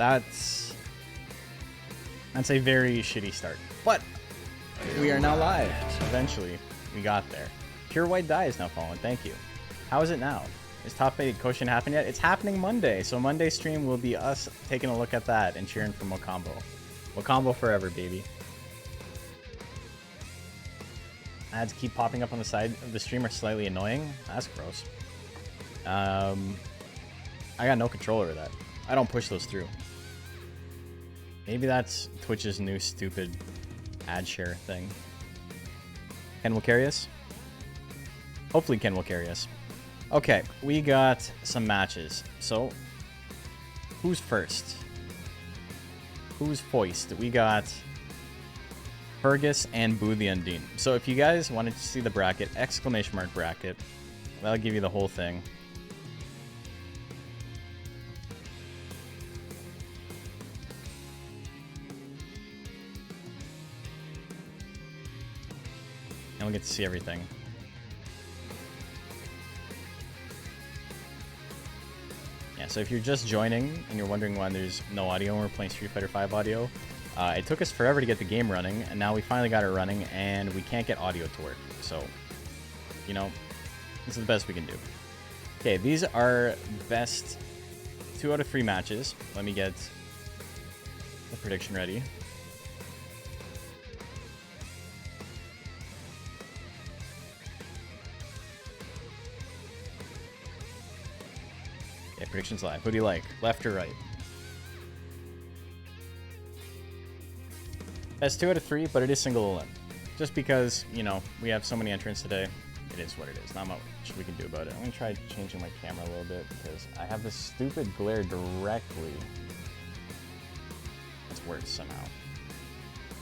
That's a very shitty start. But we are now live. Eventually, we got there. Pure White Die is now following. Thank you. How is it now? Is Top 8 Quotient happening yet? It's happening Monday. So Monday stream will be us taking a look at that and cheering for Mokombo. Mokombo forever, baby. Ads keep popping up on the side of the stream are slightly annoying. That's gross. I got no control over that. I don't push those through. Maybe that's Twitch's new stupid ad share thing. Ken will carry us? Hopefully Ken will carry us. Okay, we got some matches. So, who's first? Who's foist? We got Fergus and Boo the Undine. So if you guys wanted to see the bracket, exclamation mark bracket, that'll give you the whole thing. And we'll get to see everything. Yeah, so if you're just joining and you're wondering why there's no audio when we're playing Street Fighter V audio, it took us forever to get the game running, and now we finally got it running, and we can't get audio to work. So, you know, this is the best we can do. Okay, these are best 2 out of 3 matches. Let me get the prediction ready. Okay, predictions live. Who do you like? Left or right? That's 2 out of 3, but it is single elim. Just because, you know, we have so many entrants today, it is what it is. Not much we can do about it. I'm going to try changing my camera a little bit because I have this stupid glare directly. It's worse somehow.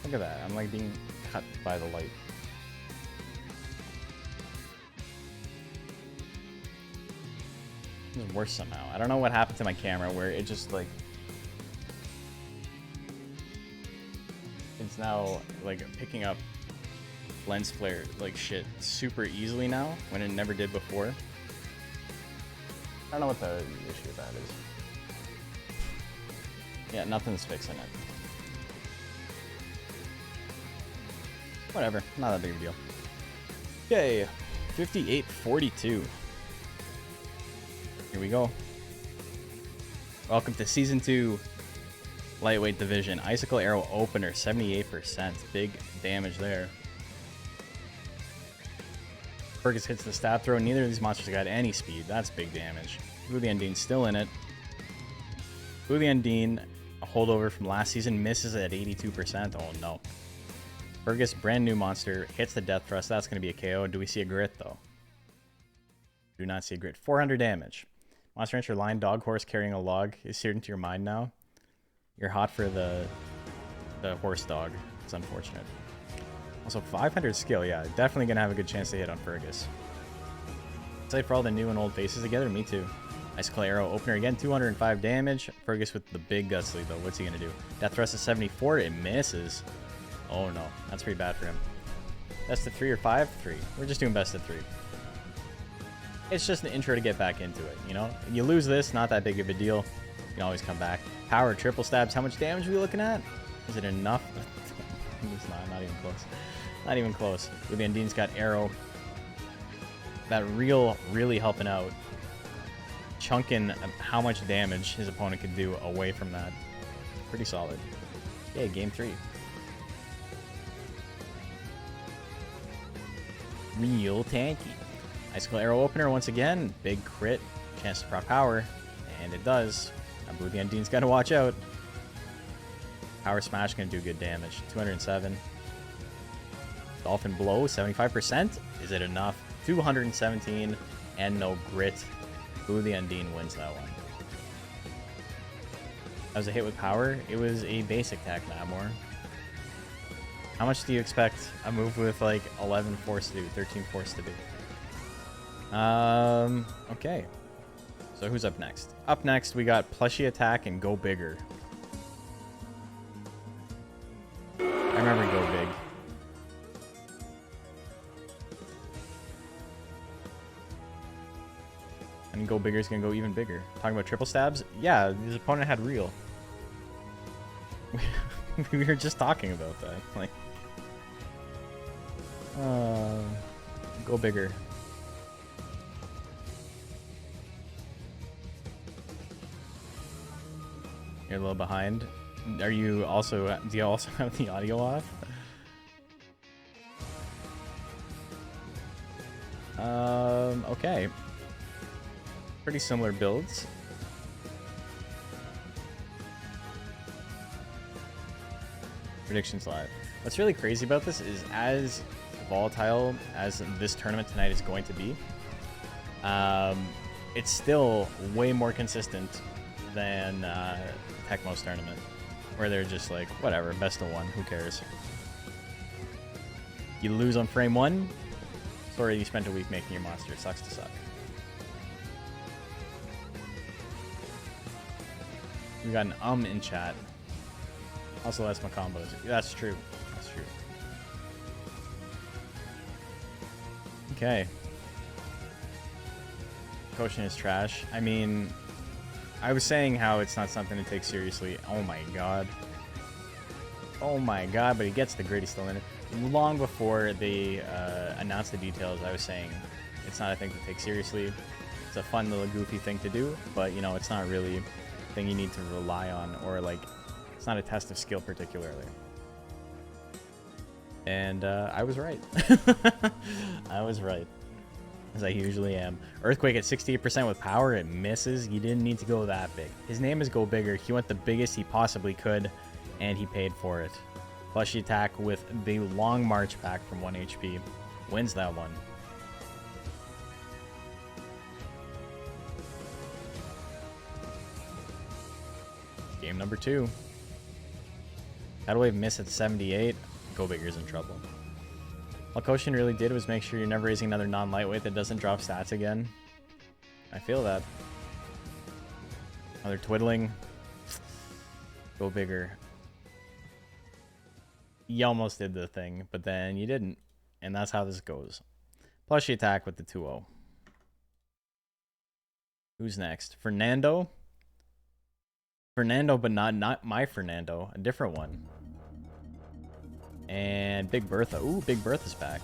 Look at that. I'm like being cut by the light. It's worse somehow. I don't know what happened to my camera where it just like... It's now like picking up lens flare like shit super easily now when it never did before. I don't know what the issue with that is. Yeah, nothing's fixing it. Whatever, not that big of a deal. Okay, 58-42. Here we go. Welcome to Season 2. Lightweight division. Icicle Arrow opener, 78%. Big damage there. Fergus hits the stab throw. Neither of these monsters got any speed. That's big damage. Boo the Undine still in it. Boo the Undine, a holdover from last season, misses at 82%. Oh no. Fergus, brand new monster, hits the death thrust. That's going to be a KO. Do we see a grit though? Do not see a grit. 400 damage. Monster Rancher Lion Dog Horse carrying a log is seared into your mind now. You're hot for the horse dog. It's unfortunate. Also, 500 skill. Yeah, definitely going to have a good chance to hit on Fergus. Excited for all the new and old faces together? Me too. Icicle Arrow opener again. 205 damage. Fergus with the big guts lead, though. What's he going to do? Death Thrust is 74. It misses. Oh, no. That's pretty bad for him. Best of 3 or 5? 3. We're just doing best of 3. It's just an intro to get back into it, you know? You lose this, not that big of a deal. You can always come back. Power, triple stabs. How much damage are we looking at? Is it enough? It's not even close. Not even close. The Undine's got arrow. That really helping out. Chunking how much damage his opponent could do away from that. Pretty solid. Yeah, game 3. Real tanky. Icicle Arrow opener once again. Big crit. Chance to prop power. And it does. Boo the Undine's got to watch out. Power Smash going to do good damage. 207. Dolphin Blow, 75%. Is it enough? 217 and no grit. Boo the Undine wins that one. That was a hit with power. It was a basic attack, not more. How much do you expect a move with like 11 force to do, 13 force to do? Okay. So who's up next? Up next, we got Plushie Attack and Go Bigger. I remember Go Big. And Go Bigger is going to go even bigger. Talking about triple stabs? Yeah, his opponent had real. We were just talking about that. Like, go bigger. You're a little behind. Are you also? Do you also have the audio off? Okay. Pretty similar builds. Predictions live. What's really crazy about this is, as volatile as this tournament tonight is going to be, it's still way more consistent than Tecmo's tournament, where they're just like, whatever, best of one, who cares? You lose on frame one, sorry, you spent a week making your monster. Sucks to suck. We got an in chat. Also, that's my combos. That's true. That's true. Okay. Coaching is trash. I mean, I was saying how it's not something to take seriously. Oh my god. Oh my god, but he gets the grid, he's still in it. Long before they announced the details, I was saying it's not a thing to take seriously. It's a fun little goofy thing to do, but you know, it's not really a thing you need to rely on, or like, it's not a test of skill particularly. And I was right. I was right. As I usually am. Earthquake at 68% with power, it misses. You didn't need to go that big. His name is Go Bigger. He went the biggest he possibly could, and he paid for it. Plushy attack with the long march back from 1 HP. Wins that one. Game number 2. Tidal miss at 78. Go Bigger's in trouble. All Koshin really did was make sure you're never raising another non-lightweight that doesn't drop stats again. I feel that. Another twiddling. Go Bigger. You almost did the thing, but then you didn't. And that's how this goes. Plushy attack with the 2-0. Who's next? Fernando? Fernando, but not my Fernando. A different one. And Big Bertha. Ooh, Big Bertha's back.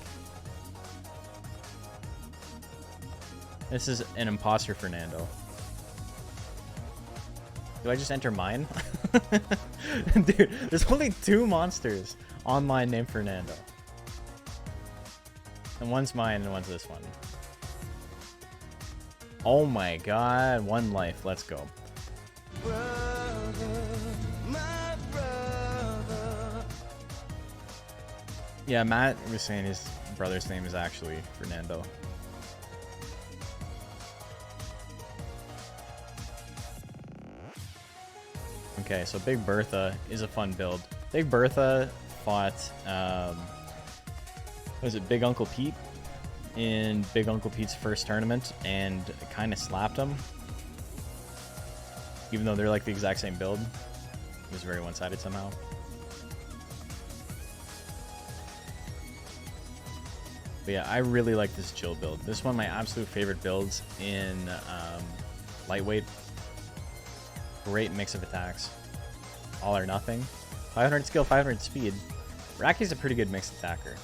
This is an imposter Fernando. Do I just enter mine? Dude, there's only 2 monsters online named Fernando. And one's mine and one's this one. Oh my god, 1 life. Let's go. Yeah, Matt was saying his brother's name is actually Fernando. Okay, so Big Bertha is a fun build. Big Bertha fought, was it Big Uncle Pete in Big Uncle Pete's first tournament and kind of slapped him. Even though they're like the exact same build. It was very one-sided somehow. But yeah, I really like this Jill build. This is one of my absolute favorite builds in lightweight. Great mix of attacks. All or nothing. 500 skill, 500 speed. Raki's a pretty good mixed attacker.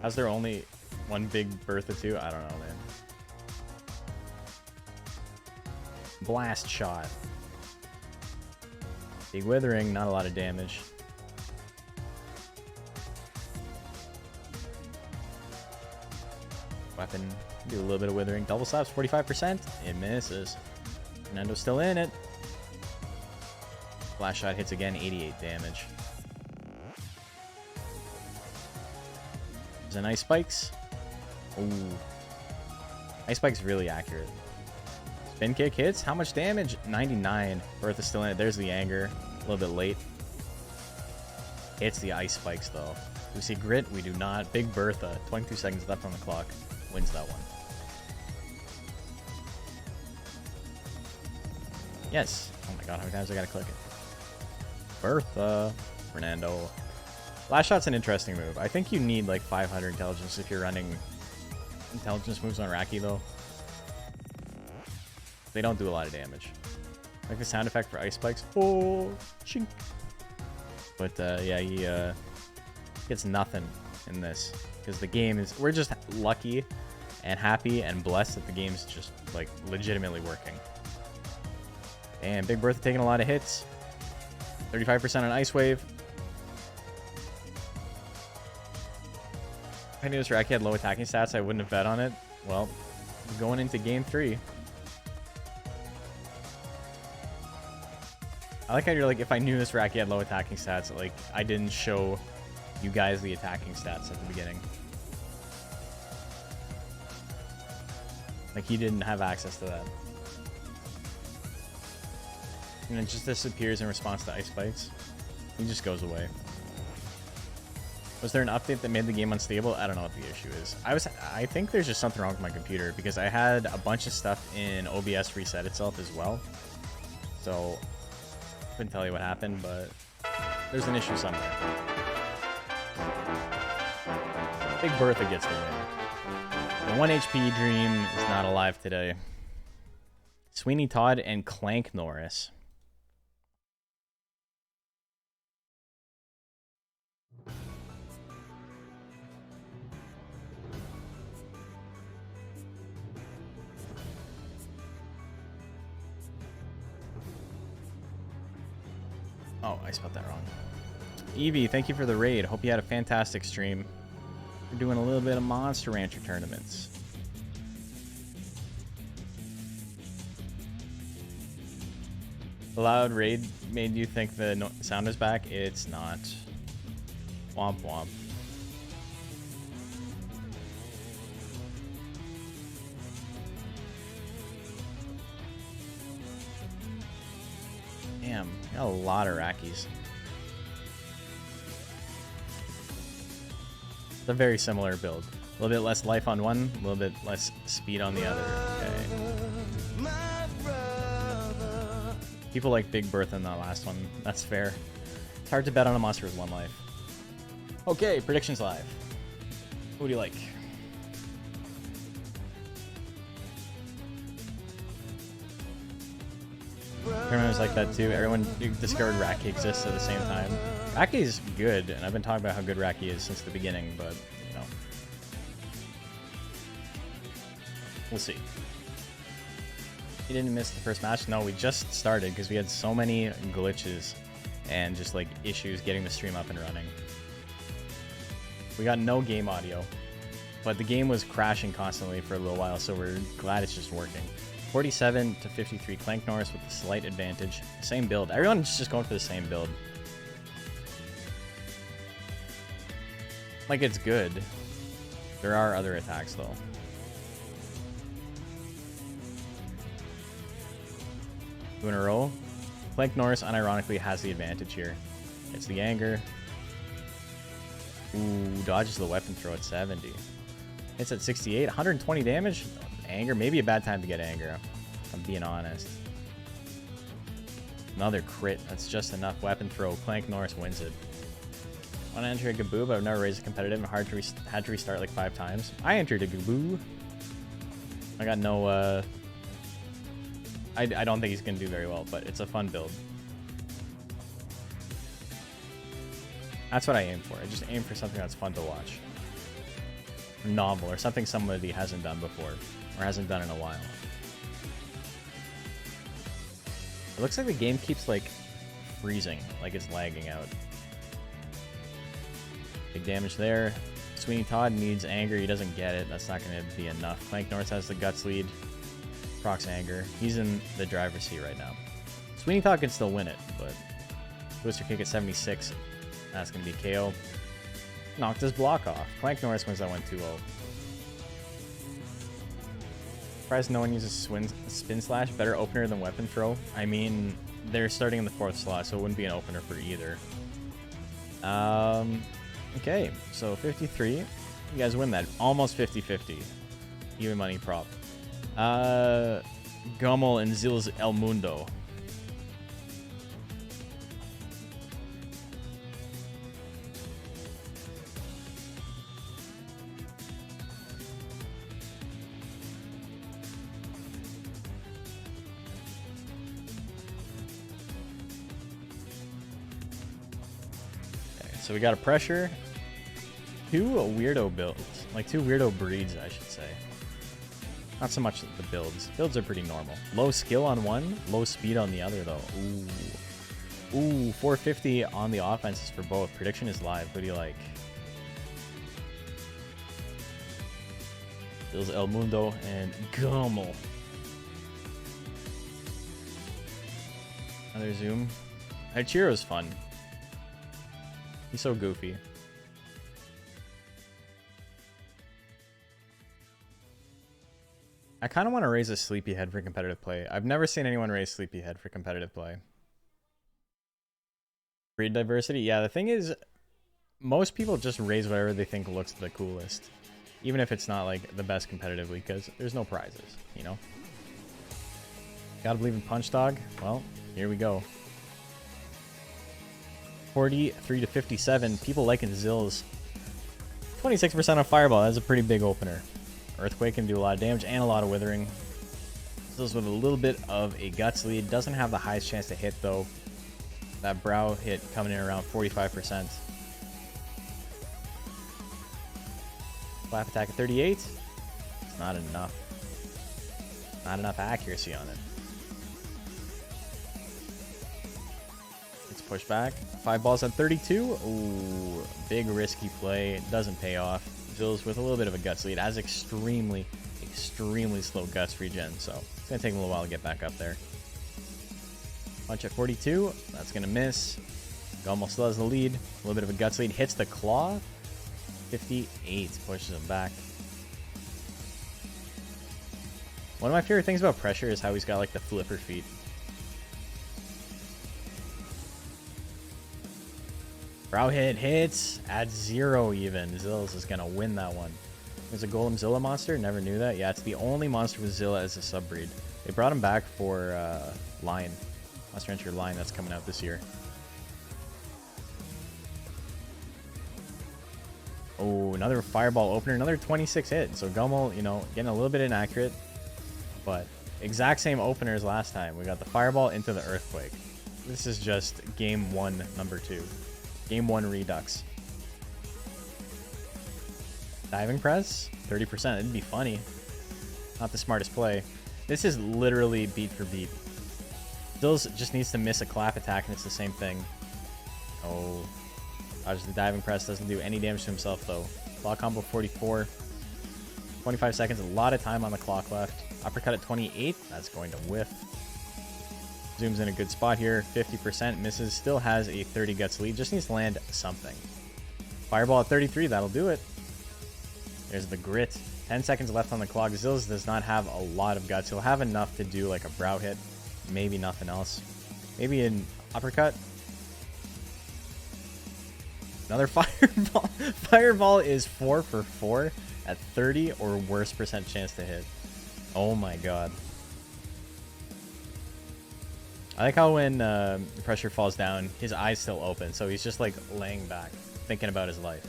How's there only one Big Bertha too? I don't know, man. Blast shot. Big Withering, not a lot of damage. Weapon, do a little bit of Withering. Double slaps, 45%. It misses. Fernando's still in it. Blast shot hits again, 88 damage. There's an Ice Spikes. Ooh. Ice Spike's really accurate. Spin kick hits. How much damage? 99. Bertha's still in it. There's the anger. A little bit late. It's the Ice Spikes, though. Do we see grit? We do not. Big Bertha. 22 seconds left on the clock. Wins that one. Yes. Oh my god, how many times I gotta click it? Bertha. Fernando. Last shot's an interesting move. I think you need like 500 intelligence if you're running intelligence moves on Raki, though. They don't do a lot of damage. Like the sound effect for Ice Spikes. Oh, chink. But yeah, he gets nothing in this because the game is. We're just lucky and happy and blessed that the game's just like legitimately working. And Big Bertha taking a lot of hits. 35% on Ice Wave. If I knew this Raki had low attacking stats, I wouldn't have bet on it. Well, going into game 3. I like how you're like, if I knew this Raki had low attacking stats, like, I didn't show you guys the attacking stats at the beginning. Like, he didn't have access to that. And it just disappears in response to ice spikes. He just goes away. Was there an update that made the game unstable? I don't know what the issue is. I think there's just something wrong with my computer because I had a bunch of stuff in OBS reset itself as well. So I couldn't tell you what happened, but there's an issue somewhere. Big Bertha gets the win. The 1 HP Dream is not alive today. Sweeney Todd and Clank Norris. Oh, I spelled that wrong. Evie, thank you for the raid. Hope you had a fantastic stream. We're doing a little bit of Monster Rancher tournaments. The loud raid made you think the sound is back? It's not. Womp womp. Damn, got a lot of Rakis. It's a very similar build. A little bit less life on one, a little bit less speed on the other. Okay. People like Big Bertha in that last one. That's fair. It's hard to bet on a monster with 1 life. Okay, predictions live. Who do you like? Tournaments like that too. Everyone discovered Raki exists at the same time. Raki is good, and I've been talking about how good Raki is since the beginning, but you know, we'll see. You didn't miss the first match? No, we just started because we had so many glitches and just like issues getting the stream up and running. We got no game audio, but the game was crashing constantly for a little while, so we're glad it's just working. 47 to 53, Clank Norris with a slight advantage. Same build. Everyone's just going for the same build. Like, it's good. There are other attacks, though. 2 in a row. Clank Norris, unironically, has the advantage here. It's the anger. Ooh, dodges the weapon throw at 70. It's at 68. 120 damage. Anger, maybe a bad time to get anger, if I'm being honest. Another crit, that's just enough. Weapon throw, Clank Norris wins it. Want to enter a Gaboo, but I've never raised a competitive and had to restart like 5 times. I entered a Gaboo. I got no, I don't think he's going to do very well, but it's a fun build. That's what I aim for. I just aim for something that's fun to watch. Novel, or something somebody hasn't done before. Or hasn't done in a while. It looks like the game keeps, like, freezing. Like it's lagging out. Big damage there. Sweeney Todd needs anger. He doesn't get it. That's not going to be enough. Clank Norris has the guts lead. Procs anger. He's in the driver's seat right now. Sweeney Todd can still win it, but booster kick at 76. That's going to be KO. Knocked his block off. Clank Norris wins that one 2-0. Surprised no one uses spin slash. Better opener than weapon throw. I mean, they're starting in the 4th slot, so it wouldn't be an opener for either. Okay, so 53. You guys win that. Almost 50-50. Even money prop. Gummel and Zil's El Mundo. So we got a pressure. Two weirdo builds. Like two weirdo breeds, I should say. Not so much the builds. Builds are pretty normal. Low skill on one, low speed on the other, though. Ooh. Ooh, 450 on the offenses for both. Prediction is live. Who do you like? There's El Mundo and Gummel. Another zoom. Hichiro's fun. He's so goofy. I kind of want to raise a Sleepyhead for competitive play. I've never seen anyone raise Sleepyhead for competitive play. Breed diversity? Yeah, the thing is, most people just raise whatever they think looks the coolest. Even if it's not like the best competitively, because there's no prizes, you know? Gotta believe in Punch Dog? Well, here we go. 43 to 57. People liking Zills. 26% on Fireball. That's a pretty big opener. Earthquake can do a lot of damage and a lot of withering. Zills with a little bit of a guts lead. Doesn't have the highest chance to hit though. That brow hit coming in around 45%. Flap attack at 38. It's not enough. Not enough accuracy on it. It's pushed back. 5 balls at 32. Ooh, big risky play. It doesn't pay off. Zills with a little bit of a guts lead. Has extremely slow guts regen, so it's going to take a little while to get back up there. Punch at 42. That's going to miss. Gummel still has the lead. A little bit of a guts lead. Hits the claw. 58. Pushes him back. One of my favorite things about Pressure is how he's got like the flipper feet. Brow hit hits. At 0 even. Zills is going to win that one. There's a Golem Zilla monster. Never knew that. Yeah, it's the only monster with Zilla as a subbreed. They brought him back for Lion. Monster Hunter Lion that's coming out this year. Oh, another Fireball opener. Another 26 hit. So Gummel, you know, getting a little bit inaccurate. But exact same opener as last time. We got the Fireball into the Earthquake. This is just game 1, number 2. Game 1 Redux. Diving press, 30%. It'd be funny. Not the smartest play. This is literally beat for beat. Zills just needs to miss a clap attack and it's the same thing. Oh. Obviously the diving press doesn't do any damage to himself though. Claw combo 44. 25 seconds, a lot of time on the clock left. Uppercut at 28, that's going to whiff. Zooms in a good spot here, 50%, misses, still has a 30 guts lead, just needs to land something. Fireball at 33, that'll do it. There's the grit. 10 seconds left on the clock. Zills does not have a lot of guts. He'll have enough to do like a brow hit, maybe nothing else. Maybe an uppercut. Another Fireball. Fireball is 4 for 4 at 30 or worse % chance to hit. Oh my god. I like how when Pressure falls down, his eyes still open, so he's just like laying back, thinking about his life.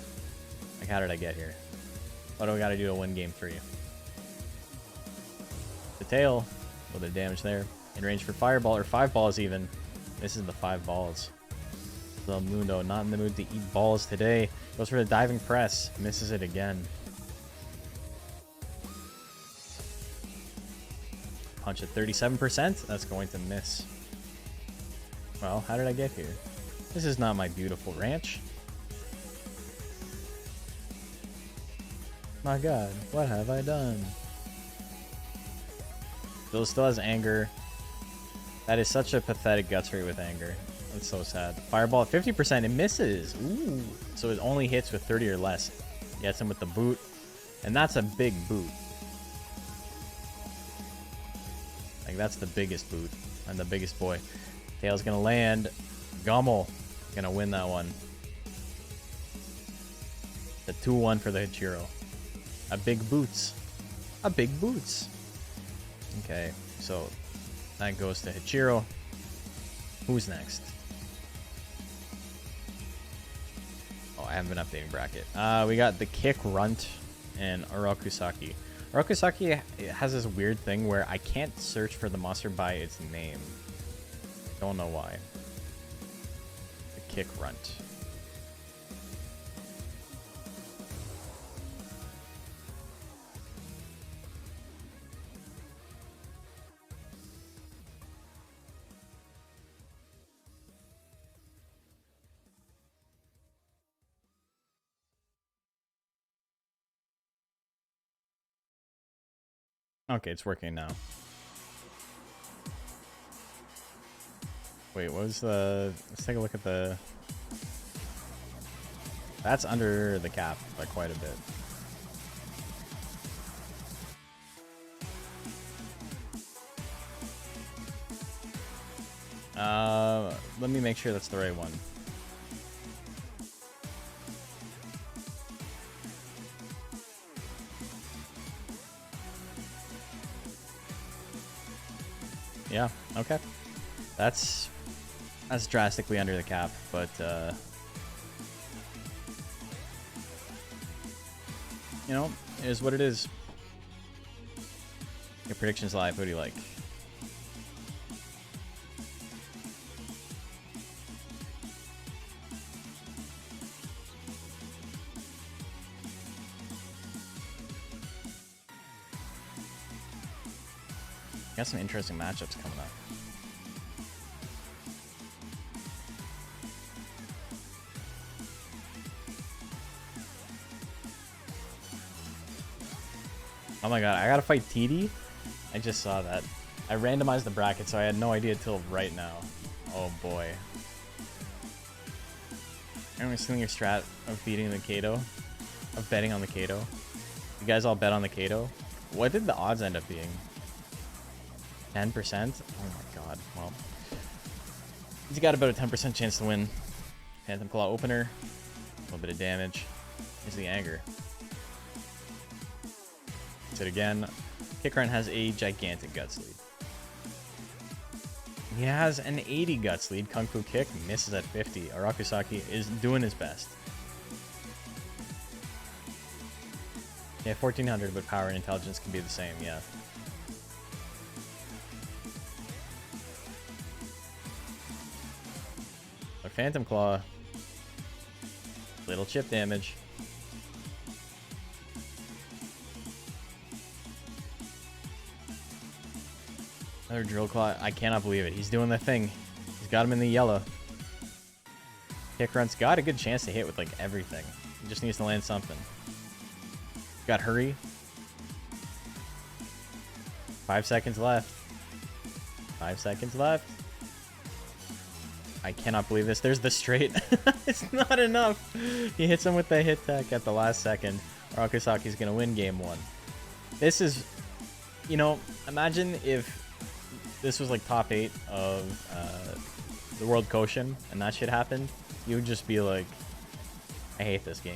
Like, how did I get here? What do I gotta do to win game 3? The tail, a little bit of damage there. In range for Fireball, or 5 balls even. This is the 5 balls. The Mundo, not in the mood to eat balls today. Goes for the diving press, misses it again. Punch at 37%, that's going to miss. Well, how did I get here? This is not my beautiful ranch. My god, what have I done? Bill still has anger. That is such a pathetic guts rate with anger. That's so sad. Fireball at 50%, it misses. Ooh. So it only hits with 30 or less. Gets him with the boot. And that's a big boot. Like, that's the biggest boot. And the biggest boy. Tail's gonna land. Gummel gonna win that one. The 2-1 for the Hichiro. A big boots. A big boots. Okay, so that goes to Hichiro. Who's next? Oh, I haven't been updating bracket. We got the Kick, Runt, and Orokusaki. Orokusaki has this weird thing where I can't search for the monster by its name. Don't know why. The Kick, Runt. Okay, it's working now. Wait, what was the... Let's take a look at the... That's under the cap by quite a bit. Let me make sure that's the right one. Yeah, okay. That's drastically under the cap, but you know, it is what it is. Your predictions live. What do you like? Got some interesting matchups coming up. Oh my god, I gotta fight TD? I just saw that. I randomized the bracket, so I had no idea till right now. Oh boy. Everyone's stealing your strat of beating the Kato? Of betting on the Kato? You guys all bet on the Kato? What did the odds end up being? 10%? Oh my god. Well, he's got about a 10% chance to win. Phantom Claw opener. A little bit of damage. Here's the anger. It again. Kickrun has a gigantic guts lead. He has an 80 guts lead. Kung Fu Kick misses at 50. Arakusaki is doing his best. Yeah, 1400, but power and intelligence can be the same, yeah. But Phantom Claw, little chip damage. Another Drill Claw. I cannot believe it. He's doing the thing. He's got him in the yellow. Kickrun's got a good chance to hit with like everything. He just needs to land something. Got hurry. 5 seconds left. 5 seconds left. I cannot believe this. There's the straight. It's not enough. He hits him with the hit tech at the last second. Arakusaki's going to win game 1. This is, you know, imagine if this was like top 8 of the World Koshin and that shit happened. You would just be like, I hate this game.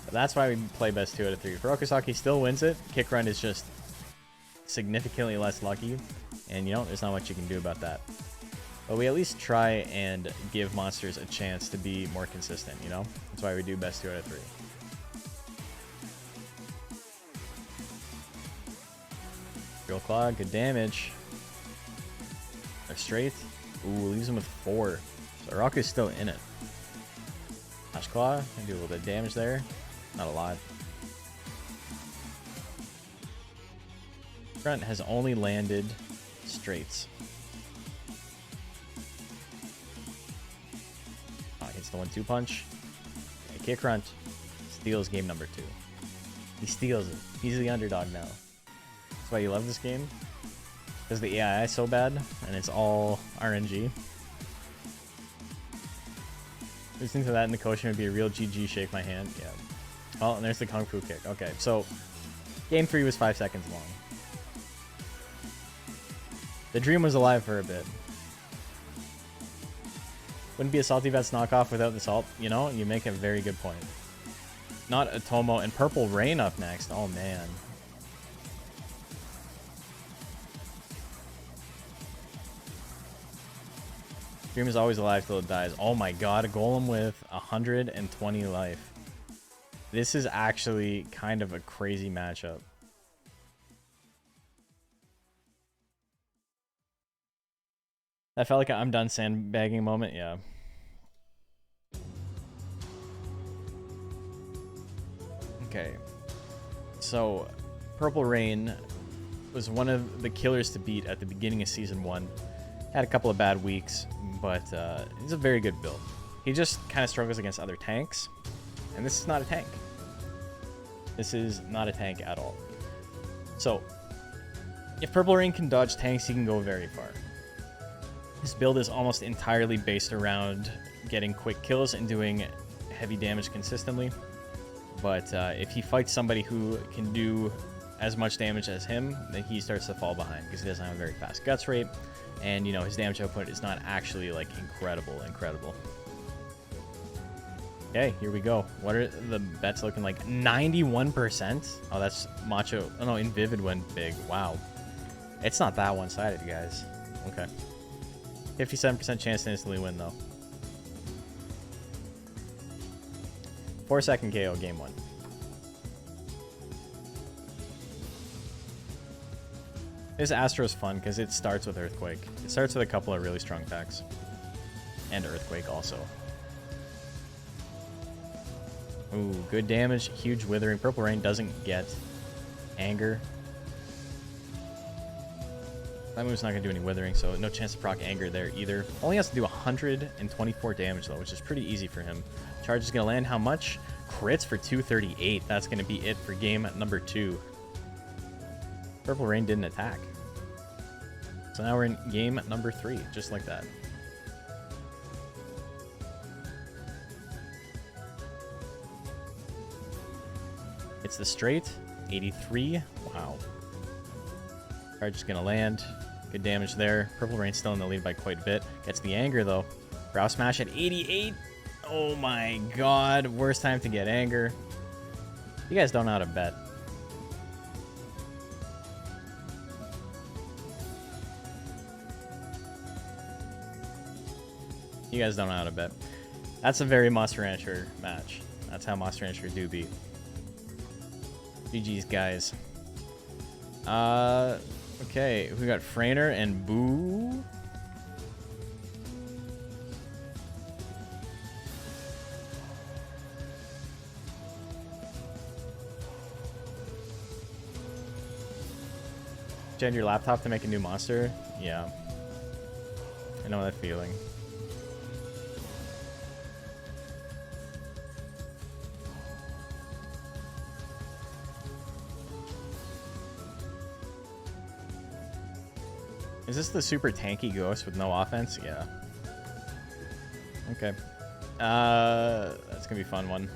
But that's why we play best 2 out of 3. If Arakusaki still wins it, Kickrun is just significantly less lucky. And, you know, there's not much you can do about that. But we at least try and give monsters a chance to be more consistent, you know? That's why we do best 2 out of 3. Drill Claw, good damage. They're straight. Ooh, leaves him with 4. So Araku's still in it. Ash Claw, can do a little bit of damage there. Not a lot. Front has only landed straights. Hits the 1-2 punch. Okay, Kick Grunt steals game number 2. He steals it. He's the underdog now. That's why you love this game. Because the AI is so bad, and it's all RNG. Listening to that in the Koshin would be a real GG shake my hand. Yeah. Well, and there's the Kung Fu Kick. Okay, so game 3 was 5 seconds long. The dream was alive for a bit. Wouldn't be a Salty Vets knockoff without the salt. You know, you make a very good point. Not a Tomo and Purple Rain up next. Oh, man. Dream is always alive till it dies. Oh my god, a Golem with 120 life. This is actually kind of a crazy matchup. That felt like I'm done sandbagging moment, yeah. Okay. So, Purple Rain was one of the killers to beat at the beginning of Season 1. Had a couple of bad weeks, but he's a very good build. He just kind of struggles against other tanks, and this is not a tank. This is not a tank at all. So, If Purple Rain can dodge tanks, he can go very far. His build is almost entirely based around getting quick kills and doing heavy damage consistently. But if he fights somebody who can do as much damage as him, then he starts to fall behind because he doesn't have a very fast guts rate. And, you know, his damage output is not actually, like, incredible. Okay, here we go. What are the bets looking like? 91%? Oh, that's Macho. Oh, no, Invivid went big. Wow. It's not that one-sided, guys. Okay. 57% chance to instantly win, though. 4-second KO, game 1. This Astro's fun because it starts with Earthquake. It starts with a couple of really strong attacks. And Earthquake also. Ooh, good damage. Huge Withering. Purple Rain doesn't get Anger. That move's not going to do any Withering, so no chance to proc Anger there either. Only has to do 124 damage, though, which is pretty easy for him. Charge is going to land how much? Crits for 238. That's going to be it for game number 2. Purple Rain didn't attack. So now we're in game number 3, just like that. It's the straight, 83. Wow. Charge is going to land. Good damage there. Purple Rain's still in the lead by quite a bit. Gets the Anger, though. Brow Smash at 88. Oh my god. Worst time to get Anger. You guys don't know how to bet. You guys don't know how to bet. That's a very Monster Rancher match. That's how Monster Rancher do be. GG's, guys. Okay, we got Frainer and Boo. Change your laptop to make a new monster? Yeah. I know that feeling. Is this the super tanky ghost with no offense? Yeah. Okay. That's gonna be a fun one.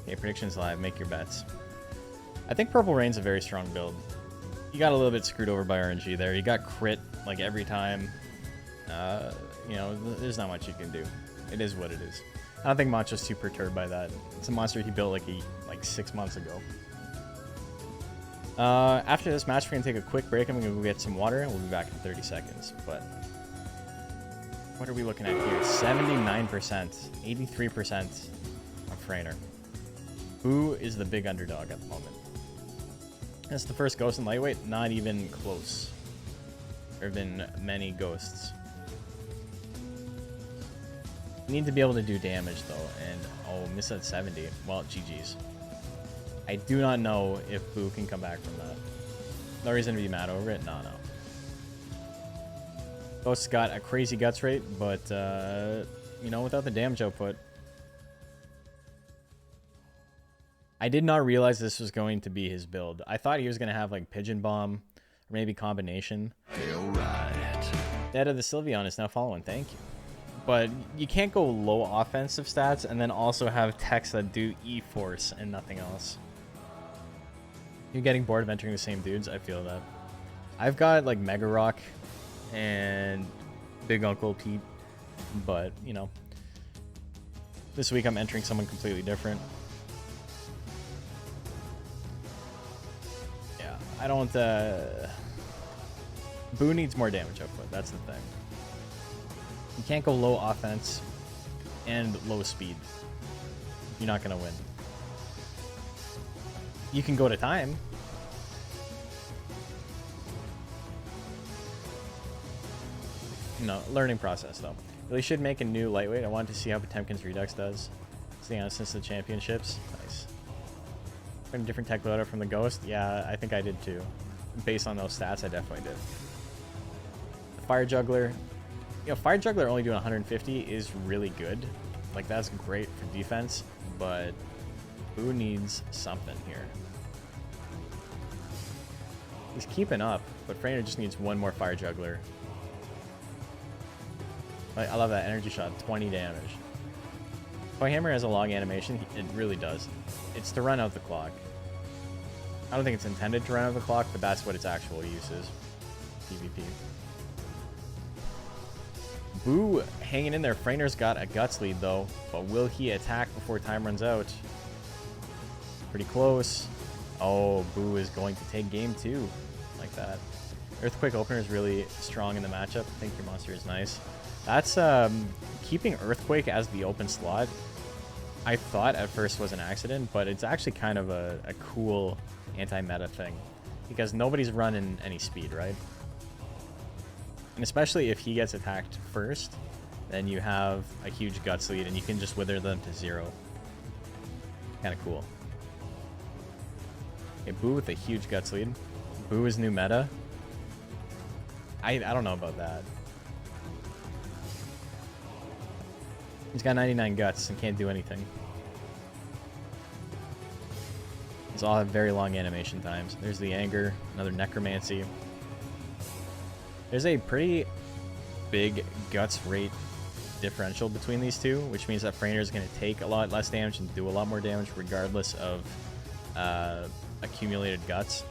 Okay, predictions live. Make your bets. I think Purple Rain's a very strong build. You got a little bit screwed over by RNG there. You got crit like every time. You know, there's not much you can do. It is what it is. I don't think Macho's too perturbed by that. It's a monster he built like 6 months ago. After this match, we're going to take a quick break. I'm going to go get some water, and we'll be back in 30 seconds. But what are we looking at here? 79%, 83% of Frainer. Who is the big underdog at the moment? That's the first ghost in lightweight. Not even close. There have been many ghosts. You need to be able to do damage, though. And, oh, miss at 70. Well, GG's. I do not know if Boo can come back from that. No reason to be mad over it. No. Ghost's got a crazy guts rate, but, you know, without the damage output. I did not realize this was going to be his build. I thought he was going to have, like, Pigeon Bomb, or maybe combination. All right. Dead of the Sylveon is now following. Thank you. But you can't go low offensive stats and then also have techs that do E-Force and nothing else. You're getting bored of entering the same dudes. I feel that. I've got like Mega Rock and Big Uncle Pete, but you know, this week I'm entering someone completely different. Yeah, I don't. Boo needs more damage output. That's the thing. You can't go low offense and low speed. You're not gonna win. You can go to time. No, learning process though. Really should make a new lightweight. I wanted to see how Potemkin's Redux does. Seeing on since the championships. Nice. Got a different tech loadout from the Ghost. Yeah, I think I did too. Based on those stats, I definitely did. The Fire Juggler. You know, Fire Juggler only doing 150 is really good. Like, that's great for defense, but Boo needs something here. He's keeping up, but Freyner just needs one more Fire Juggler. I love that energy shot, 20 damage. Toy Hammer has a long animation. It really does. It's to run out the clock. I don't think it's intended to run out the clock, but that's what its actual use is. PvP. Boo hanging in there. Freyner's got a guts lead though, but will he attack before time runs out? Pretty close. Oh, Boo is going to take game 2 like that. Earthquake opener is really strong in the matchup. I think your monster is nice. That's keeping Earthquake as the open slot. I thought at first was an accident, but it's actually kind of a cool anti-meta thing because nobody's running any speed, right? And especially if he gets attacked first, then you have a huge guts lead and you can just wither them to 0. Kind of cool. Okay, Boo with a huge guts lead. Boo is new meta. I don't know about that. He's got 99 guts and can't do anything. These all have very long animation times. There's the anger, another necromancy. There's a pretty big guts rate differential between these two, which means that Freyner is going to take a lot less damage and do a lot more damage regardless of accumulated guts.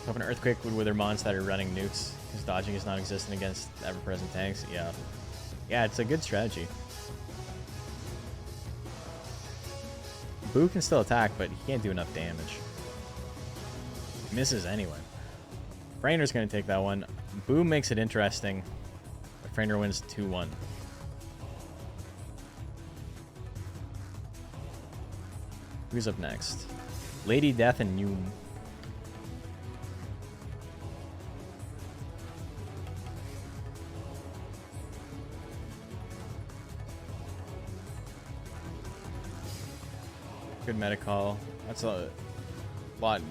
So if an Earthquake would wither mons that are running nukes, because dodging is non-existent against ever-present tanks, yeah. Yeah, it's a good strategy. Boo can still attack, but he can't do enough damage. He misses anyway. Freyner's going to take that one. Boo makes it interesting. But Freyner wins 2-1. Who's up next? Lady Death and Noom. Good meta call. That's a lot.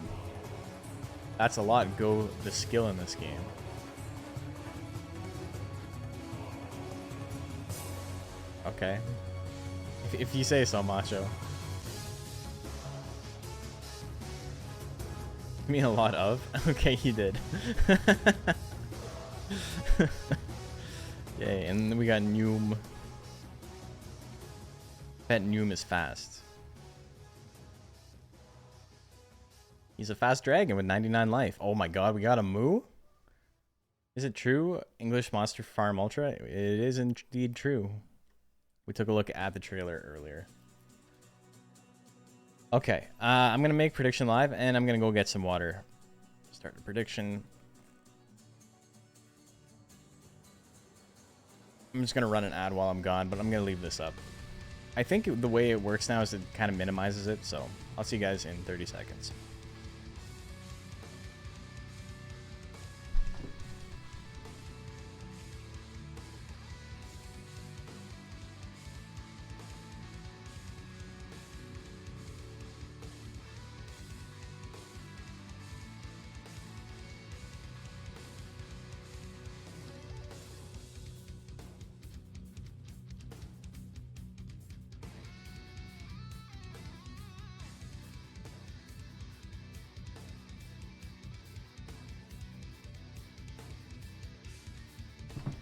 That's a lot. Go the skill in this game. Okay. If you say so, Macho. You mean a lot of? Okay, he did. Yay, and then we got Noom. Bet Noom is fast. He's a fast dragon with 99 life. Oh my god, we got a Moo? Is it true? English Monster Farm Ultra? It is indeed true. We took a look at the trailer earlier. Okay, I'm going to make prediction live, and I'm going to go get some water. Start the prediction. I'm just going to run an ad while I'm gone, but I'm going to leave this up. I think the way it works now is it kind of minimizes it, so I'll see you guys in 30 seconds.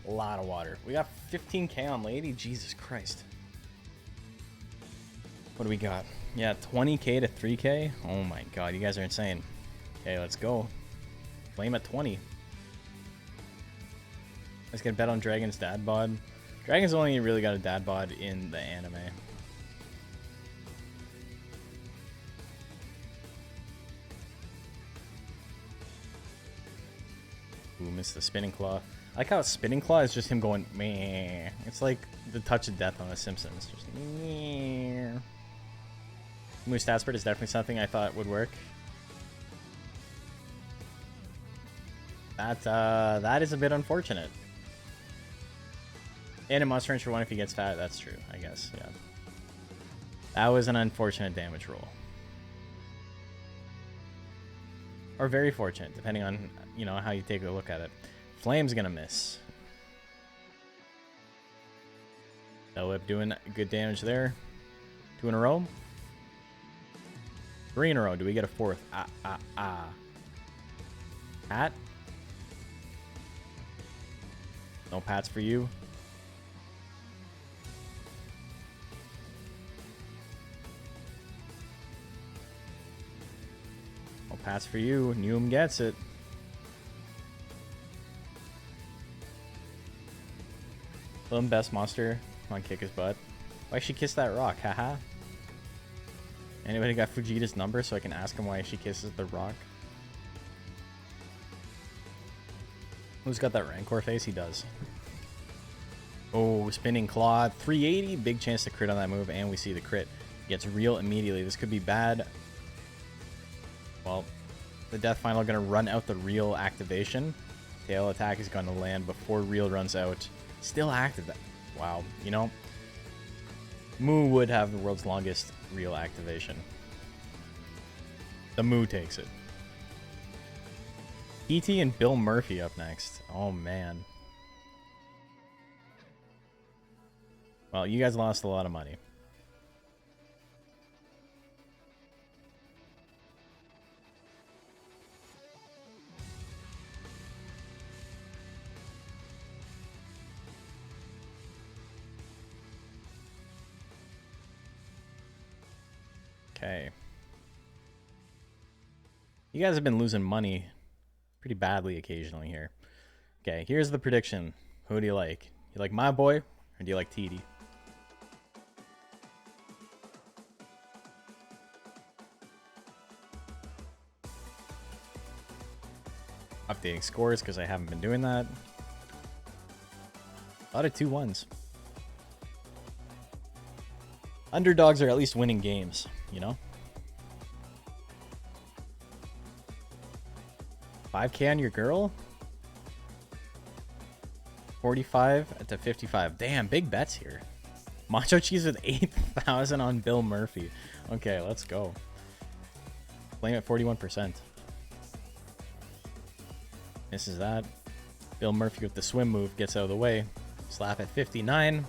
A lot of water. We got 15k on Lady. Jesus Christ. What do we got? Yeah, 20k to 3k. Oh my god, you guys are insane. Okay, let's go. Flame at 20. Let's get a bet on Dragon's dad bod. Dragon's only really got a dad bod in the anime. Ooh, missed the spinning claw. I like how spinning claw is just him going meh. It's like the touch of death on The Simpsons. Just meh. Moose Statspert is definitely something I thought would work. That is a bit unfortunate. And a Monster Rancher 1 if he gets fat, that's true, I guess, yeah. That was an unfortunate damage roll. Or very fortunate, depending on, you know, how you take a look at it. Flame's gonna miss. Whip doing good damage there. 2 in a row. 3 in a row. Do we get a fourth? Pat? No pats for you. No pats for you. Neum gets it. Little best monster. Come on, kick his butt. Why she kissed that rock? Haha. Anybody got Fujita's number so I can ask him why she kisses the rock? Who's got that Rancor face? He does. Oh, spinning claw. 380. Big chance to crit on that move, and we see the crit. Gets real immediately. This could be bad. Well, the death final going to run out the real activation. Tail attack is going to land before real runs out. Still active. Wow. You know, Moo would have the world's longest real activation. The Moo takes it. E.T. and Bill Murphy up next. Oh, man. Well, you guys lost a lot of money. Okay. You guys have been losing money pretty badly occasionally here. Okay, here's the prediction. Who do you like? You like my boy, or do you like TD? Updating scores because I haven't been doing that. A lot of 2-1s. Underdogs are at least winning games, you know? 5K on your girl? 45 to 55. Damn, big bets here. Macho Cheese with 8,000 on Bill Murphy. Okay, let's go. Flame at 41%. Misses that. Bill Murphy with the swim move gets out of the way. Slap at 59.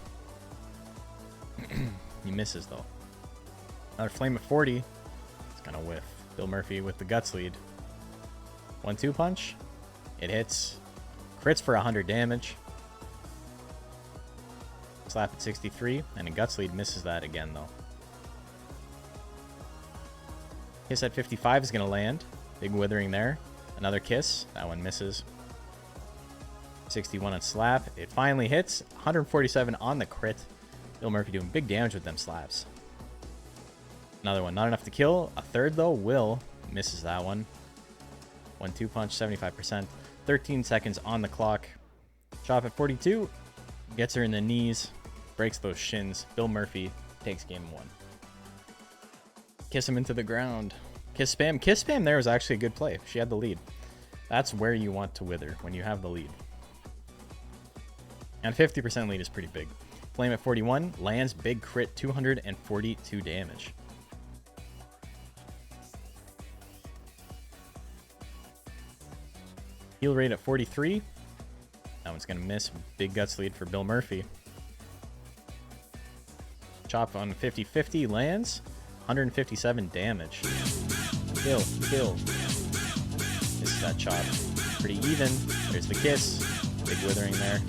He misses though. Another flame at 40. It's gonna whiff. Bill Murphy with the guts lead. 1-2 punch. It hits. Crits for 100 damage. Slap at 63. And a guts lead misses that again though. Kiss at 55 is gonna land. Big withering there. Another kiss. That one misses. 61 on slap. It finally hits. 147 on the crit. Bill Murphy doing big damage with them slaps. Another one. Not enough to kill. A third, though. Will misses that one. 1-2 punch. 75%. 13 seconds on the clock. Chop at 42. Gets her in the knees. Breaks those shins. Bill Murphy takes game 1. Kiss him into the ground. Kiss spam. Kiss spam there was actually a good play. She had the lead. That's where you want to wither, when you have the lead. And 50% lead is pretty big. Flame at 41. Lands big crit. 242 damage. Heal rate at 43. That one's going to miss. Big guts lead for Bill Murphy. Chop on 50-50. Lands. 157 damage. Kill. This is that chop. Pretty even. There's the kiss. Big withering there.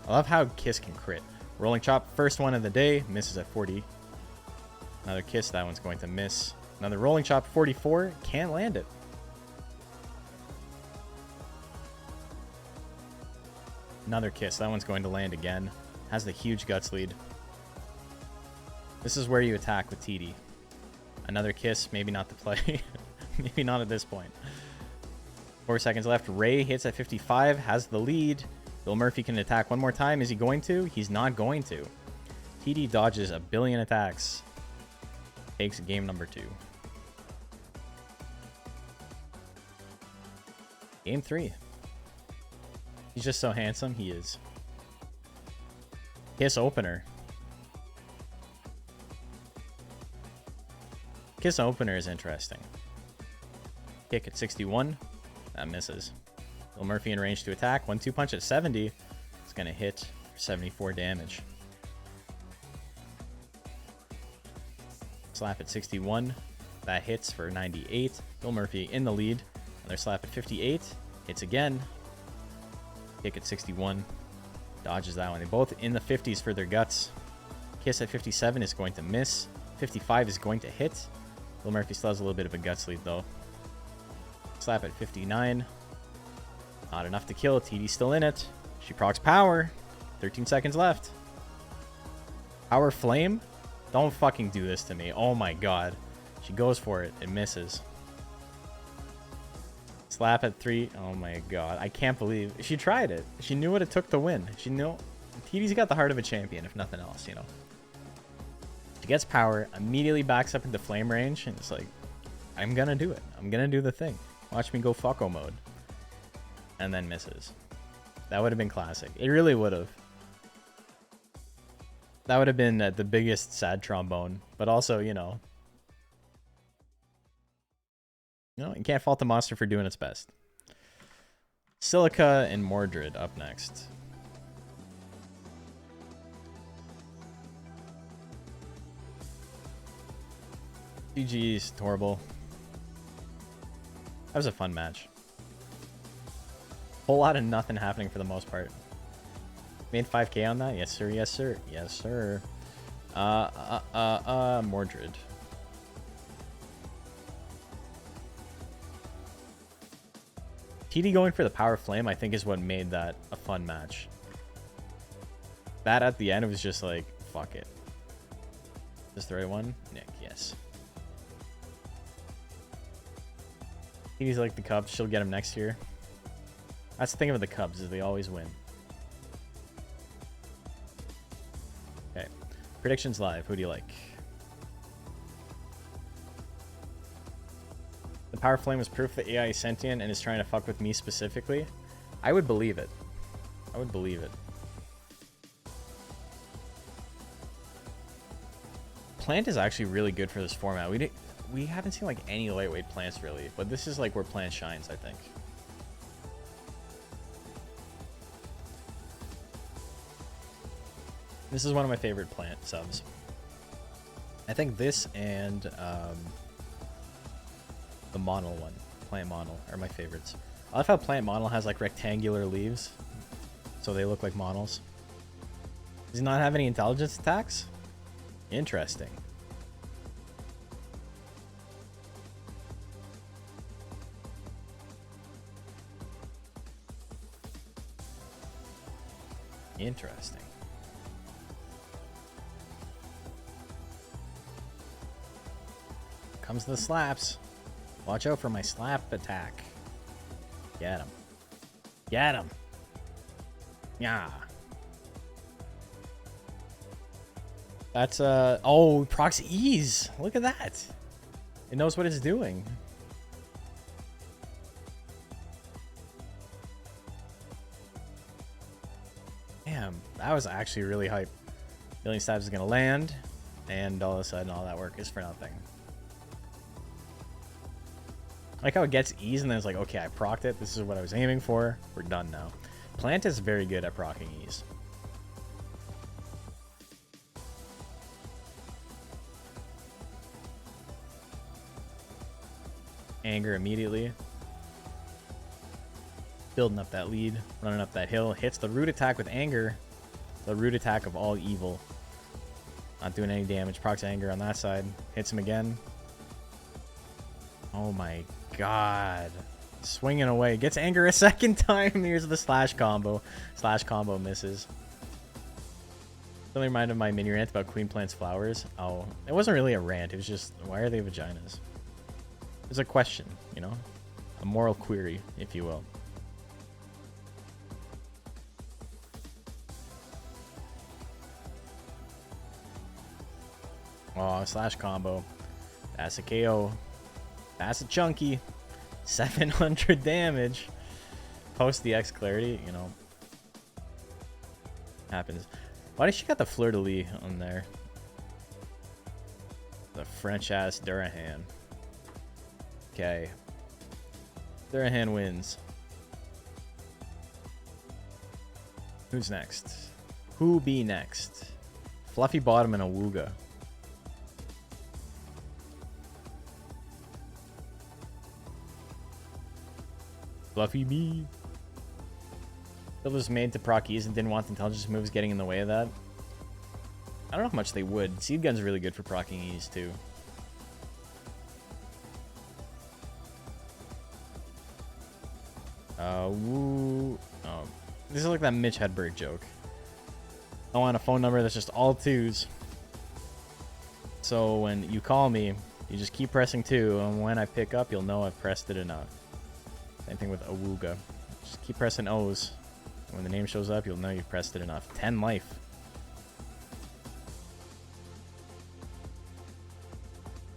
I love how kiss can crit. Rolling chop, first one of the day. Misses at 40. Another kiss. That one's going to miss. Another rolling chop, 44. Can't land it. Another kiss. That one's going to land again. Has the huge guts lead. This is where you attack with TD. Another kiss. Maybe not the play. Maybe not at this point. 4 seconds left. Ray hits at 55. Has the lead. Bill Murphy can attack one more time. Is he going to? He's not going to. TD dodges a billion attacks. Takes game number 2. Game 3. He's just so handsome. He is. Kiss opener. Kiss opener is interesting. Kick at 61. That misses. Bill Murphy in range to attack. 1-2 punch at 70. It's going to hit for 74 damage. Slap at 61. That hits for 98. Bill Murphy in the lead. Another slap at 58. Hits again. Kick at 61. Dodges that one. They both in the 50s for their guts. Kiss at 57 is going to miss. 55 is going to hit. Bill Murphy still has a little bit of a guts lead, though. Slap at 59. Not enough to kill. TD still in it. She procs power. 13 seconds left. Power flame? Don't fucking do this to me. Oh my god. She goes for it. It misses. Slap at 3. Oh my god. I can't believe she tried it. She knew what it took to win. She knew. TD's got the heart of a champion, if nothing else, you know. She gets power, immediately backs up into flame range, and it's like, I'm gonna do it. I'm gonna do the thing. Watch me go fucko mode. And then misses. That would have been classic. It really would have. That would have been the biggest sad trombone. But also, you know, you can't fault the monster for doing its best. Silica and Mordred up next. GG's, Torble. That was a fun match. Whole lot of nothing happening for the most part. Made 5k on that? Yes, sir. Yes, sir. Yes, sir. Mordred. TD going for the power flame, I think, is what made that a fun match. That at the end, it was just like, fuck it. Is this the right one? Nick, yes. TD's like the Cubs. She'll get him next year. That's the thing about the Cubs, is they always win. Okay. Predictions live. Who do you like? The power flame was proof that AI is sentient and is trying to fuck with me specifically. I would believe it. I would believe it. Plant is actually really good for this format. We haven't seen like any lightweight plants really, but this is like where plant shines, I think. This is one of my favorite plant subs. I think this and the Monol one, Plant Monol, are my favorites. I love how Plant Monol has like rectangular leaves, so they look like Monols. Does he not have any intelligence attacks? Interesting. Interesting. Comes the slaps. Watch out for my slap attack. Get him. Get him. Yeah. That's oh, procs ease. Look at that. It knows what it's doing. Damn, that was actually really hype. Million stabs is gonna land, and all of a sudden all that work is for nothing. I like how it gets ease and then it's like, okay, I procced it. This is what I was aiming for. We're done now. Plant is very good at proccing ease. Anger immediately. Building up that lead. Running up that hill. Hits the root attack with anger. The root attack of all evil. Not doing any damage. Procs anger on that side. Hits him again. Oh my god. Swinging away. Gets anger a second time. Here's the slash combo. Slash combo misses. Really reminded my mini rant about Queen Plant's flowers. Oh, it wasn't really a rant. It was just, why are they vaginas? It was a question, you know? A moral query, if you will. Oh, slash combo. That's a KO. That's a chunky. 700 damage. Post the X clarity, you know. Happens. Why does she got the fleur-de-lis on there? The French-ass Durahan. Okay. Durahan wins. Who's next? Who be next? Fluffy Bottom and Awuga. Fluffy me. Build was made to proc ease and didn't want intelligence moves getting in the way of that. I don't know how much they would. Seed Gun's really good for proccing ease too. Woo. Oh, this is like that Mitch Hedberg joke. I want a phone number that's just all 2s. So when you call me, you just keep pressing 2, and when I pick up, you'll know I've pressed it enough. Same thing with Awooga. Just keep pressing O's. When the name shows up, you'll know you've pressed it enough. 10 life.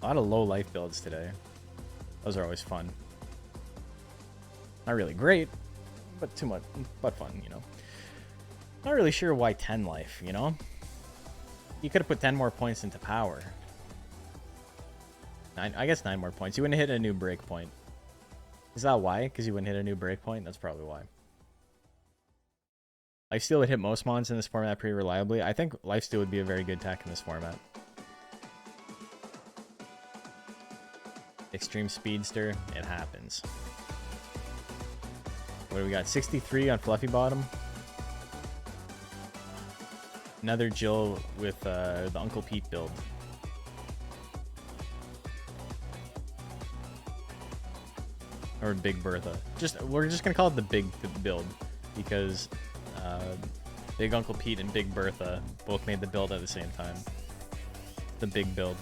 A lot of low life builds today. Those are always fun. Not really great, but too much, but fun, you know. Not really sure why 10 life, you know? You could have put 10 more points into power. I guess 9 more points. You wouldn't hit a new break point. Is that why? Because you wouldn't hit a new break point? That's probably why. Lifesteal would hit most mons in this format pretty reliably. I think Lifesteal would be a very good tech in this format. Extreme Speedster, it happens. What do we got? 63 on Fluffy Bottom. Another Jill with the Uncle Pete build. Or Big Bertha. We're just gonna call it the Big build because Big Uncle Pete and Big Bertha both made the build at the same time. The Big build.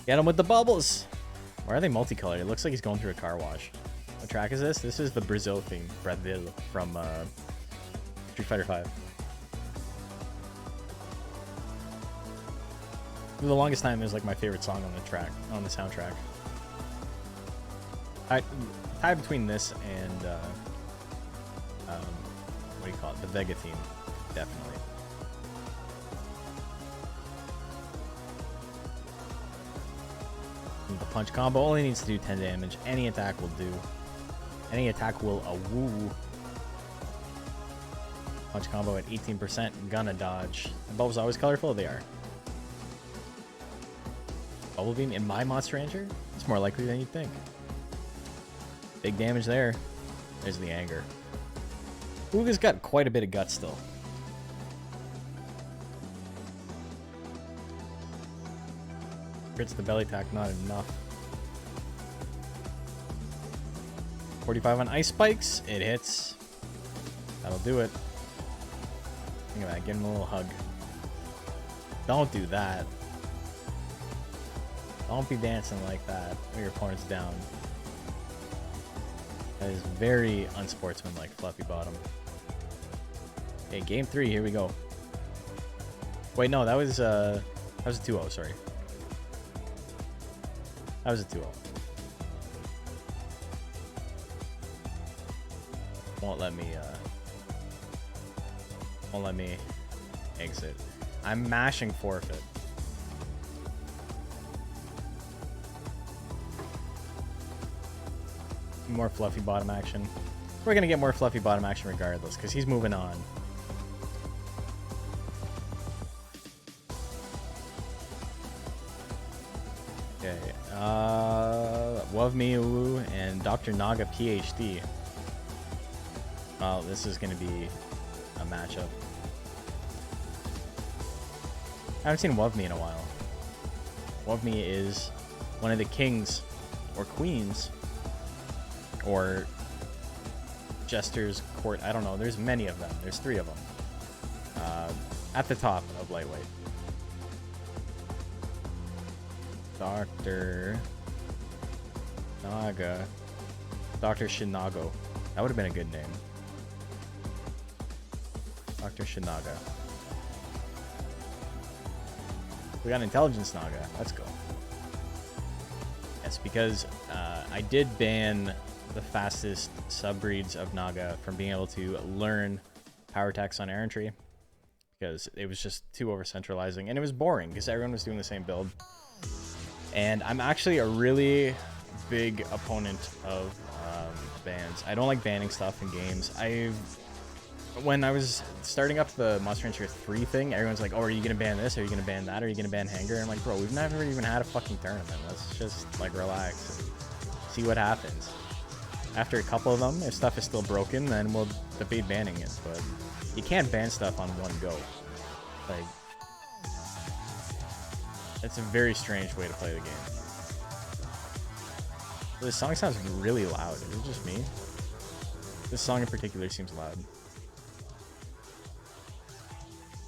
Get him with the bubbles. Why are they multicolored? It looks like he's going through a car wash. What track is this? This is the Brazil theme, Brazil from Street Fighter V. For the longest time, it was like my favorite song on the soundtrack. I tie between this and what do you call it? The Vega theme, definitely. The punch combo only needs to do 10 damage. Any attack will do. Any attack will woo. Punch combo at 18%. Gonna dodge. The bubbles always colorful? They are. Bubble Beam in my Monster Rancher? It's more likely than you'd think. Big damage there. There's the anger. Ooga's got quite a bit of guts still. Crits the belly attack, not enough. 45 on Ice Spikes. It hits. That'll do it. Think of that. Give him a little hug. Don't do that. Don't be dancing like that when your opponent's down. That is very unsportsmanlike, Fluffy Bottom. Okay, game 3, here we go. Wait, no, that was a 2-0, sorry. That was a 2-0. Won't let me exit. I'm mashing forfeit. More Fluffy Bottom action. We're gonna get more Fluffy Bottom action regardless, because he's moving on. Okay, Love Miu and Dr. Naga PhD. Well, this is gonna be a matchup. I haven't seen Wovme in a while. Wovme is one of the kings or queens or Jester's Court. I don't know. There's many of them. There's 3 of them. At the top of Lightweight. Dr. Naga. Dr. Shinago. That would have been a good name. Dr. Shinaga. We got Intelligence Naga. Let's go. Yes, because I did ban the fastest subbreeds of Naga from being able to learn power attacks on errantry because it was just too over-centralizing and it was boring because everyone was doing the same build. And I'm actually a really big opponent of bans. I don't like banning stuff in games. When I was starting up the Monster Rancher 3 thing, everyone's like, oh, are you going to ban this? Are you going to ban that? Are you going to ban Hanger? And I'm like, bro, we've never even had a fucking tournament. Let's just, like, relax and see what happens. After a couple of them, if stuff is still broken, then we'll debate banning it. But you can't ban stuff on one go. Like, it's a very strange way to play the game. This song sounds really loud. Is it just me? This song in particular seems loud.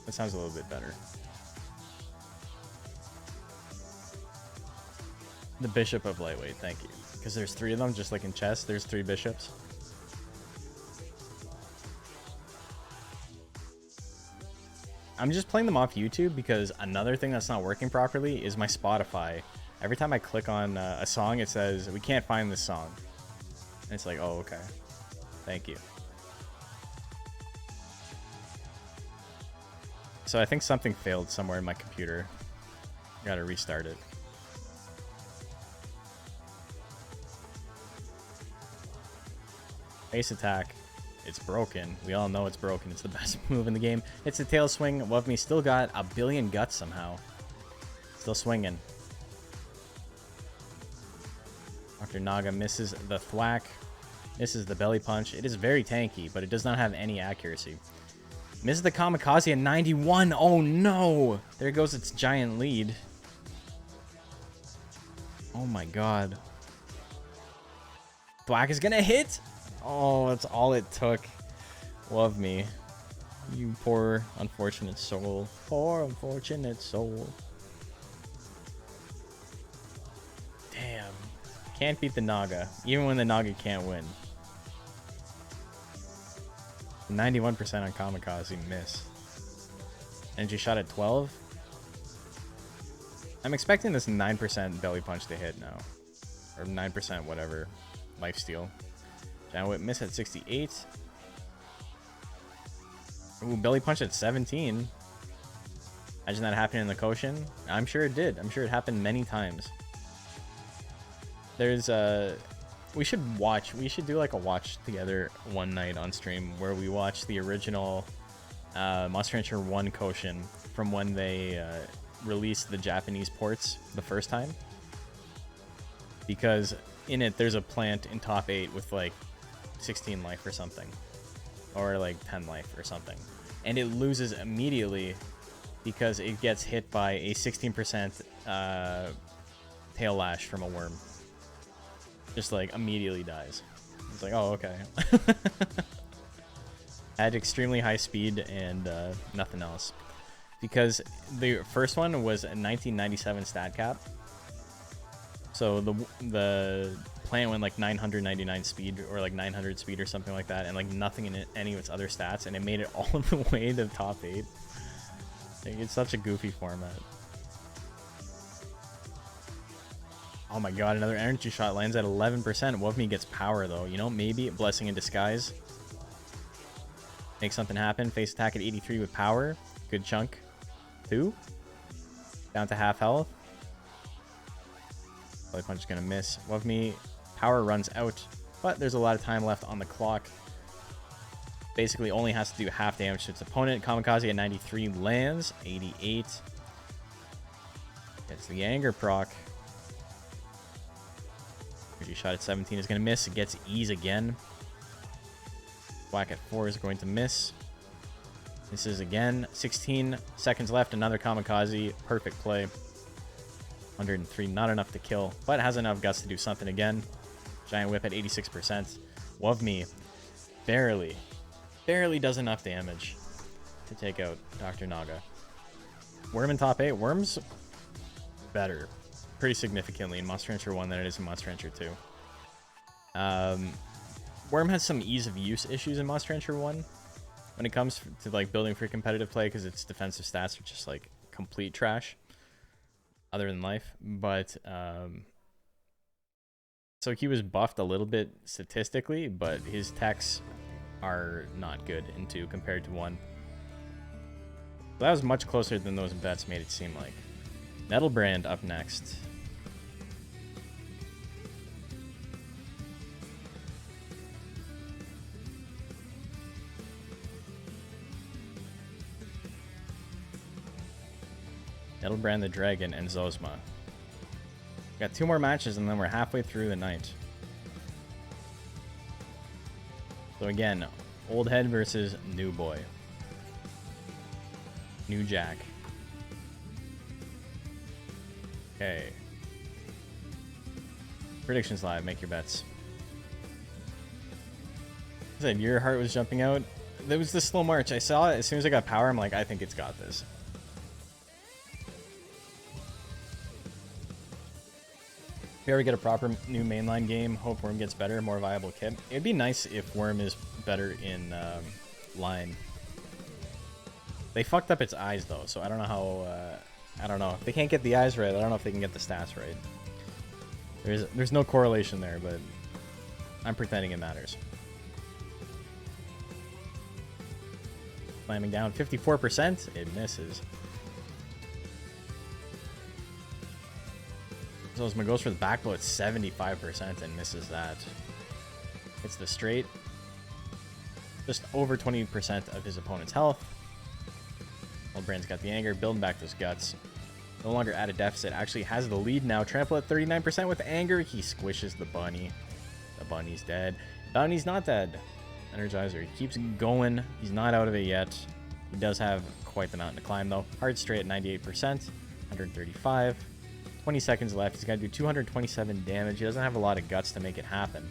That sounds a little bit better. The Bishop of Lightweight, thank you. Because there's 3 of them, just like in chess, there's 3 bishops. I'm just playing them off YouTube because another thing that's not working properly is my Spotify. Every time I click on a song, it says, we can't find this song. And it's like, oh, okay. Thank you. So I think something failed somewhere in my computer. Gotta restart it. Ace attack. It's broken. We all know it's broken. It's the best move in the game. It's a tail swing. Love Me still got a billion guts somehow. Still swinging. Dr. Naga misses the thwack. Misses the belly punch. It is very tanky, but it does not have any accuracy. Misses the kamikaze at 91. Oh no! There goes its giant lead. Oh my god. Thwack is gonna hit! Oh, that's all it took. Love Me. You poor, unfortunate soul. Poor, unfortunate soul. Damn. Can't beat the Naga, even when the Naga can't win. 91% on kamikaze, miss. Energy shot at 12. I'm expecting this 9% belly punch to hit now. Or 9% whatever. Lifesteal. Giant whip miss at 68. Ooh, belly punch at 17. Imagine that happening in the Koshin. I'm sure it did. I'm sure it happened many times. There's we should do like a watch together one night on stream where we watch the original Monster Hunter 1 Koshin from when they released the Japanese ports the first time. Because in it there's a plant in top 8 with like 16 life or something. Or like 10 life or something. And it loses immediately because it gets hit by a 16% tail lash from a worm. Just like immediately dies. It's like, oh, okay. Had extremely high speed and nothing else. Because the first one was a 1997 stat cap. So the plant went like 999 speed or like 900 speed or something like that, and like nothing in any of its other stats, and it made it all the way to top 8. Like, it's such a goofy format. Oh my god, another energy shot lands at 11%. Wovme gets power though, you know, maybe blessing in disguise. Make something happen. Face attack at 83 with power. Good chunk. 2. Down to half health. Belly punch is gonna miss. Wovme power runs out, but there's a lot of time left on the clock. Basically only has to do half damage to its opponent. Kamikaze at 93 lands. 88. Gets the anger proc. Energy shot at 17 is going to miss. It gets ease again. Whack at 4 is going to miss. Misses again. 16 seconds left. Another kamikaze. Perfect play. 103. Not enough to kill, but has enough guts to do something again. Giant whip at 86%. Wovme barely does enough damage to take out Dr. Naga. Worm in top 8. Worm's better. Pretty significantly in Monster Hunter 1 than it is in Monster Hunter 2. Worm has some ease of use issues in Monster Hunter 1 when it comes to like building for competitive play, because its defensive stats are just like complete trash other than life. But so he was buffed a little bit statistically, but his techs are not good in 2 compared to 1. So that was much closer than those bets made it seem like. Nettlebrand up next. Nettlebrand the Dragon and Zosma. Got 2 more matches and then we're halfway through the night. So again, old head versus new boy. New Jack. Okay. Predictions live. Make your bets. I said your heart was jumping out. There was the slow march. I saw it as soon as I got power. I'm like, I think it's got this. If we ever get a proper new mainline game, hope Worm gets better, more viable kit. It'd be nice if Worm is better in line. They fucked up its eyes though, so I don't know how. I don't know. If they can't get the eyes right, I don't know if they can get the stats right. There's no correlation there, but I'm pretending it matters. Slamming down 54%, it misses. Zosma goes for the back blow at 75% and misses that. Hits the straight. Just over 20% of his opponent's health. Old Brand's got the anger, building back those guts. No longer at a deficit, actually has the lead now. Trample at 39% with anger. He squishes the bunny. The bunny's dead. Bunny's not dead. Energizer, he keeps going. He's not out of it yet. He does have quite the mountain to climb though. Hard straight at 98%, 135. 20 seconds left. He's got to do 227 damage. He doesn't have a lot of guts to make it happen.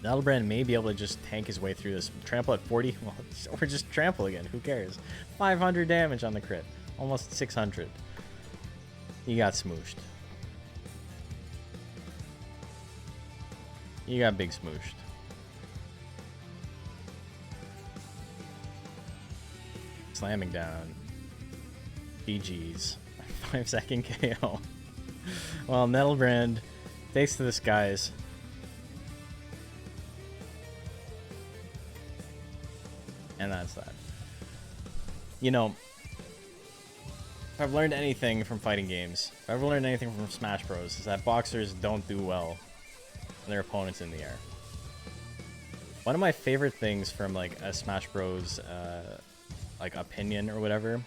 Nattlebrand may be able to just tank his way through this. Trample at 40. Well, or just trample again. Who cares? 500 damage on the crit. Almost 600. He got smooshed. You got big smooshed. Slamming down. GG's. 5-second KO. Well, Nettlebrand takes to the skies. And that's that. You know, if I've learned anything from fighting games, if I've ever learned anything from Smash Bros, is that boxers don't do well when their opponent's in the air. One of my favorite things from like a Smash Bros like opinion or whatever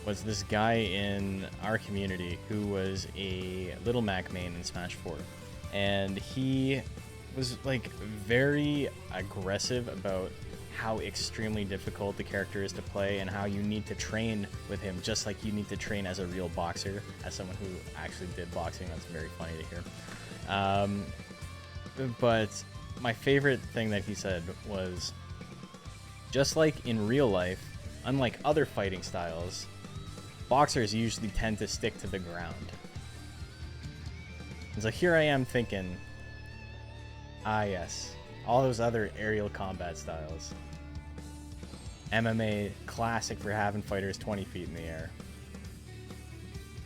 was this guy in our community who was a Little Mac main in Smash 4, and he was like very aggressive about how extremely difficult the character is to play and how you need to train with him just like you need to train as a real boxer. As someone who actually did boxing, that's very funny to hear. But my favorite thing that he said was, just like in real life, unlike other fighting styles, boxers usually tend to stick to the ground. And so here I am thinking, yes, all those other aerial combat styles. MMA, classic for having fighters 20 feet in the air.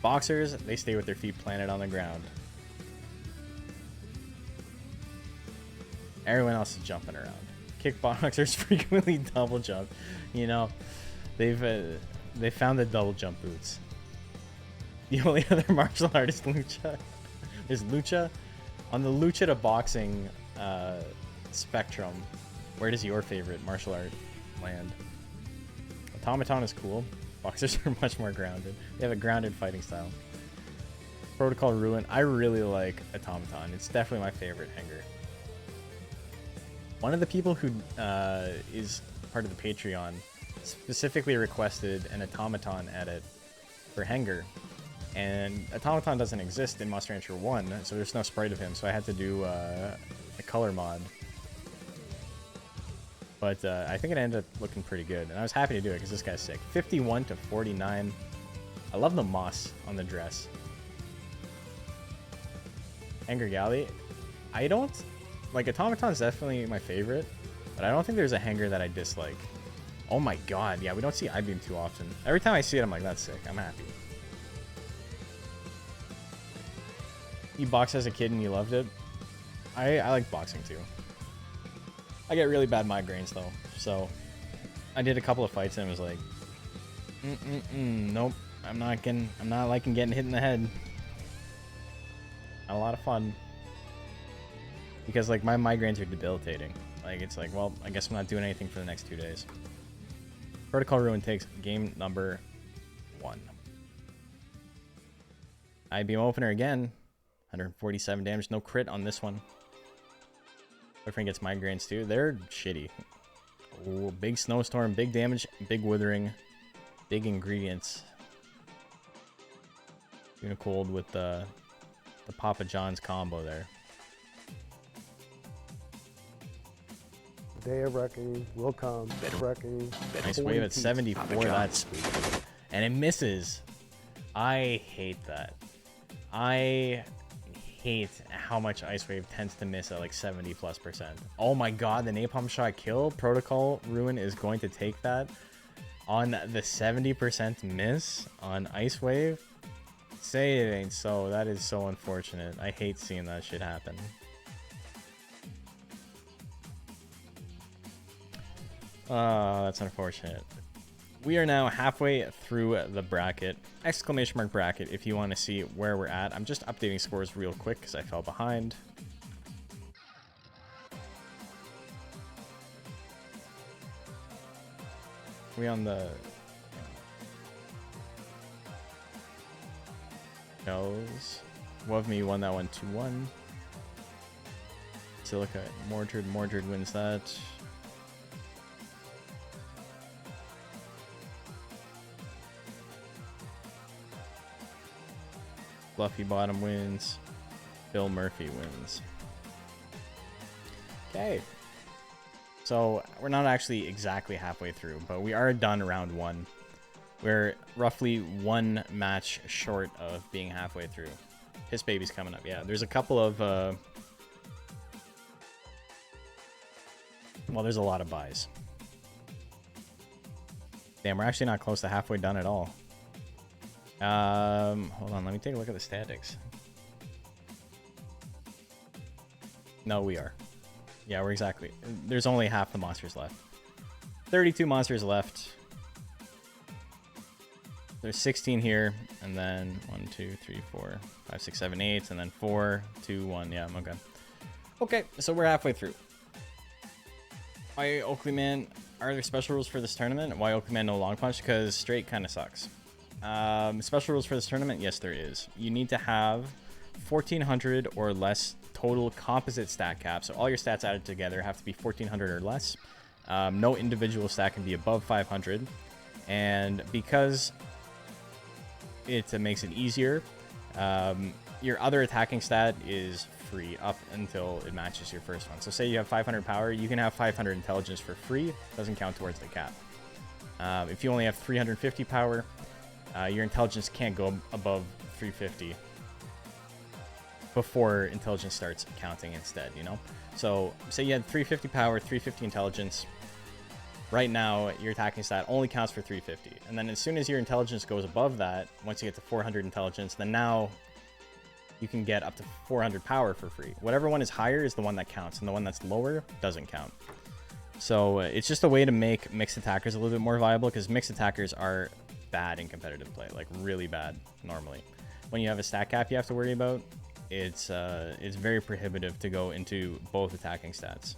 Boxers, they stay with their feet planted on the ground. Everyone else is jumping around. Kickboxers frequently double jump. You know, they found the double jump boots. The only other martial art is lucha. There's lucha. On the lucha to boxing spectrum, where does your favorite martial art land? Automaton is cool. Boxers are much more grounded. They have a grounded fighting style. Protocol Ruin. I really like Automaton. It's definitely my favorite hanger. One of the people who is part of the Patreon specifically requested an Automaton edit for Henger, and Automaton doesn't exist in Monster Rancher 1, so there's no sprite of him, so I had to do a color mod. But I think it ended up looking pretty good, and I was happy to do it because this guy's sick. 51 to 49. I love the moss on the dress. Henger Galley. I don't... Like, Automaton's definitely my favorite, but I don't think there's a Henger that I dislike. Oh my god, yeah, we don't see I-Beam too often. Every time I see it, I'm like, that's sick. I'm happy. You boxed as a kid and you loved it? I like boxing too. I get really bad migraines though, so I did a couple of fights and it was like, nope, I'm not liking getting hit in the head. Not a lot of fun. Because like my migraines are debilitating. Like it's like, well, I guess I'm not doing anything for the next 2 days. Protocol Ruin takes game number 1. I-Beam opener again. 147 damage, no crit on this one. Boyfriend gets migraines too. They're shitty. Oh, big snowstorm, big damage, big withering, big ingredients. Doing a cold with the Papa John's combo there. The day of reckoning will come. Reckoning. Nice wave at 74. That's spooky. And it misses. I hate that. I hate how much Ice Wave tends to miss at like 70+%. Oh my god, the Napalm Shot kill. Protocol Ruin is going to take that on the 70% miss on Ice Wave. Say it ain't so. That is so unfortunate. I hate seeing that shit happen. That's unfortunate. We are now halfway through the bracket. Exclamation mark bracket if you want to see where we're at. I'm just updating scores real quick because I fell behind. We on the goes. Wovme won that one 2-1. Silica Mordred wins that. Fluffy Bottom wins. Bill Murphy wins. Okay. So we're not actually exactly halfway through, but we are done round 1. We're roughly 1 match short of being halfway through. Piss Baby's coming up. Yeah, there's a couple of... well, there's a lot of buys. Damn, we're actually not close to halfway done at all. Hold on, let me take a look at the statics. No, we are. Yeah, we're exactly. There's only half the monsters left. 32 monsters left. There's 16 here, and then 1, 2, 3, 4, 5, 6, 7, 8, and then 4, 2, 1. Yeah, okay. Okay, so we're halfway through. Why Oakley Man? Are there special rules for this tournament? Why Oakley Man no long punch? Because straight kind of sucks. Special rules for this tournament? Yes, there is. You need to have 1,400 or less total composite stat cap. So all your stats added together have to be 1,400 or less. No individual stat can be above 500. And because it makes it easier, your other attacking stat is free up until it matches your first one. So say you have 500 power, you can have 500 intelligence for free. Doesn't count towards the cap. If you only have 350 power, your intelligence can't go above 350 before intelligence starts counting instead, you know? So say you had 350 power, 350 intelligence. Right now, your attacking stat only counts for 350. And then as soon as your intelligence goes above that, once you get to 400 intelligence, then now you can get up to 400 power for free. Whatever one is higher is the one that counts, and the one that's lower doesn't count. So it's just a way to make mixed attackers a little bit more viable, because mixed attackers are bad in competitive play, like really bad normally. When you have a stat cap you have to worry about, it's very prohibitive to go into both attacking stats.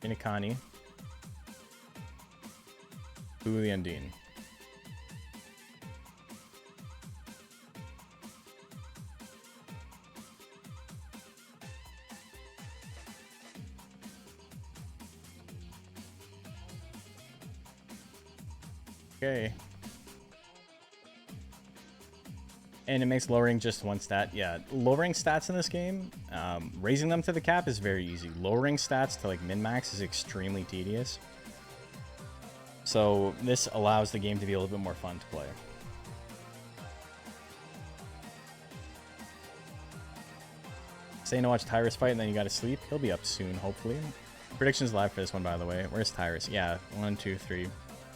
Inikani. Uli Undine. Okay. And it makes lowering just one stat. Yeah, lowering stats in this game, raising them to the cap is very easy. Lowering stats to like min-max is extremely tedious. So this allows the game to be a little bit more fun to play. Say no watch Tyrus fight and then you gotta sleep. He'll be up soon, hopefully. Predictions live for this one, by the way. Where's Tyrus? Yeah, 1, 2, 3.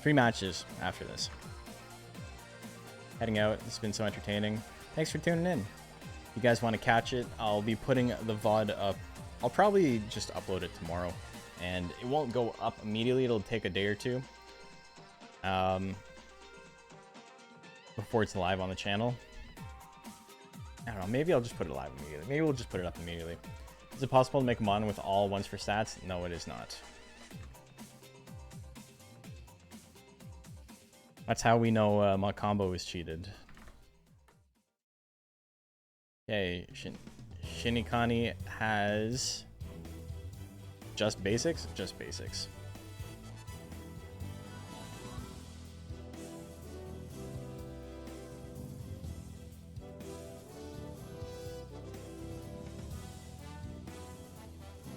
3 matches after this. Heading out. It's been so entertaining. Thanks for tuning in. If you guys want to catch it, I'll be putting the VOD up. I'll probably just upload it tomorrow. And it won't go up immediately. It'll take a day or two. Before it's live on the channel. I don't know. Maybe I'll just put it live immediately. Maybe we'll just put it up immediately. Is it possible to make a mon with all ones for stats? No, it is not. That's how we know mod combo is cheated. Okay, Shinikani has just basics? Just basics.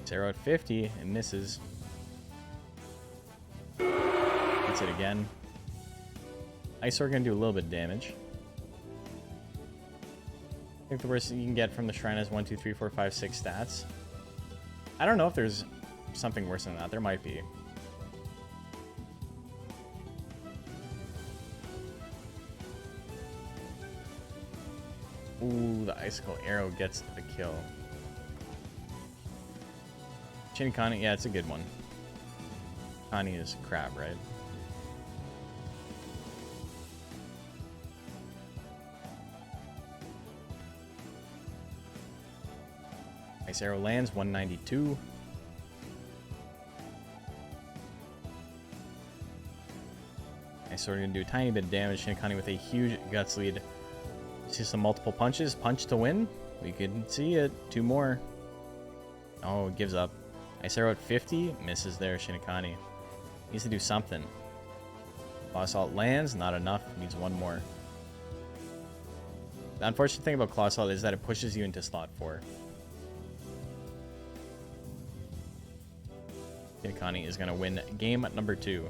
Zero at 50 and misses. Hits it again. Ice Orb gonna do a little bit of damage. I think the worst you can get from the shrine is 1, 2, 3, 4, 5, 6 stats. I don't know if there's something worse than that. There might be. Ooh, the Icicle Arrow gets the kill. Shinikani, yeah, it's a good one. Kani is crap, right? Ice Arrow lands, 192. Ice Sword gonna do a tiny bit of damage. Shinikani with a huge guts lead. See some multiple punches. Punch to win. We can see it. 2 more. Oh, it gives up. Ice Arrow at 50. Misses there, Shinikani. Needs to do something. Claw Assault lands. Not enough. Needs 1 more. The unfortunate thing about Claw Assault is that it pushes you into slot 4. Shinikani is going to win game number 2.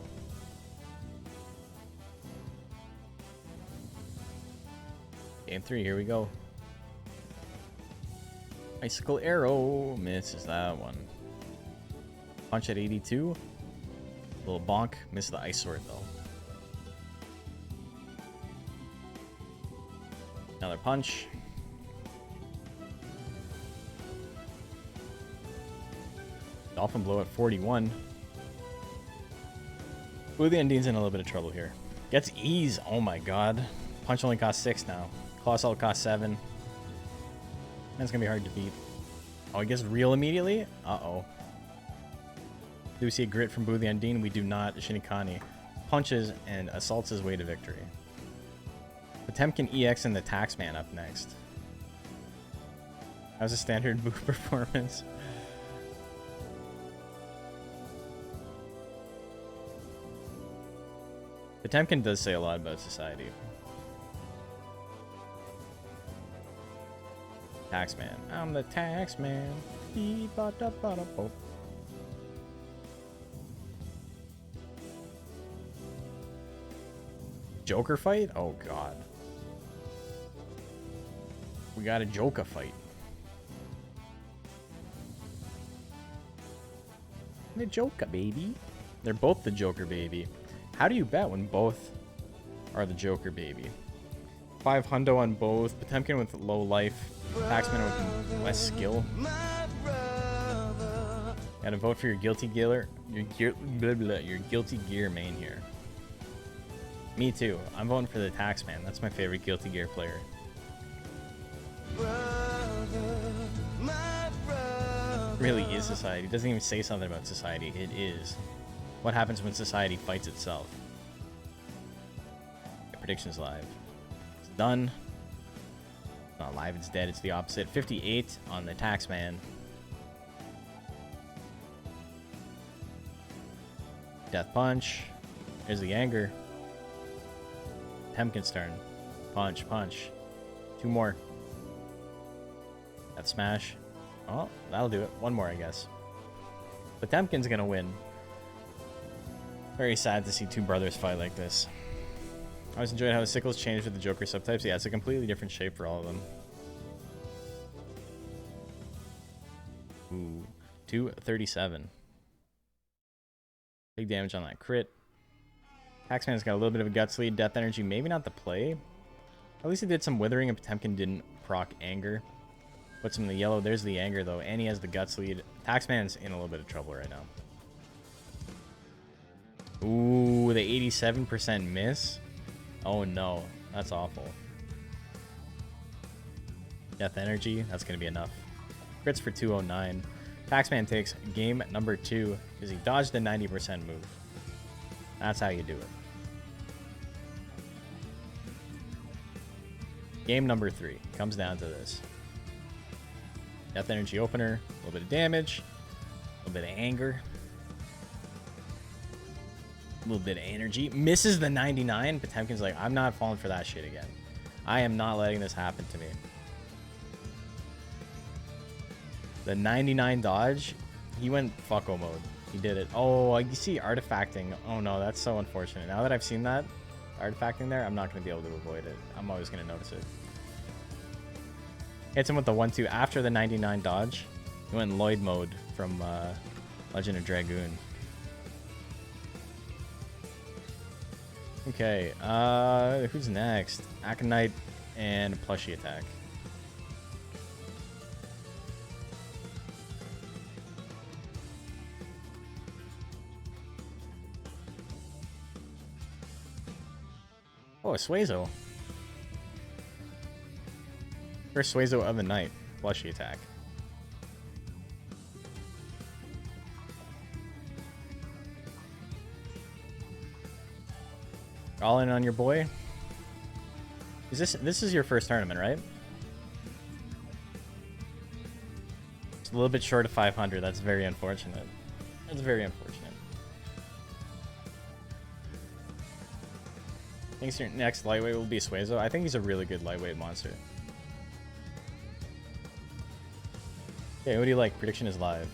Game 3, here we go. Icicle Arrow misses that one. Punch at 82. Little bonk. Missed the Ice Sword though. Another punch. Dolphin Blow at 41. Ooh, the Endine's in a little bit of trouble here. Gets ease. Oh my god. Punch only costs 6 now. Claw Assault costs 7. That's gonna be hard to beat. Oh, he gets real immediately? Uh-oh. Do we see a grit from Boo the Undine? We do not. Shinikani punches and assaults his way to victory. Potemkin EX and the Taxman up next. That was a standard Boo performance. Potemkin does say a lot about society. Taxman. I'm the Taxman. Joker fight? Oh god. We got a Joker fight. The Joker, baby. They're both the Joker, baby. How do you bet when both are the Joker, baby? 5 hundo on both. Potemkin with low life. Taxman with less skill. Gotta vote for your guilty gear. Your guilty gear main here. Me too. I'm voting for the Taxman. That's my favorite Guilty Gear player. Really is society. It doesn't even say something about society. It is. What happens when society fights itself? Okay, predictions live. It's done. It's not live, it's dead. It's the opposite. 58 on the Taxman. Death Punch. Here's the anger. Potemkin's turn. Punch, punch. 2 more. That smash. Oh, that'll do it. 1 more, I guess. Potemkin's gonna win. Very sad to see 2 brothers fight like this. I always enjoyed how the sickles changed with the Joker subtypes. Yeah, it's a completely different shape for all of them. Ooh, 237. Big damage on that crit. Taxman's got a little bit of a guts lead. Death Energy, maybe not the play. At least he did some withering and Potemkin didn't proc anger. Puts him in the yellow. There's the anger though, and he has the guts lead. Taxman's in a little bit of trouble right now. Ooh, the 87% miss. Oh no, that's awful. Death Energy, that's gonna be enough. Crits for 209. Taxman takes game number 2 because he dodged the 90% move. That's how you do it. Game number 3 comes down to this. Death Energy Opener, a little bit of damage, a little bit of anger, a little bit of energy. Misses the 99. Potemkin's like, I'm not falling for that shit again. I am not letting this happen to me. The 99 dodge, he went fucko mode. He did it. Oh, you see artifacting. Oh no, that's so unfortunate. Now that I've seen that artifacting there, I'm not going to be able to avoid it. I'm always going to notice it. Hits him with the 1-2 after the 99 dodge. He went Lloyd mode from Legend of Dragoon. Okay, who's next? Aconite and Plushie attack. Oh, a Suezo. First Suezo of the night. Plushie attack. All in on your boy. Is this is your first tournament, right? It's a little bit short of 500. That's very unfortunate. That's very unfortunate. I think your next lightweight will be Suezo. I think he's a really good lightweight monster. Okay, what do you like? Prediction is live.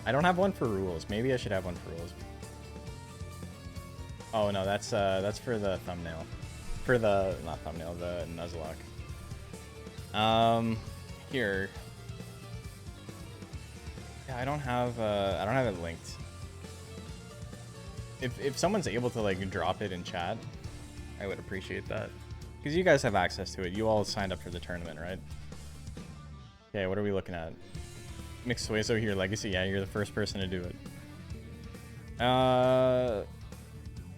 I don't have one for rules. Maybe I should have one for rules. Oh no, that's for the thumbnail. For the not thumbnail, the Nuzlocke. Here. Yeah, I don't have it linked. If someone's able to like drop it in chat, I would appreciate that. Because you guys have access to it. You all signed up for the tournament, right? Okay, what are we looking at? Mixed Suezo here, Legacy. Yeah, you're the first person to do it.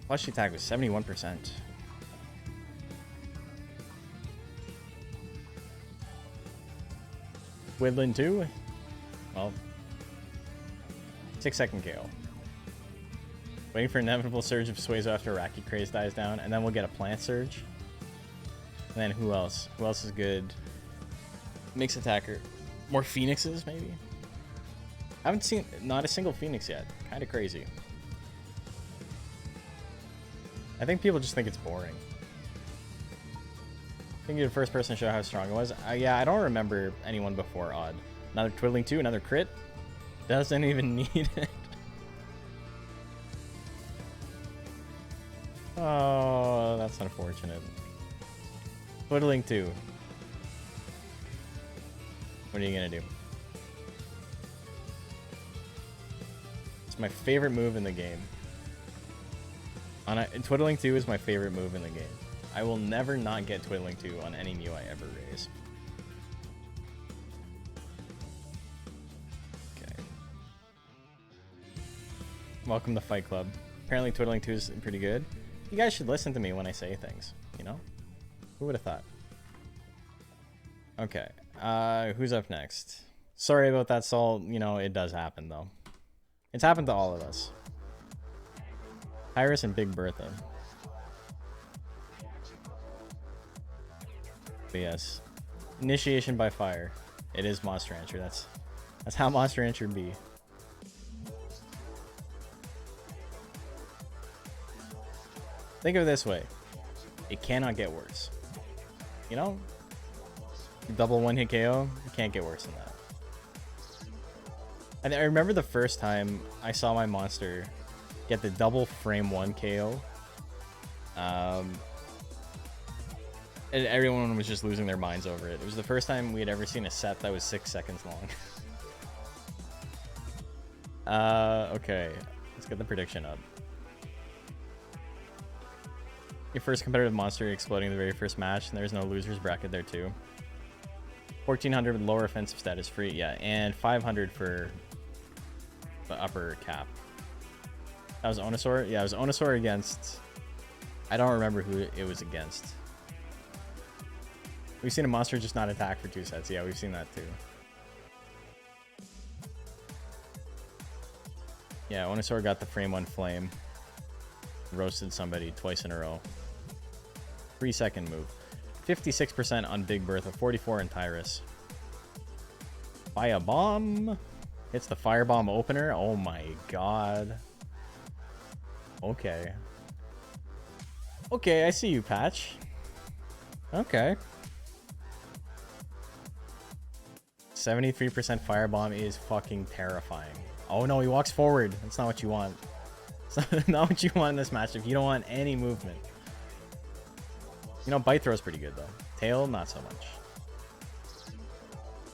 Plushie attack was 71%. Whittling 2? Well, 6-second KO. Waiting for inevitable surge of Suezo after Raki Craze dies down, and then we'll get a Plant Surge. And then who else? Who else is good? Mixed attacker. More Phoenixes, maybe? I haven't seen not a single Phoenix yet. Kind of crazy. I think people just think it's boring. I think you're the first person to show how strong it was. Yeah, I don't remember anyone before Odd. Another Twiddling 2, another crit. Doesn't even need it. Oh, that's unfortunate. Twiddling 2. What are you gonna do? It's my favorite move in the game. Twiddling 2 is my favorite move in the game. I will never not get Twiddling 2 on any Mew I ever raise. Okay. Welcome to Fight Club. Apparently Twiddling 2 is pretty good. You guys should listen to me when I say things, you know? Who would have thought? Okay. Who's up next? Sorry about that, Saul. You know, it does happen, though. It's happened to all of us. Iris and Big Bertha. But yes. Initiation by fire. It is Monster Rancher. That's how Monster Rancher be. Think of it this way. It cannot get worse. You know? Double one-hit KO, you can't get worse than that. And I remember the first time I saw my monster get the double frame 1 KO. And everyone was just losing their minds over it. It was the first time we had ever seen a set that was 6 seconds long. Okay. Let's get the prediction up. Your first competitive monster exploding the very first match, and there's no losers bracket there too. 1400 with lower offensive status free, yeah, and 500 for the upper cap. That was Onosaur? Yeah, it was Onosaur against... I don't remember who it was against. We've seen a monster just not attack for 2 sets. Yeah, we've seen that too. Yeah, Onosaur got the frame 1 flame. Roasted somebody twice in a row. 3-second move. 56% on Big Bertha, 44 in Tyrus. Fire bomb. Hits the firebomb opener. Oh my god. Okay. Okay, I see you, Patch. Okay. 73% firebomb is fucking terrifying. Oh no, he walks forward. That's not what you want. It's not what you want in this matchup. You don't want any movement. You know, Bite Throw is pretty good though. Tail, not so much.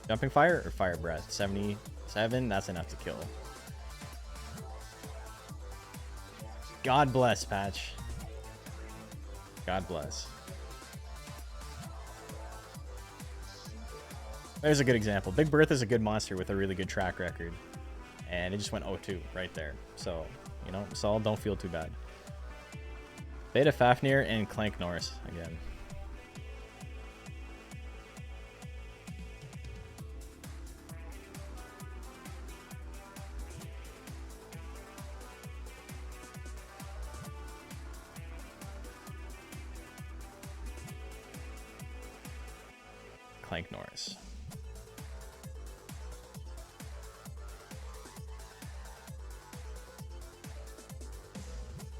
Jumping Fire or Fire Breath? 77, that's enough to kill. God bless, Patch. God bless. There's a good example. Big Bertha is a good monster with a really good track record. And it just went 0-2 right there. So, you know, Saul, don't feel too bad. Beta Fafnir and Clank Norris again. Clank Norris.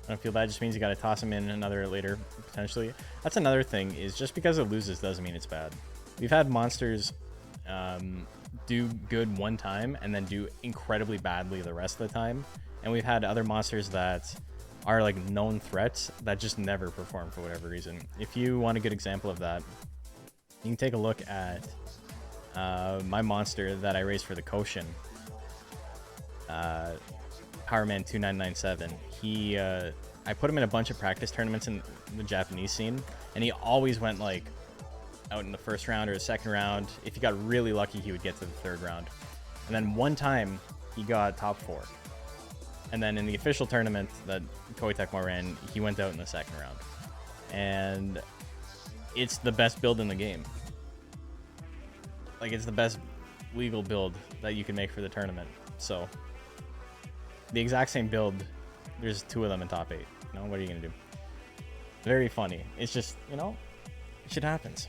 I don't feel bad, just means you gotta toss him in another later, potentially. That's another thing, is just because it loses doesn't mean it's bad. We've had monsters do good one time and then do incredibly badly the rest of the time. And we've had other monsters that are like known threats that just never perform for whatever reason. If you want a good example of that, you can take a look at my monster that I raised for the Koshin. Powerman 2997. He I put him in a bunch of practice tournaments in the Japanese scene, and he always went like out in the first round or the second round. If he got really lucky, he would get to the third round. And then one time he got top 4. And then in the official tournament that Koei Tecmo ran, he went out in the second round. And it's the best build in the game. Like, it's the best legal build that you can make for the tournament. So the exact same build, there's 2 of them in top 8. You know, what are you gonna do? Very funny. It's just, you know, shit happens.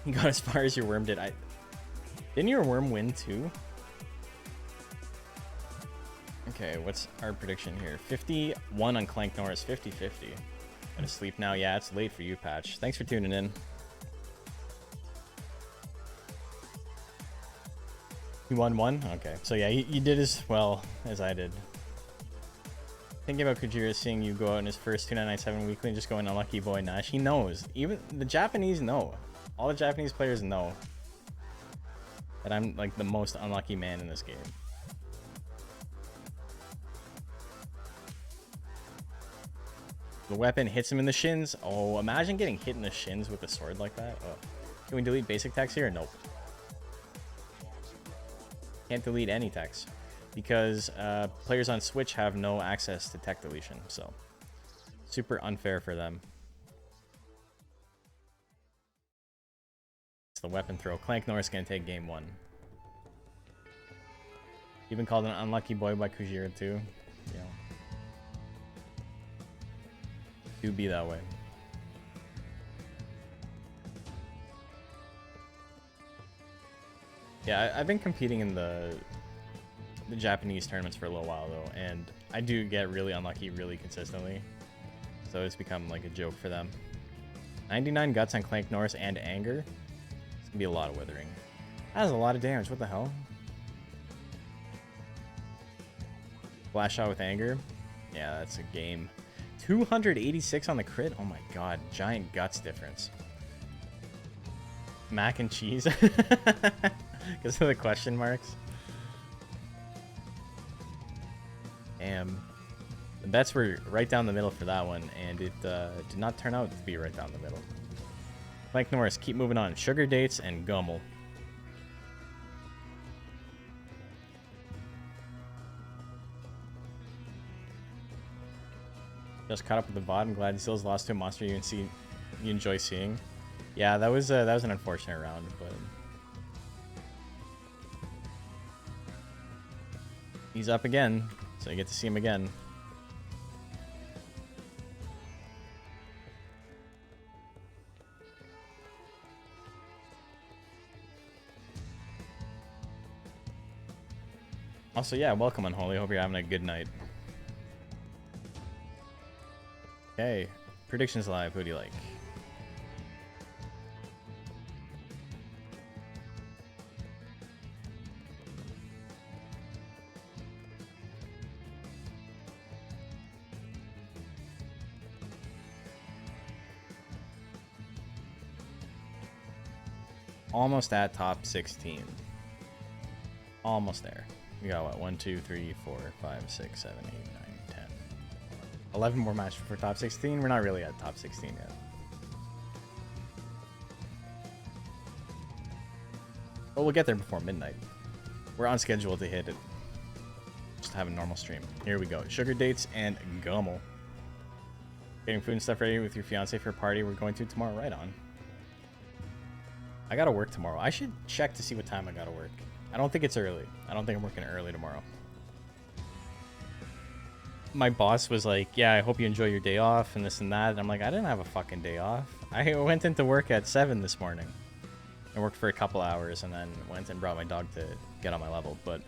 You got as far as your worm did. Didn't your worm win too? Okay, what's our prediction here? 51 on Clank Norris, 50-50. Gonna sleep now. Yeah, it's late for you, Patch. Thanks for tuning in. You won 1? Okay. So yeah, you did as well as I did. Thinking about Kujira seeing you go out in his first 2997 weekly and just going unlucky boy Nash. He knows. Even the Japanese know. All the Japanese players know that I'm like the most unlucky man in this game. The weapon hits him in the shins. Oh, imagine getting hit in the shins with a sword like that. Oh. Can we delete basic text here? Nope. Can't delete any text because players on Switch have no access to tech deletion. So super unfair for them. It's the weapon throw. Clank Norris gonna take game 1. You've been called an unlucky boy by Kujira too. Yeah. Do be that way. Yeah, I've been competing in the Japanese tournaments for a little while though, and I do get really unlucky really consistently. So it's become like a joke for them. 99 guts on Clank Norris and anger. It's gonna be a lot of withering. That has a lot of damage. What the hell? Flash shot with anger. Yeah, that's a game. 286 on the crit. Oh my god, giant guts difference. Mac and cheese. Because of the question marks. Damn. The bets were right down the middle for that one, and it did not turn out to be right down the middle. Clank Norris, keep moving on. Sugar Dates and Gummel. Just caught up with the VOD. I'm glad Zill's lost to a monster you enjoy seeing. Yeah, that was an unfortunate round, but He's up again, so you get to see him again. Also, yeah, welcome, Unholy. Hope you're having a good night. Okay, predictions live. Who do you like? Almost at top 16. Almost there. We got what? 1, 2, 3, 4, 5, 6, 7, 8, 9, 10. 11 more matches for top 16. We're not really at top 16 yet. But we'll get there before midnight. We're on schedule to hit it. Just have a normal stream. Here we go. Sugar dates and Gummel. Getting food and stuff ready with your fiance for a party we're going to tomorrow. Right on. I gotta work tomorrow. I should check to see what time I gotta work. I don't think it's early. I don't think I'm working early tomorrow. My boss was like, yeah, I hope you enjoy your day off and this and that. And I'm like, I didn't have a fucking day off. I went into work at 7 this morning. I worked for a couple hours and then went and brought my dog to get on my level. But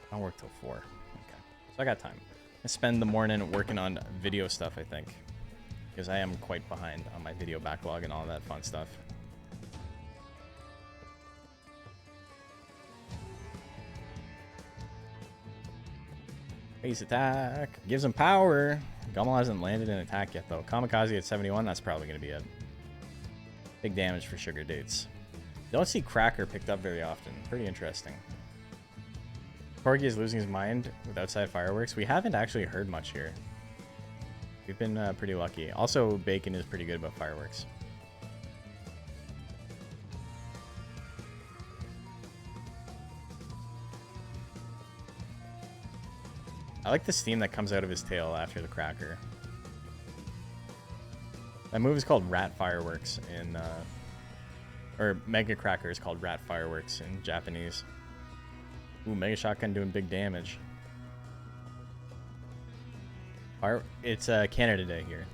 I don't work till 4. Okay. So I got time. I spend the morning working on video stuff, I think. Because I am quite behind on my video backlog and all that fun stuff. Base attack. Gives him power. Gummel hasn't landed an attack yet, though. Kamikaze at 71. That's probably going to be it. Big damage for Sugar Dates. Don't see Cracker picked up very often. Pretty interesting. Corgi is losing his mind with outside fireworks. We haven't actually heard much here. We've been pretty lucky. Also, Bacon is pretty good about fireworks. I like the steam that comes out of his tail after the cracker. That move is called Rat Fireworks in... or Mega Cracker is called Rat Fireworks in Japanese. Ooh, Mega Shotgun doing big damage. It's Canada Day here.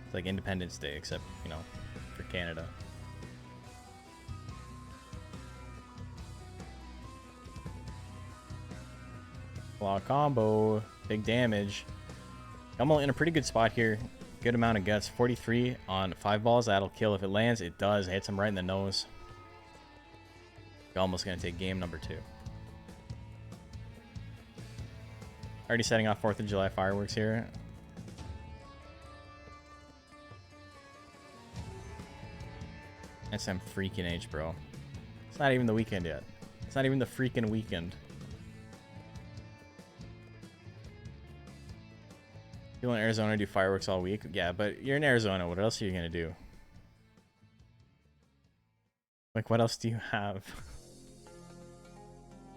It's like Independence Day, except, you know, for Canada. Claw combo. Big damage. Gummel in a pretty good spot here. Good amount of guts. 43 on 5 balls. That'll kill if it lands. It does. It hits him right in the nose. Gummel's going to take game number 2. Already setting off 4th of July fireworks here. That's some freaking age, bro. It's not even the weekend yet. It's not even the freaking weekend. People in Arizona do fireworks all week. Yeah, but you're in Arizona. What else are you going to do? Like, what else do you have?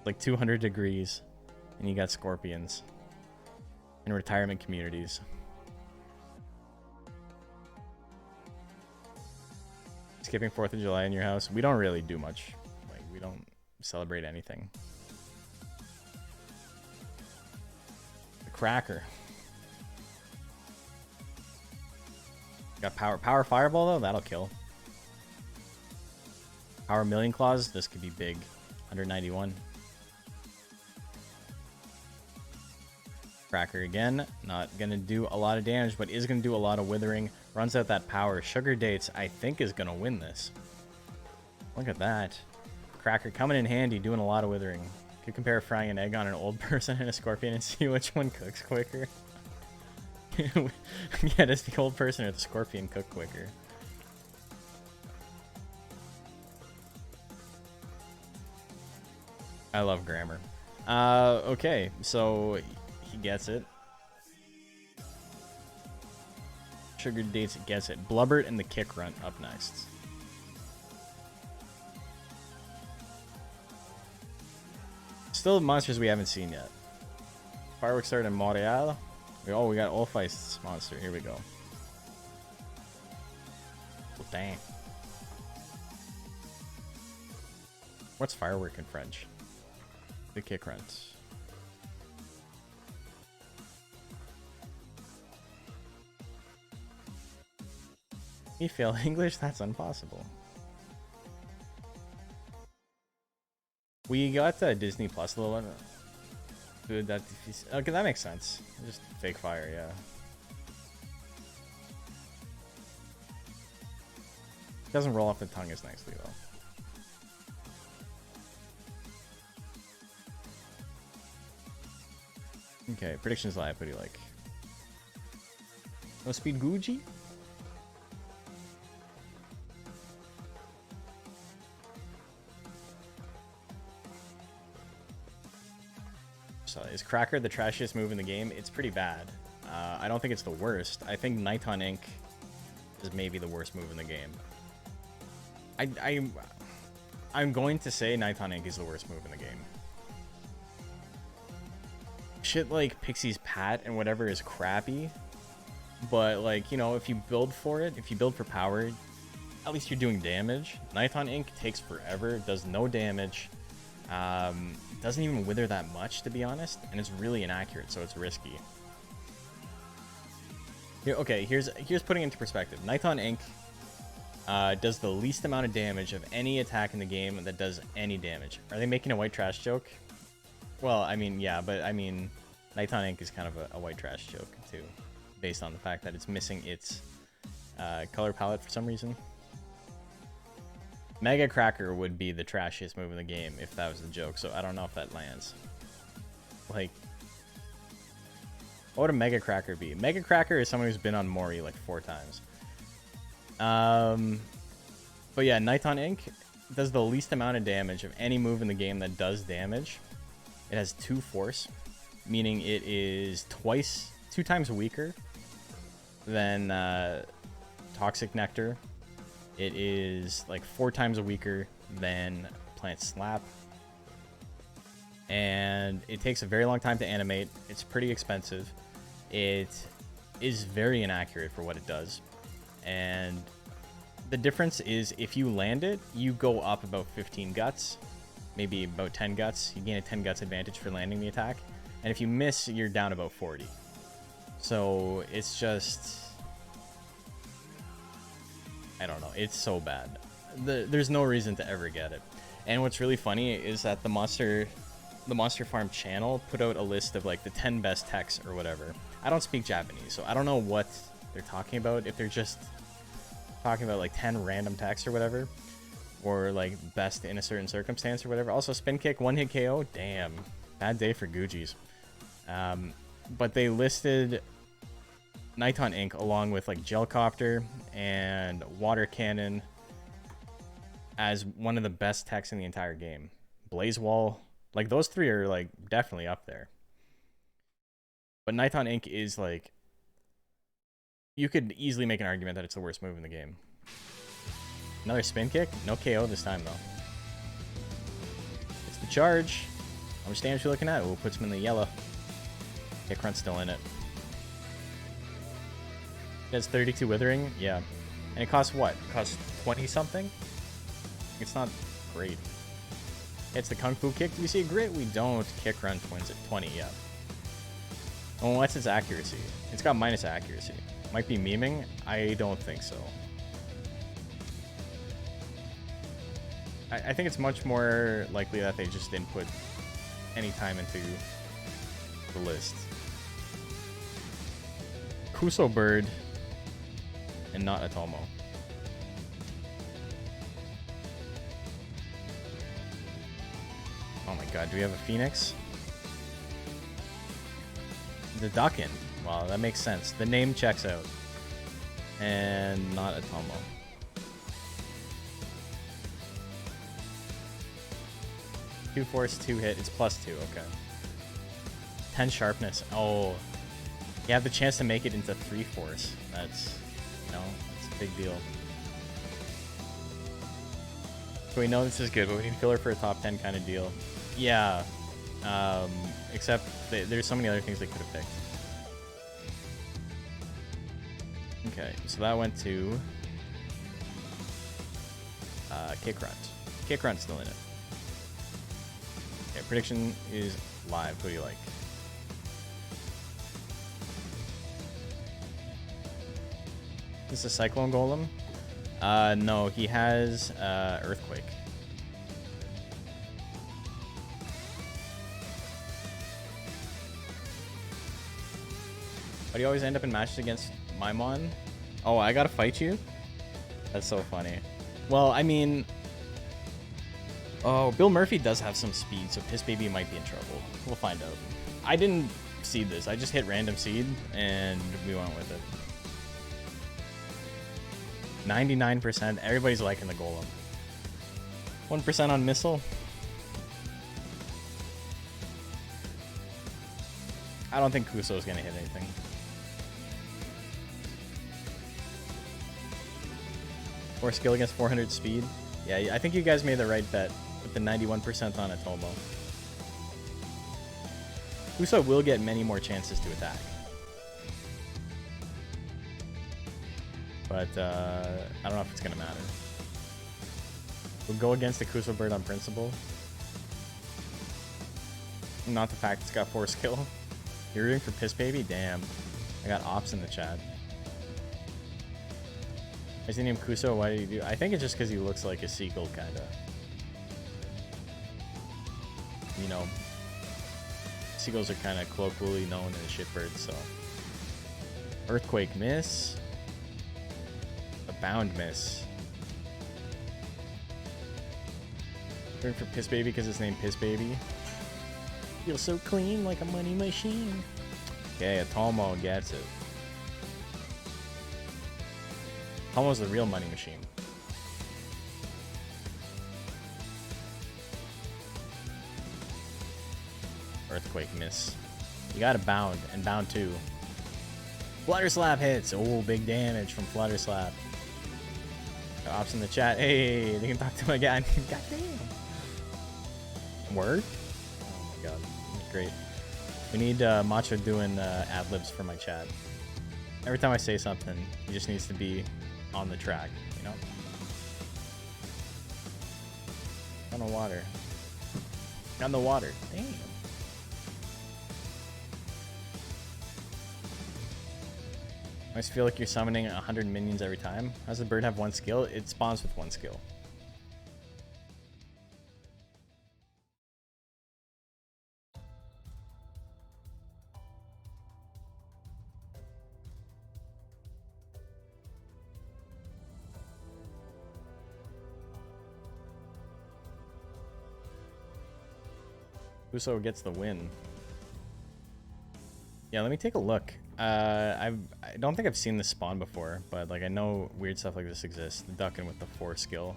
Like 200 degrees. And you got scorpions. In retirement communities. Skipping 4th of July in your house. We don't really do much. Like, we don't celebrate anything. The cracker. Got power fireball though, that'll kill. Power million claws, this could be big. 191. Cracker again, not gonna do a lot of damage, but is gonna do a lot of withering. Runs out that power. Sugar Dates, I think, is gonna win this. Look at that. Cracker coming in handy, doing a lot of withering. Could compare frying an egg on an old person and a scorpion and see which one cooks quicker. Yeah, does the old person or the scorpion cook quicker? I love grammar. Okay, so he gets it. Sugar Dates gets it. Blubbert and the Kick Runt up next. Still monsters we haven't seen yet. Fireworks start in Montreal. Oh, we got Olfeist's monster. Here we go. Oh, dang. What's firework in French? The kick runt. You fail English? That's impossible. We got Disney Plus a little one. Dude, that okay, that makes sense. Just fake fire, yeah. Doesn't roll off the tongue as nicely though. Okay, predictions live. What do you like? No speed Gucci? So is Cracker the trashiest move in the game? It's pretty bad. I don't think it's the worst. I think Nighton Inc. is maybe the worst move in the game. I'm going to say Nighton Inc. is the worst move in the game. Shit like Pixie's Pat and whatever is crappy, but like, you know, if you build for it, if you build for power, at least you're doing damage. Nighton Inc. takes forever, does no damage, doesn't even wither that much to be honest, and it's really inaccurate, so it's risky. Here, okay, here's putting into perspective. Nighton Inc. Does the least amount of damage of any attack in the game that does any damage. Are they making a white trash joke? Well, I mean, yeah, but I mean, Nighton Inc. is kind of a white trash joke, too. Based on the fact that it's missing its color palette for some reason. Mega Cracker would be the trashiest move in the game if that was the joke, so I don't know if that lands. Like, what would a Mega Cracker be? Mega Cracker is someone who's been on Mori like 4 times. But yeah, Nighton Inc. does the least amount of damage of any move in the game that does damage. It has 2 force, meaning it is 2 times weaker than Toxic Nectar. It is like 4 times weaker than Plant Slap. And it takes a very long time to animate. It's pretty expensive. It is very inaccurate for what it does. And the difference is if you land it, you go up about 15 guts, maybe about 10 guts. You gain a 10 guts advantage for landing the attack. And if you miss, you're down about 40. So it's just, I don't know. It's so bad. There's no reason to ever get it. And what's really funny is that the Monster Farm channel put out a list of like the 10 best techs or whatever. I don't speak Japanese, so I don't know what they're talking about. If they're just talking about like 10 random techs or whatever, or like best in a certain circumstance or whatever. Also, spin kick, 1-hit KO. Damn, bad day for Gucci's. But they listed Nighton Inc. along with like Gelcopter and Water Cannon as one of the best techs in the entire game. Blaze Wall, like those 3 are like definitely up there. But Nighton Inc. is like, you could easily make an argument that it's the worst move in the game. Another spin kick, no KO this time though. It's the charge. How much damage you looking at? Oh, puts him in the yellow. Kick runt's still in it. It has 32 withering, yeah. And it costs what? It costs 20 something? It's not great. It's the Kung Fu kick. Do we see a grit? We don't. Kick run wins at 20, yeah. Oh, what's its accuracy? It's got minus accuracy. Might be memeing? I don't think so. I think it's much more likely that they just didn't put any time into the list. Kuso Bird and not Atomo. Oh my god, do we have a Phoenix? The Duckin. Wow, that makes sense. The name checks out. And not Atomo. Two force, 2 hit. It's +2, okay. 10 sharpness. Oh. You have the chance to make it into 3 force. That's, you know, that's a big deal. So we know this is good, but we need filler for a top 10 kind of deal. Yeah. Except there's so many other things they could have picked. Okay, so that went to Kick Runt. Kick Runt's still in it. prediction is live. Who do you like? This is a Cyclone Golem? No, he has Earthquake. Why do you always end up in matches against Maimon? Oh, I gotta fight you? That's so funny. Well, I mean... Oh, Bill Murphy does have some speed, so Piss Baby might be in trouble. We'll find out. I didn't seed this. I just hit random seed, and we went with it. 99%. Everybody's liking the Golem. 1% on Missile. I don't think Kuso is going to hit anything. Or skill against 400 speed. Yeah, I think you guys made the right bet with the 91% on Atomo. Kuso will get many more chances to attack. But I don't know if it's going to matter. We'll go against the Kuso bird on principle. Not the fact it's got 4 skill. You're rooting for Piss Baby? Damn. I got ops in the chat. Is the name Kuso? Why do you do? I think it's just because he looks like a seagull, kind of. You know, seagulls are kind of colloquially known as shitbirds, so. Earthquake miss. A bound miss. Rooting for Piss Baby because his name Piss Baby. Feels so clean like a money machine. Okay, Atomo gets it. Atomo's the real money machine. Earthquake miss. You gotta bound, and bound too. Flutter Slap hits. Oh, big damage from Flutter Slap. Got ops in the chat. Hey, they can talk to him again. God damn. Word? Oh my god. Great. We need Macho doing ad-libs for my chat. Every time I say something, he just needs to be on the track, you know? On the water. On the water. Damn. I just feel like you're summoning 100 minions every time. How does the bird have 1 skill? It spawns with 1 skill. Uso gets the win. Yeah, let me take a look. I don't think I've seen this spawn before, but like I know weird stuff like this exists. The ducking with the 4 skill.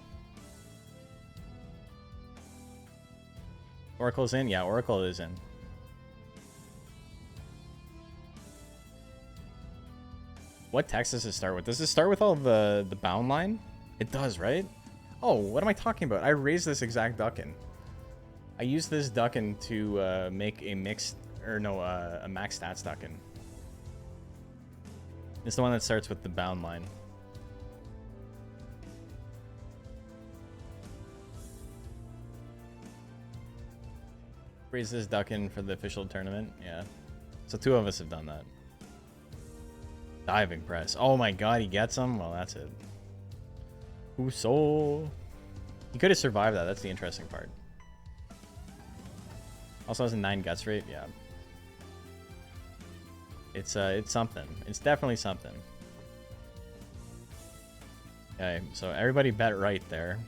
Oracle's in? Yeah, Oracle is in. What text does it start with? Does it start with all the bound line? It does, right? Oh, what am I talking about? I raised this exact ducking. I used this ducking to make a mixed, or no, a max stats ducking. It's the one that starts with the bound line. Raise this ducking for the official tournament, yeah. So 2 of us have done that. Diving press. Oh my god, he gets him? Well, that's it. Uso. He could have survived that, that's the interesting part. Also has a 9 guts rate, yeah. It's something. It's definitely something. Okay, so everybody bet right there.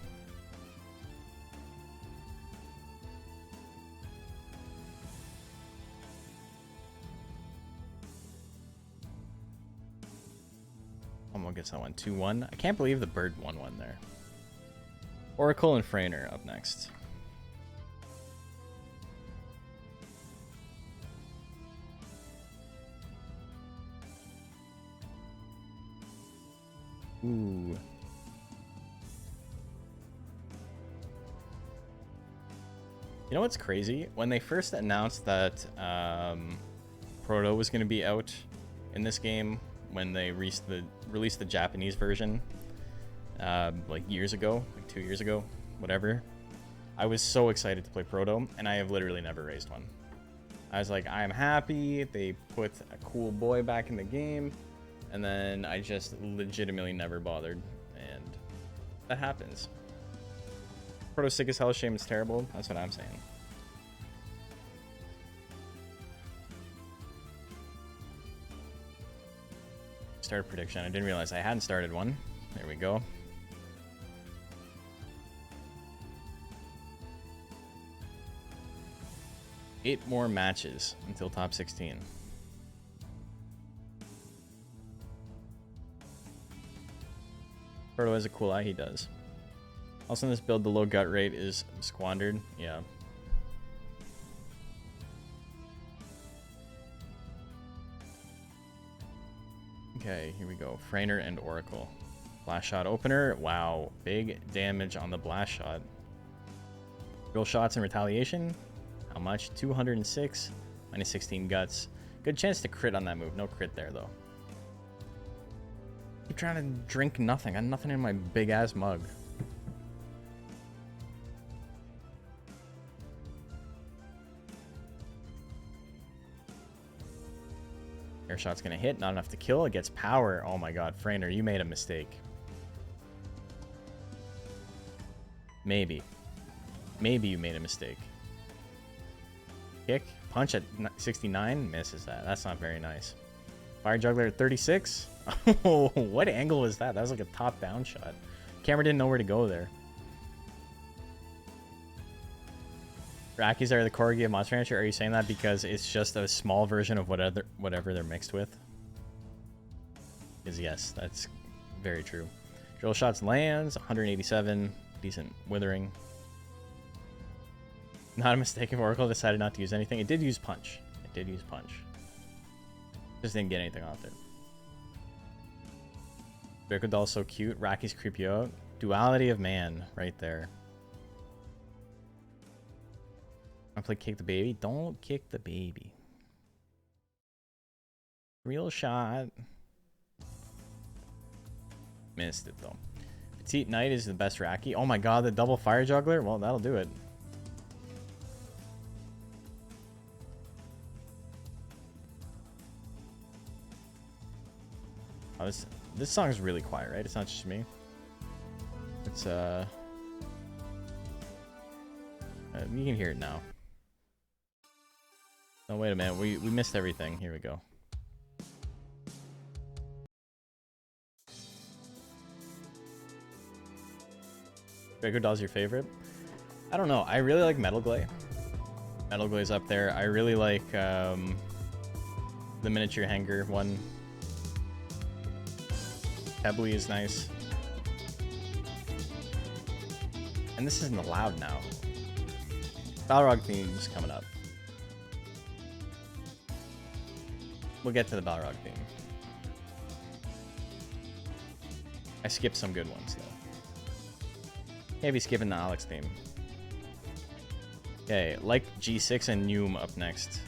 Almost gets that one. 2-1. I can't believe the bird won 1 there. Oracle and Freyner up next. Ooh. You know what's crazy? When they first announced that Proto was going to be out in this game, when they released the Japanese version, like years ago, like 2 years ago, whatever, I was so excited to play Proto, and I have literally never raised one. I was like, I'm happy they put a cool boy back in the game, and then I just legitimately never bothered, and that happens. Proto sick as hell, shame is terrible. That's what I'm saying. Start a prediction. I didn't realize I hadn't started one. There we go. Eight more matches until top 16. Proto has a cool eye, he does. Also in this build, the low gut rate is squandered. Yeah. Okay, here we go. Frainer and Oracle. Blast shot opener. Wow, big damage on the blast shot. Drill shots in retaliation. How much? 206. Minus 16 guts. Good chance to crit on that move. No crit there, though. Keep trying to drink nothing. I got nothing in my big ass mug. Air shot's gonna hit, not enough to kill. It gets power. Oh my god, Frainer, you made a mistake. Maybe. Maybe you made a mistake. Kick, punch at 69, misses that. That's not very nice. Fire juggler at 36. Oh, what angle was that? That was like a top-down shot. Camera didn't know where to go there. Rakis are the corgi of Monster Rancher. Are you saying that because it's just a small version of whatever they're mixed with? Because yes, that's very true. Drill shots lands, 187, decent withering. Not a mistake if Oracle decided not to use anything. It did use punch. It did use punch. Just didn't get anything off it. Draco Doll's so cute. Raki's creep you out. Duality of man right there. I play kick the baby. Don't kick the baby. Real shot. Missed it though. Petite Knight is the best Raki. Oh my god, the double fire juggler? Well, that'll do it. Oh, this song is really quiet, right? It's not just me. It's you can hear it now. Oh, wait a minute. We missed everything. Here we go. Draco Doll's your favorite? I don't know. I really like Metal Glay. Metal Glay's up there. I really like the miniature hanger one. Pebbly is nice. And this isn't allowed now. Balrog theme's coming up. We'll get to the Balrog theme. I skipped some good ones though. Can't be skipping the Alex theme. Okay, like G6 and Noom up next.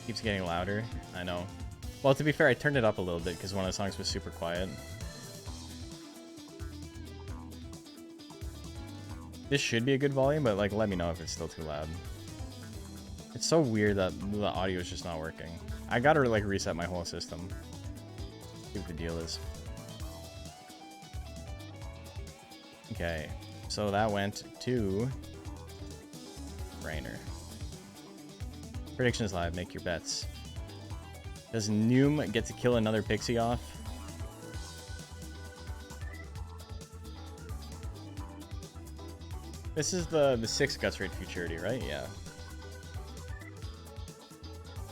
Keeps getting louder. I know. Well, to be fair, I turned it up a little bit because one of the songs was super quiet. This should be a good volume, but like, let me know if it's still too loud. It's so weird that the audio is just not working. I gotta like reset my whole system. See what the deal is. Okay, so that went to Rainer. Predictions live, make your bets. Does Noom get to kill another pixie off? This is the 6 guts rate futurity, right? Yeah.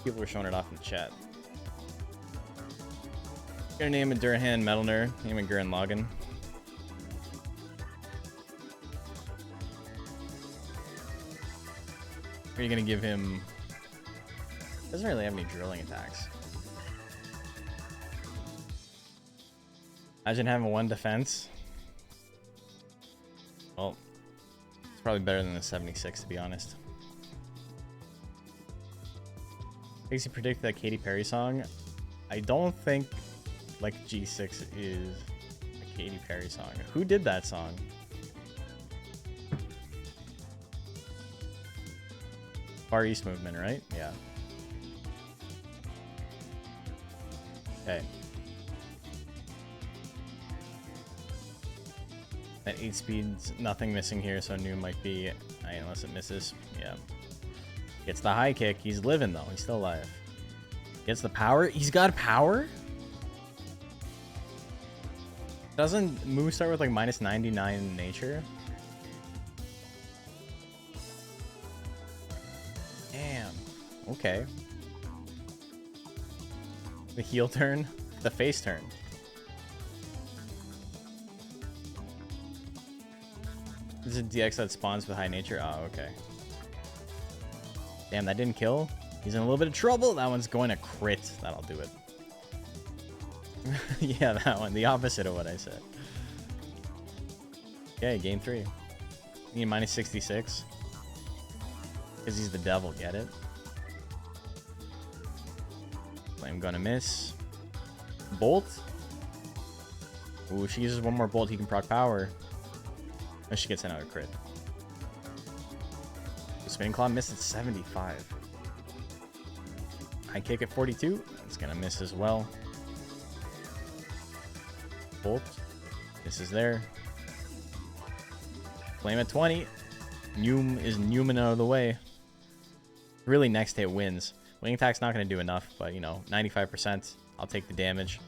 People were showing it off in the chat. Gonna name it Durhan Metalner, name it Gurren Lagann. Are you gonna give him... Doesn't really have any drilling attacks. Imagine having 1 defense. Well, it's probably better than the 76 to be honest. Makes you predict that Katy Perry song. I don't think like G6 is a Katy Perry song. Who did that song? Far East Movement, right? Yeah. Okay. At 8 speeds, nothing missing here, so new might be, unless it misses. Yeah. Gets the high kick. He's living, though. He's still alive. Gets the power. He's got power? Doesn't move start with like minus 99 in nature? Damn. Okay. The heel turn. The face turn. This is a DX that spawns with high nature. Oh, okay. Damn, that didn't kill. He's in a little bit of trouble. That one's going to crit. That'll do it. Yeah, that one. The opposite of what I said. Okay, game 3. You need minus 66. Because he's the devil. Get it? Flame gonna miss. Bolt. Ooh, she uses one more bolt. He can proc power. Oh, she gets another crit. The spinning claw missed at 75. High kick at 42. That's gonna miss as well. Bolt. Misses there. Flame at 20. Noom is Newman out of the way. Really, next hit wins. Wing attack's not going to do enough, but, you know, 95%. I'll take the damage.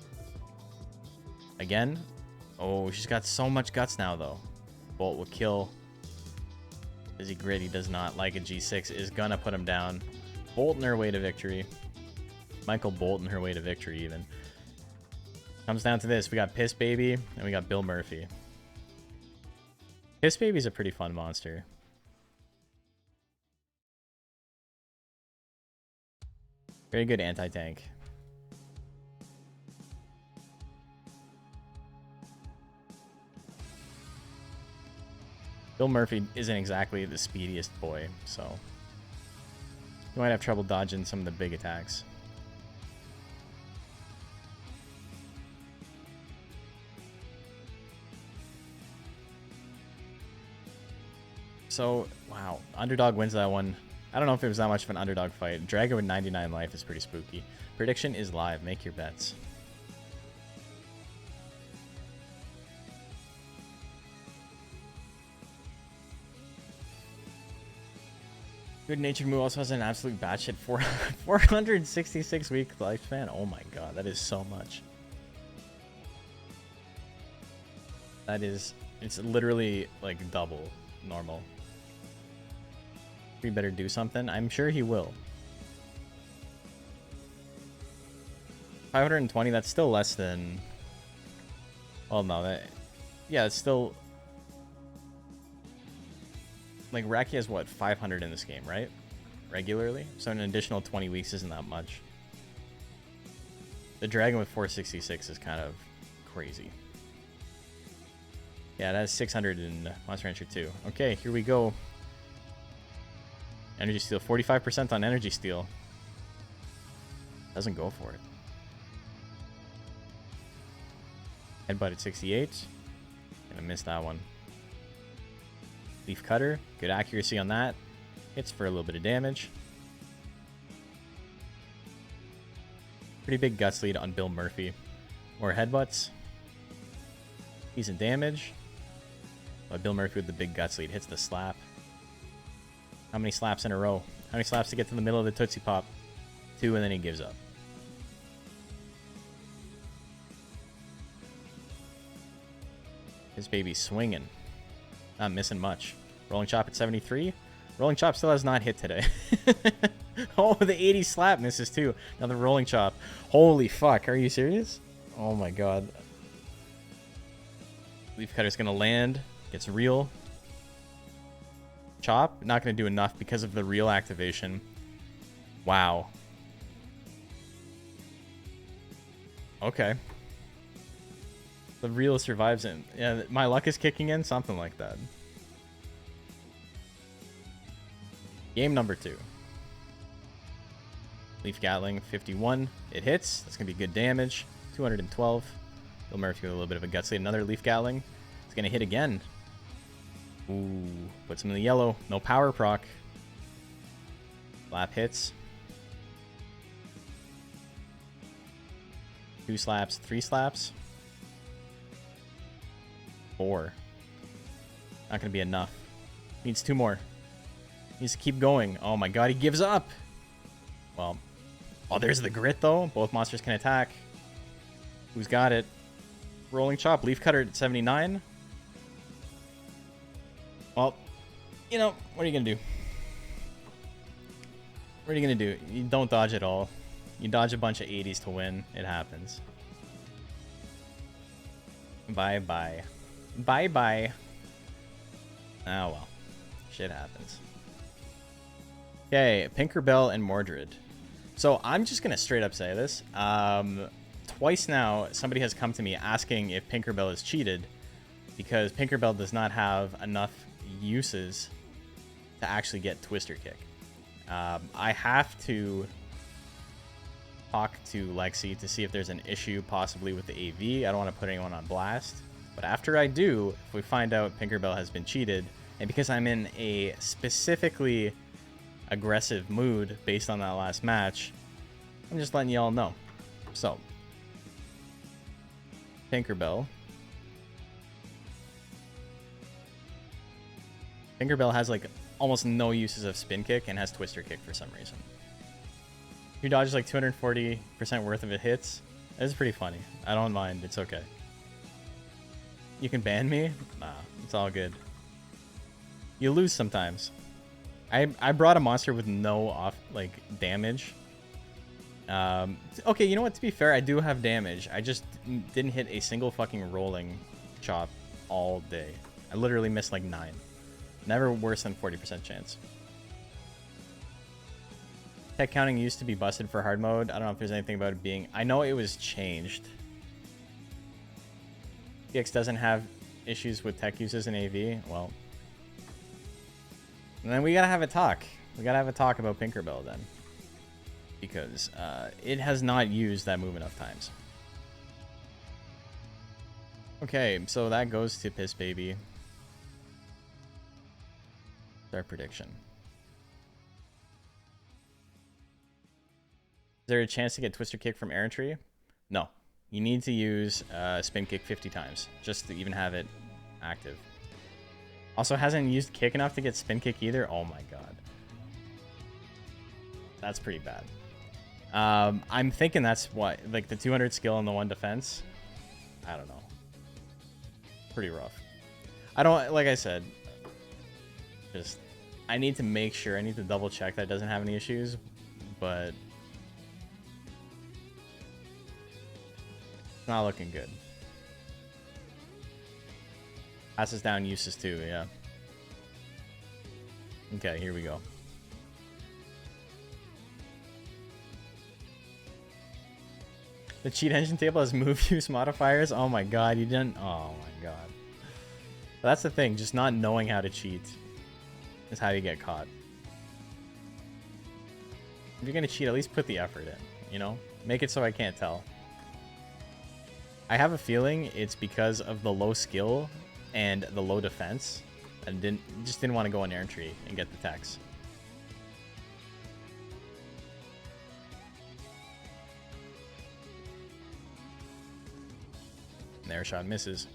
Again. Oh, she's got so much guts now, though. Bolt will kill. Busy Gritty does not like a G6. Is going to put him down. Bolt in her way to victory. Michael Bolt in her way to victory, even. Comes down to this. We got Piss Baby, and we got Bill Murphy. Piss Baby's a pretty fun monster. Very good anti-tank. Bill Murphy isn't exactly the speediest boy, so you might have trouble dodging some of the big attacks. So, wow. Underdog wins that one. I don't know if it was that much of an underdog fight. Dragon with 99 life is pretty spooky. Prediction is live. Make your bets. Good Natured Moo also has an absolute batshit 466 week lifespan. Oh my god, that is so much. That is, it's literally like double normal. We better do something. I'm sure he will. 520, that's still less than... Oh no, that... Yeah, it's still... Like, Raki has, what, 500 in this game, right? Regularly? So an additional 20 weeks isn't that much. The Dragon with 466 is kind of crazy. Yeah, it has 600 in Monster Rancher 2. Okay, here we go. Energy Steal. 45% on Energy Steal. Doesn't go for it. Headbutt at 68. Gonna miss that one. Leaf Cutter. Good accuracy on that. Hits for a little bit of damage. Pretty big guts lead on Bill Murphy. More headbutts. Decent damage. But Bill Murphy with the big guts lead. Hits the slap. How many slaps in a row? How many slaps to get to the middle of the Tootsie Pop? 2, and then he gives up. His baby's swinging. Not missing much. Rolling Chop at 73. Rolling Chop still has not hit today. Oh, the 80 slap misses too. Now the Rolling Chop. Holy fuck, are you serious? Oh my god. Leaf Cutter's gonna land. Gets real. Chop, not going to do enough because of the real activation. Wow. Okay. The real survives him. Yeah, my luck is kicking in, something like that. Game number 2. Leaf Gatling, 51. It hits. That's going to be good damage. 212. Bill Murphy with a little bit of a guts lead. Another Leaf Gatling. It's going to hit again. Ooh. Puts him in the yellow. No power proc. Slap hits. 2 slaps. 3 slaps. 4. Not going to be enough. Needs 2 more. Needs to keep going. Oh my god, he gives up. Well, oh, there's the grit though. Both monsters can attack. Who's got it? Rolling chop. Leaf cutter at 79. Well, you know, what are you going to do? What are you going to do? You don't dodge at all. You dodge a bunch of 80s to win. It happens. Bye-bye. Bye-bye. Oh, well. Shit happens. Okay, Pinkerbell and Mordred. So I'm just going to straight up say this. Twice now, somebody has come to me asking if Pinkerbell is cheated because Pinkerbell does not have enough uses to actually get Twister Kick. I have to talk to Lexi to see if there's an issue possibly with the AV. I don't want to put anyone on blast. But after I do, if we find out Pinkerbell has been cheated, and because I'm in a specifically aggressive mood based on that last match, I'm just letting y'all know. So, Pinkerbell. Pinkerbell has like almost no uses of Spin Kick and has Twister Kick for some reason. He dodges like 240% worth of it hits. It's pretty funny. I don't mind. It's okay. You can ban me? Nah, it's all good. You lose sometimes. I brought a monster with no off like damage. Okay, you know what? To be fair, I do have damage. I just didn't hit a single fucking rolling chop all day. I literally missed like 9. Never worse than 40% chance. Tech counting used to be busted for hard mode. I don't know if there's anything about it being... I know it was changed. DX doesn't have issues with tech uses in AV. Well... And then we gotta have a talk. We gotta have a talk about Pinkerbell then. Because it has not used that move enough times. Okay, so that goes to Piss Baby. Our prediction. Is there a chance to get Twister Kick from Errantry? No. You need to use Spin Kick 50 times just to even have it active. Also hasn't used Kick enough to get Spin Kick either. Oh my god. That's pretty bad. I'm thinking that's what, like the 200 skill and the 1 defense. I don't know. Pretty rough. I don't, like I said, just, I need to make sure, I need to double check that it doesn't have any issues, but it's not looking good. Passes down uses too, yeah. Okay, here we go. The cheat engine table has move use modifiers. Oh my god, you didn't. Oh my god. That's the thing, just not knowing how to cheat is how you get caught. If you're gonna cheat, at least put the effort in, you know? Make it so I can't tell. I have a feeling it's because of the low skill and the low defense. I just didn't want to go on Errantry and get the techs. Air shot misses.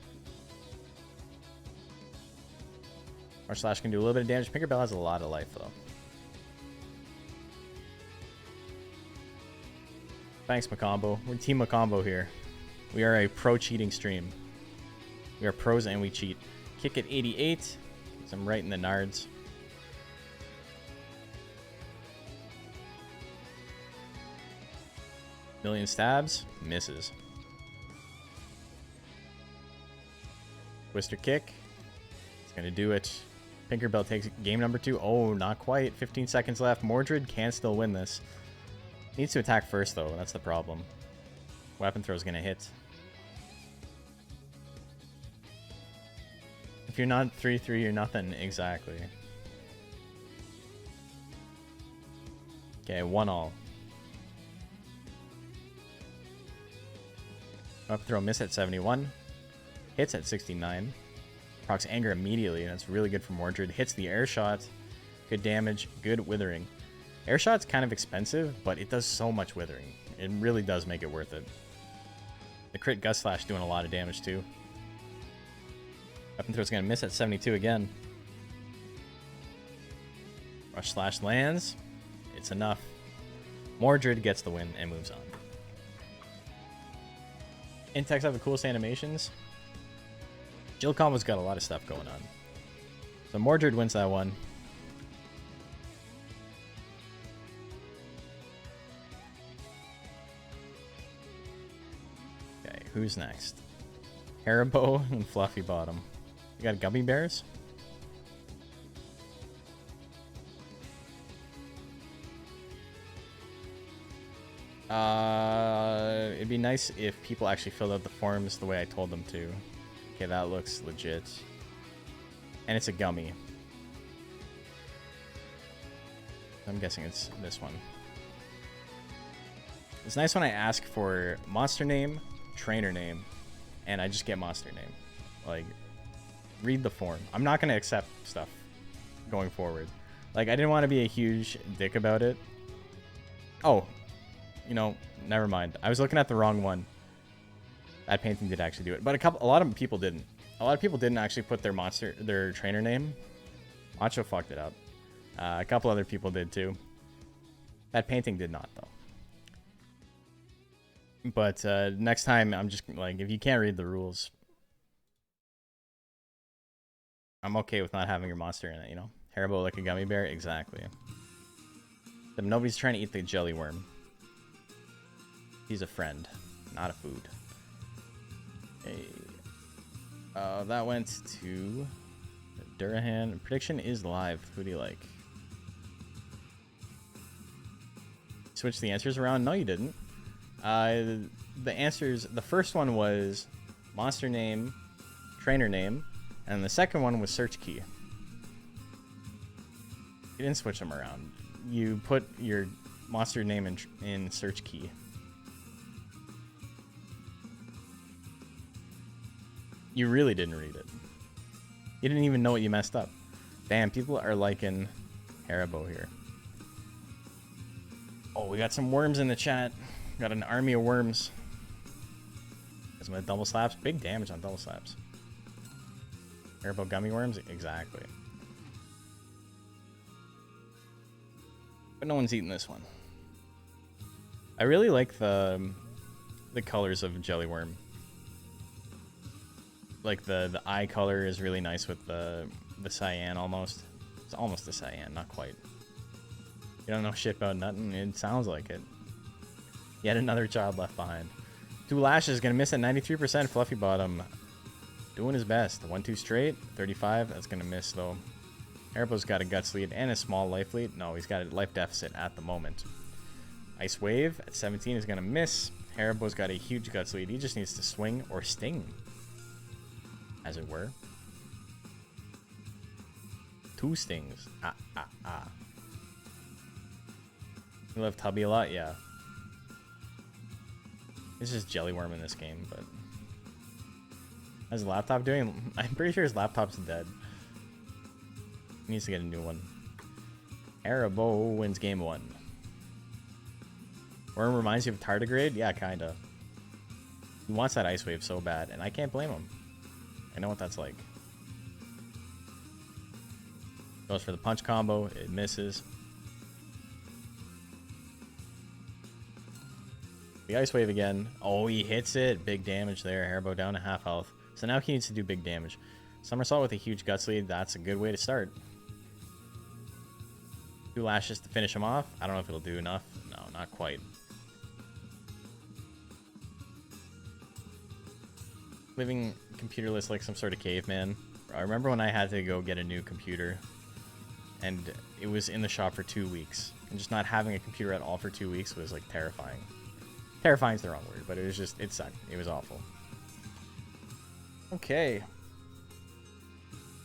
Our slash can do a little bit of damage. Pinkerbell has a lot of life though. Thanks, Macombo. We're Team Macombo here. We are a pro cheating stream. We are pros and we cheat. Kick at 88. Gets him right in the nards. Million stabs. Misses. Twister kick. It's going to do it. Pinkerbell takes game number 2. Oh, not quite. 15 seconds left. Mordred can still win this. Needs to attack first, though. That's the problem. Weapon throw is going to hit. If you're not 3-3, you're nothing. Exactly. Okay, 1-all. Up throw miss at 71. Hits at 69. Procs anger immediately, and that's really good for Mordred. Hits the air shot. Good damage, good withering. Air shot's kind of expensive, but it does so much withering. It really does make it worth it. The crit Gust Slash doing a lot of damage too. Weapon throw's gonna miss at 72 again. Rush Slash lands. It's enough. Mordred gets the win and moves on. Intex have the coolest animations. Jill Combo's got a lot of stuff going on. So Mordred wins that one. Okay, who's next? Haribo and Fluffy Bottom. You got Gummy Bears? It'd be nice if people actually filled out the forms the way I told them to. Okay, that looks legit. And it's a gummy. I'm guessing it's this one. It's nice when I ask for monster name, trainer name, and I just get monster name. Like, read the form. I'm not going to accept stuff going forward. Like, I didn't want to be a huge dick about it. Oh, you know, never mind. I was looking at the wrong one. That painting did actually do it, but a lot of people didn't. A lot of people didn't actually put their trainer name. Macho fucked it up. A couple other people did too. That painting did not though. But next time, I'm just like, if you can't read the rules, I'm okay with not having your monster in it. You know, Haribo like a gummy bear, exactly. But nobody's trying to eat the jelly worm. He's a friend, not a food. Hey. That went to Durahan. Prediction is live. Who do you like? Switch the answers around? No, you didn't. The answers, the first one was monster name, trainer name, and the second one was search key. You didn't switch them around. You put your monster name in search key. You really didn't read it. You didn't even know what you messed up. Damn, people are liking Haribo here. Oh, we got some worms in the chat. Got an army of worms. Got some double slaps. Big damage on double slaps. Haribo gummy worms? Exactly. But no one's eating this one. I really like the colors of Jelly Worm. Like the eye color is really nice with the cyan almost. It's almost a cyan, not quite. You don't know shit about nothing. It sounds like it. Yet another child left behind. Two Lashes gonna miss at 93%. Fluffy Bottom doing his best. 1-2 straight. 35. That's gonna miss though. Haribo's got a guts lead and a small life lead. No, he's got a life deficit at the moment. Ice Wave at 17 is gonna miss. Haribo's got a huge guts lead. He just needs to swing or sting, as it were. 2 stings. You love Tubby a lot? Yeah. It's just Jelly Worm in this game, but... How's his laptop doing? I'm pretty sure his laptop's dead. He needs to get a new one. Haribo wins game 1. Worm reminds you of Tardigrade? Yeah, kinda. He wants that Ice Wave so bad, and I can't blame him. I know what that's like. Goes for the punch combo. It misses. The Ice Wave again. Oh, he hits it. Big damage there. Haribo down to half health. So now he needs to do big damage. Somersault with a huge guts lead. That's a good way to start. 2 Lashes to finish him off. I don't know if it'll do enough. No, not quite. Living computerless like some sort of caveman. I remember when I had to go get a new computer and it was in the shop for 2 weeks, and just not having a computer at all for 2 weeks was like terrifying. Terrifying is the wrong word, but it was just, it sucked. It was awful. Okay.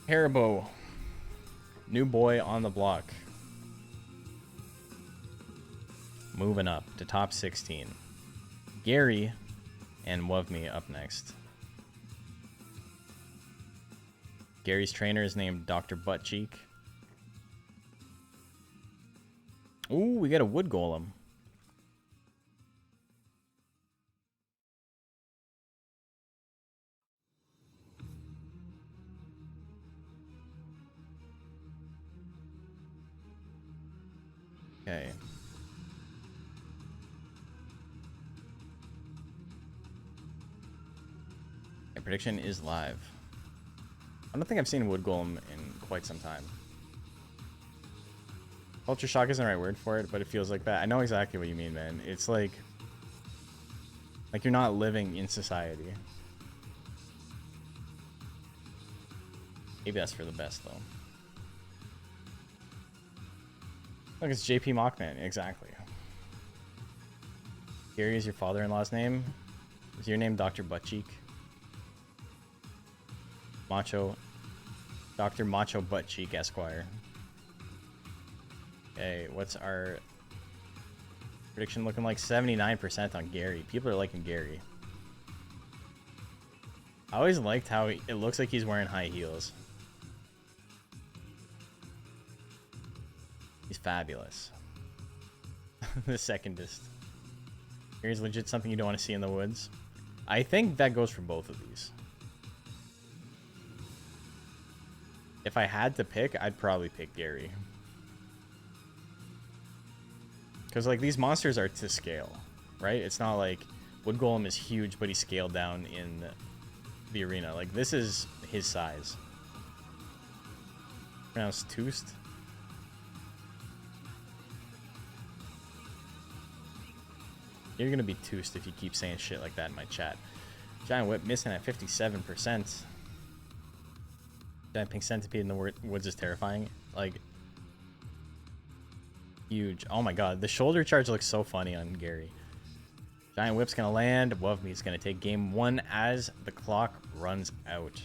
Haribo. New boy on the block. Moving up to top 16. Gary And Wovme up next. Gary's trainer is named Dr. Buttcheek. Ooh, we got a wood golem. Okay. My prediction is live. I don't think I've seen wood golem in quite some time. Culture shock isn't the right word for it, but it feels like that. I know exactly what you mean, man. It's like you're not living in society. Maybe that's for the best, though. Look, it's JP Mockman. Exactly. Gary is your father-in-law's name. Is your name Dr. Buttcheek? Macho. Dr. Macho Buttcheek Esquire. Okay, what's our prediction looking like? 79% on Gary. People are liking Gary. I always liked how it looks like he's wearing high heels. He's fabulous. The secondist. Here's legit something you don't want to see in the woods. I think that goes for both of these. If I had to pick, I'd probably pick Gary. Because, like, these monsters are to scale, right? It's not like Wood Golem is huge, but he's scaled down in the arena. Like, this is his size. Pronounced Toost. You're going to be Toost if you keep saying shit like that in my chat. Giant Whip missing at 57%. Giant Pink Centipede in the woods is terrifying. Like, huge. Oh my god, the shoulder charge looks so funny on Gary. Giant Whip's gonna land. Above me is gonna take game 1 as the clock runs out.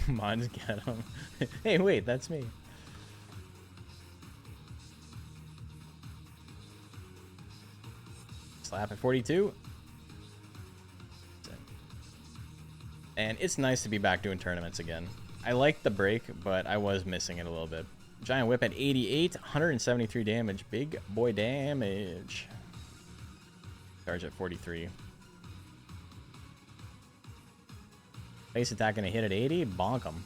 Mods get him. Hey, wait, that's me. Slap at 42. And it's nice to be back doing tournaments again. I liked the break, but I was missing it a little bit. Giant Whip at 88, 173 damage. Big boy damage. Charge at 43. Base attack gonna hit at 80. Bonk him.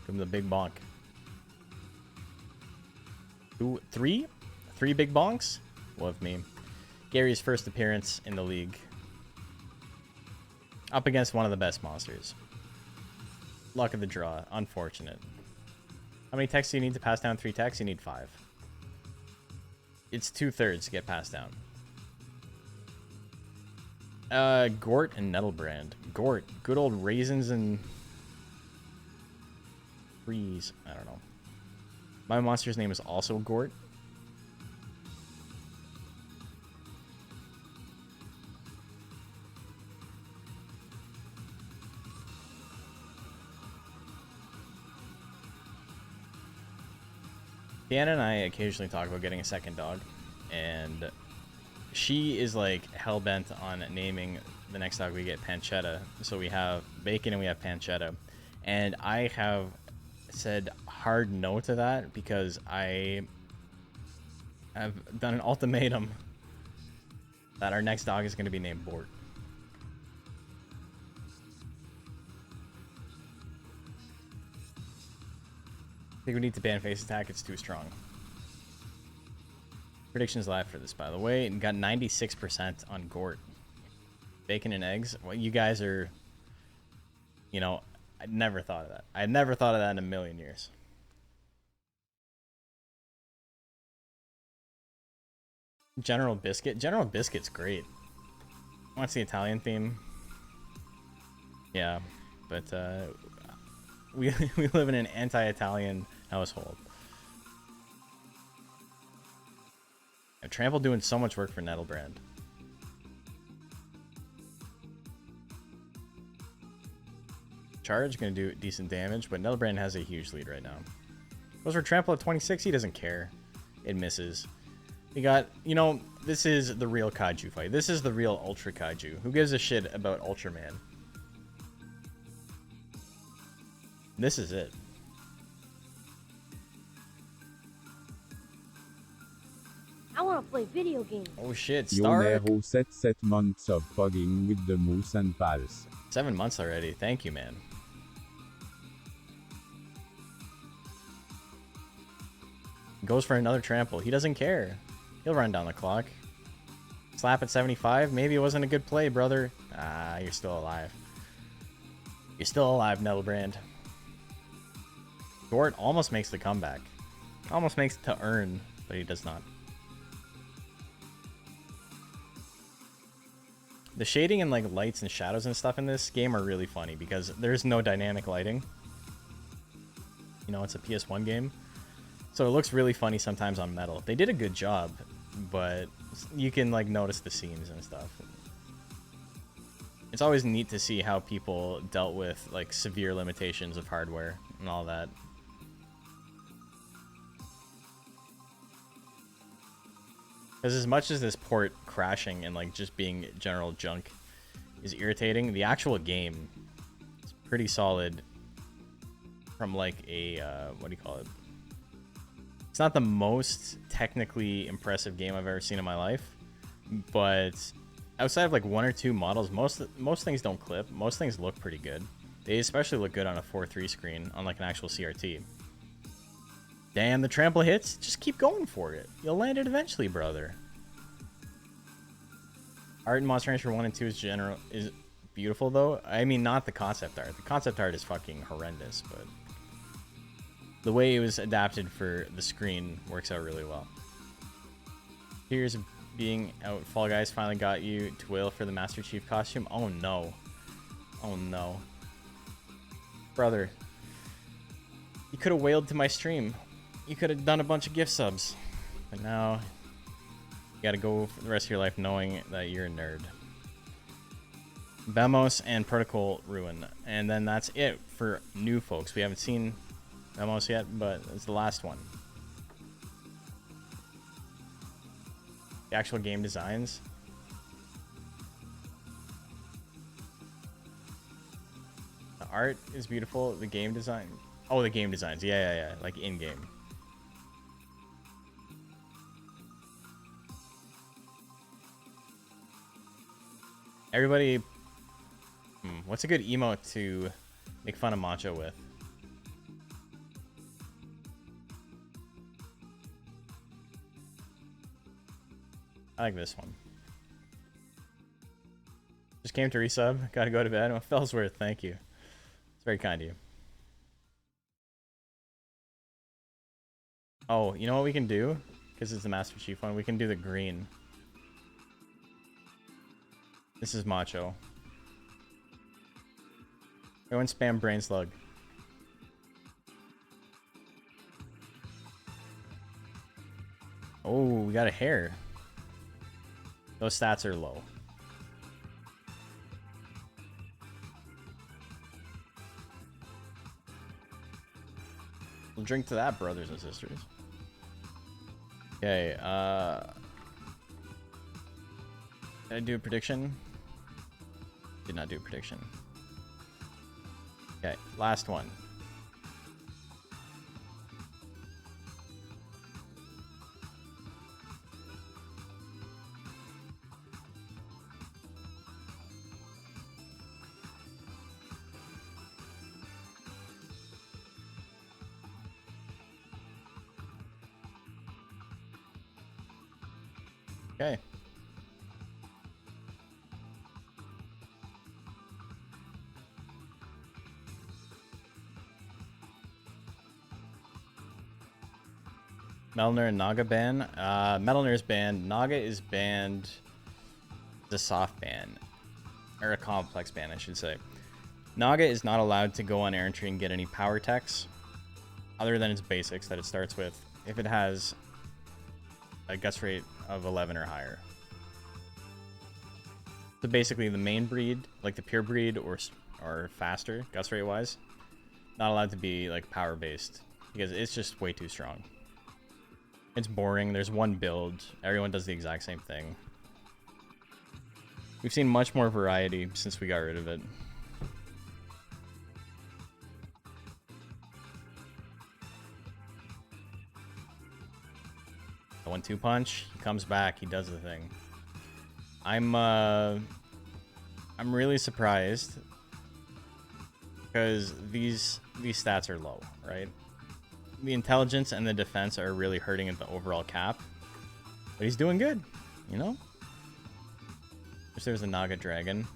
Give him the big bonk. 3 big bonks. Love me. Gary's first appearance in the league. Up against one of the best monsters. Luck of the draw. Unfortunate. How many techs do you need to pass down 3 techs? You need 5. It's 2/3 to get passed down. Gort and Nettlebrand. Gort. Good old raisins and freeze. I don't know. My monster's name is also Gort. Deanna and I occasionally talk about getting a second dog, and she is like hell-bent on naming the next dog we get Pancetta. So we have Bacon and we have Pancetta, and I have said hard no to that because I have done an ultimatum that our next dog is going to be named Bort. I think we need to ban face attack. It's too strong. Predictions live for this, by the way. And got 96% on Gort. Bacon and eggs. Well, you guys are... You know, I never thought of that. I never thought of that in a million years. General Biscuit. General Biscuit's great. What's the Italian theme? Yeah, but we live in an anti-Italian household. And Trample doing so much work for Nettlebrand. Charge gonna do decent damage, but Nettlebrand has a huge lead right now. Goes for Trample at 26. He doesn't care. It misses. We got, you know, this is the real kaiju fight. This is the real Ultra Kaiju. Who gives a shit about Ultraman? This is it. I want to play video games. Oh shit, Yo Stark. Nero set 7 months of pugging with the moose and pals. 7 months already. Thank you, man. Goes for another trample. He doesn't care. He'll run down the clock. Slap at 75. Maybe it wasn't a good play, brother. Ah, you're still alive. You're still alive, Nettlebrand. Gort almost makes the comeback. Almost makes it to earn, but he does not. The shading and like lights and shadows and stuff in this game are really funny because there's no dynamic lighting. You know, it's a PS1 game. So it looks really funny sometimes on metal. They did a good job, but you can like notice the seams and stuff. It's always neat to see how people dealt with like severe limitations of hardware and all that. Because as much as this port crashing and like just being general junk is irritating, the actual game is pretty solid from like a, what do you call it? It's not the most technically impressive game I've ever seen in my life, but outside of like 1 or 2 models, most things don't clip. Most things look pretty good. They especially look good on a 4:3 screen on like an actual CRT. Damn, the trample hits. Just keep going for it. You'll land it eventually, brother. Art in Monster Rancher 1 and 2 is beautiful though. I mean, not the concept art. The concept art is fucking horrendous, but the way it was adapted for the screen works out really well. Here's being out. Fall Guys finally got you to wail for the Master Chief costume. Oh no. Oh no. Brother. You could have wailed to my stream. You could have done a bunch of gift subs. But now, you gotta go for the rest of your life knowing that you're a nerd. Bemos and Protocol Ruin. And then that's it for new folks. We haven't seen Bemos yet, but it's the last one. The actual game designs. The art is beautiful. The game design. Oh, the game designs. Yeah. Like in-game. Everybody... what's a good emote to make fun of Macho with? I like this one. Just came to resub. Gotta go to bed. Oh, Fellsworth, thank you. It's very kind of you. Oh, you know what we can do? Because it's the Master Chief one. We can do the green. This is Macho. Everyone spam Brain Slug. Oh, we got a hair. Those stats are low. We'll drink to that, brothers and sisters. Okay, did I do a prediction? Did not do a prediction. Okay, last one. Okay. Melner and Naga ban. Melner is banned. Naga is banned. The soft ban. Or a complex ban, I should say. Naga is not allowed to go on air entry and get any power techs other than its basics that it starts with if it has a guts rate of 11 or higher. So basically the main breed, like the pure breed or faster guts rate wise, not allowed to be like power based because it's just way too strong. It's boring. There's one build. Everyone does the exact same thing. We've seen much more variety since we got rid of it. The 1-2 punch, he comes back, he does the thing. I'm really surprised because these stats are low, right? The intelligence and the defense are really hurting at the overall cap, but he's doing good, you know? Wish there was a Naga Dragon.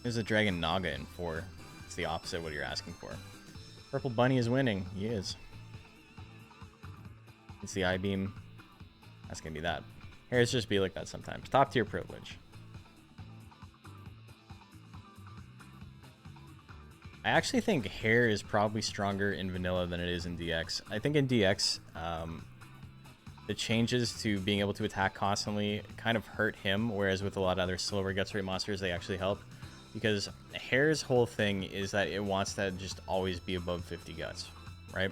There's a Dragon Naga in 4. It's the opposite of what you're asking for. Purple Bunny is winning. He is. It's the I-beam. That's gonna be that. Hairs just be like that sometimes. Top tier privilege. I actually think hair is probably stronger in vanilla than it is in DX. I think in DX, the changes to being able to attack constantly kind of hurt him, whereas with a lot of other silver guts rate monsters, they actually help. Because hair's whole thing is that it wants to just always be above 50 guts, right?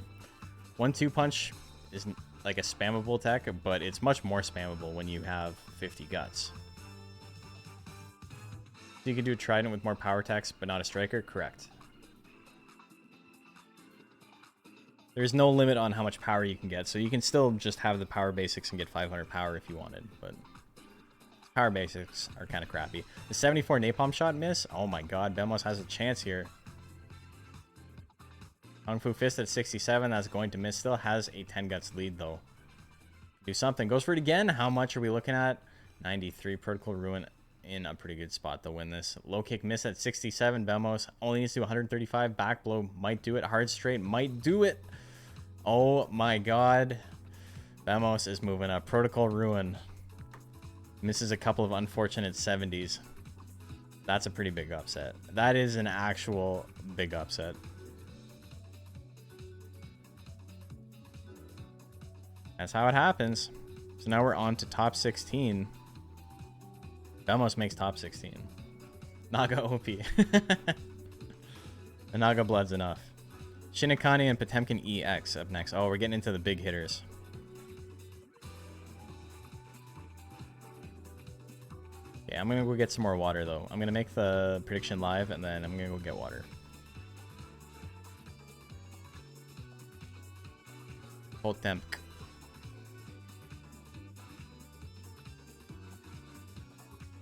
1-2 punch is like a spammable attack, but it's much more spammable when you have 50 guts. So you can do a trident with more power attacks, but not a striker? Correct. There's no limit on how much power you can get, so you can still just have the power basics and get 500 power if you wanted, but power basics are kind of crappy. The 74 napalm shot miss? Oh my god, Bemos has a chance here. Kung Fu Fist at 67, that's going to miss. Still has a 10 guts lead though. Do something. Goes for it again. How much are we looking at? 93. Protocol Ruin in a pretty good spot to win this. Low kick miss at 67. Bemos only needs to do 135. Back blow might do it. Hard straight might do it. Oh my god. Bemos is moving up. Protocol Ruin misses a couple of unfortunate 70s. That's a pretty big upset. That is an actual big upset. That's how it happens. So now we're on to top 16. Bemos makes top 16. Naga OP. The Naga Blood's enough. Shinikani and Potemkin EX up next. Oh, we're getting into the big hitters. Yeah, I'm gonna go get some more water though. I'm gonna make the prediction live and then I'm gonna go get water. Potemk.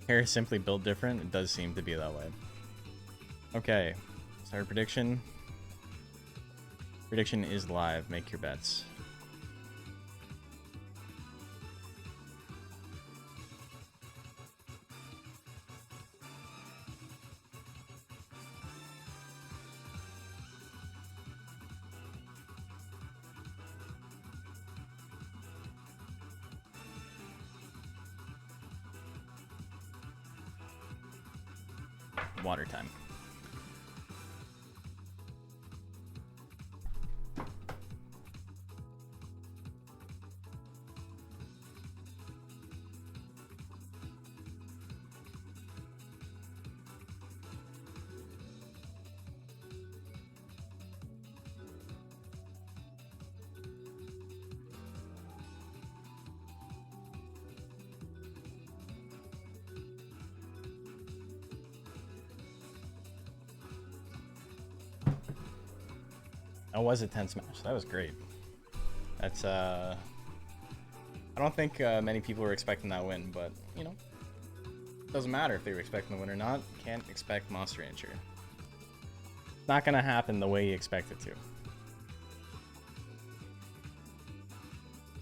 Hair is simply built different. It does seem to be that way. Okay, start prediction. Prediction is live. Make your bets. Water time. That was a 10 smash. That was great. That's I don't think many people were expecting that win, but you know, doesn't matter if they were expecting the win or not. Can't expect Monster Rancher. Not gonna happen the way you expect it to.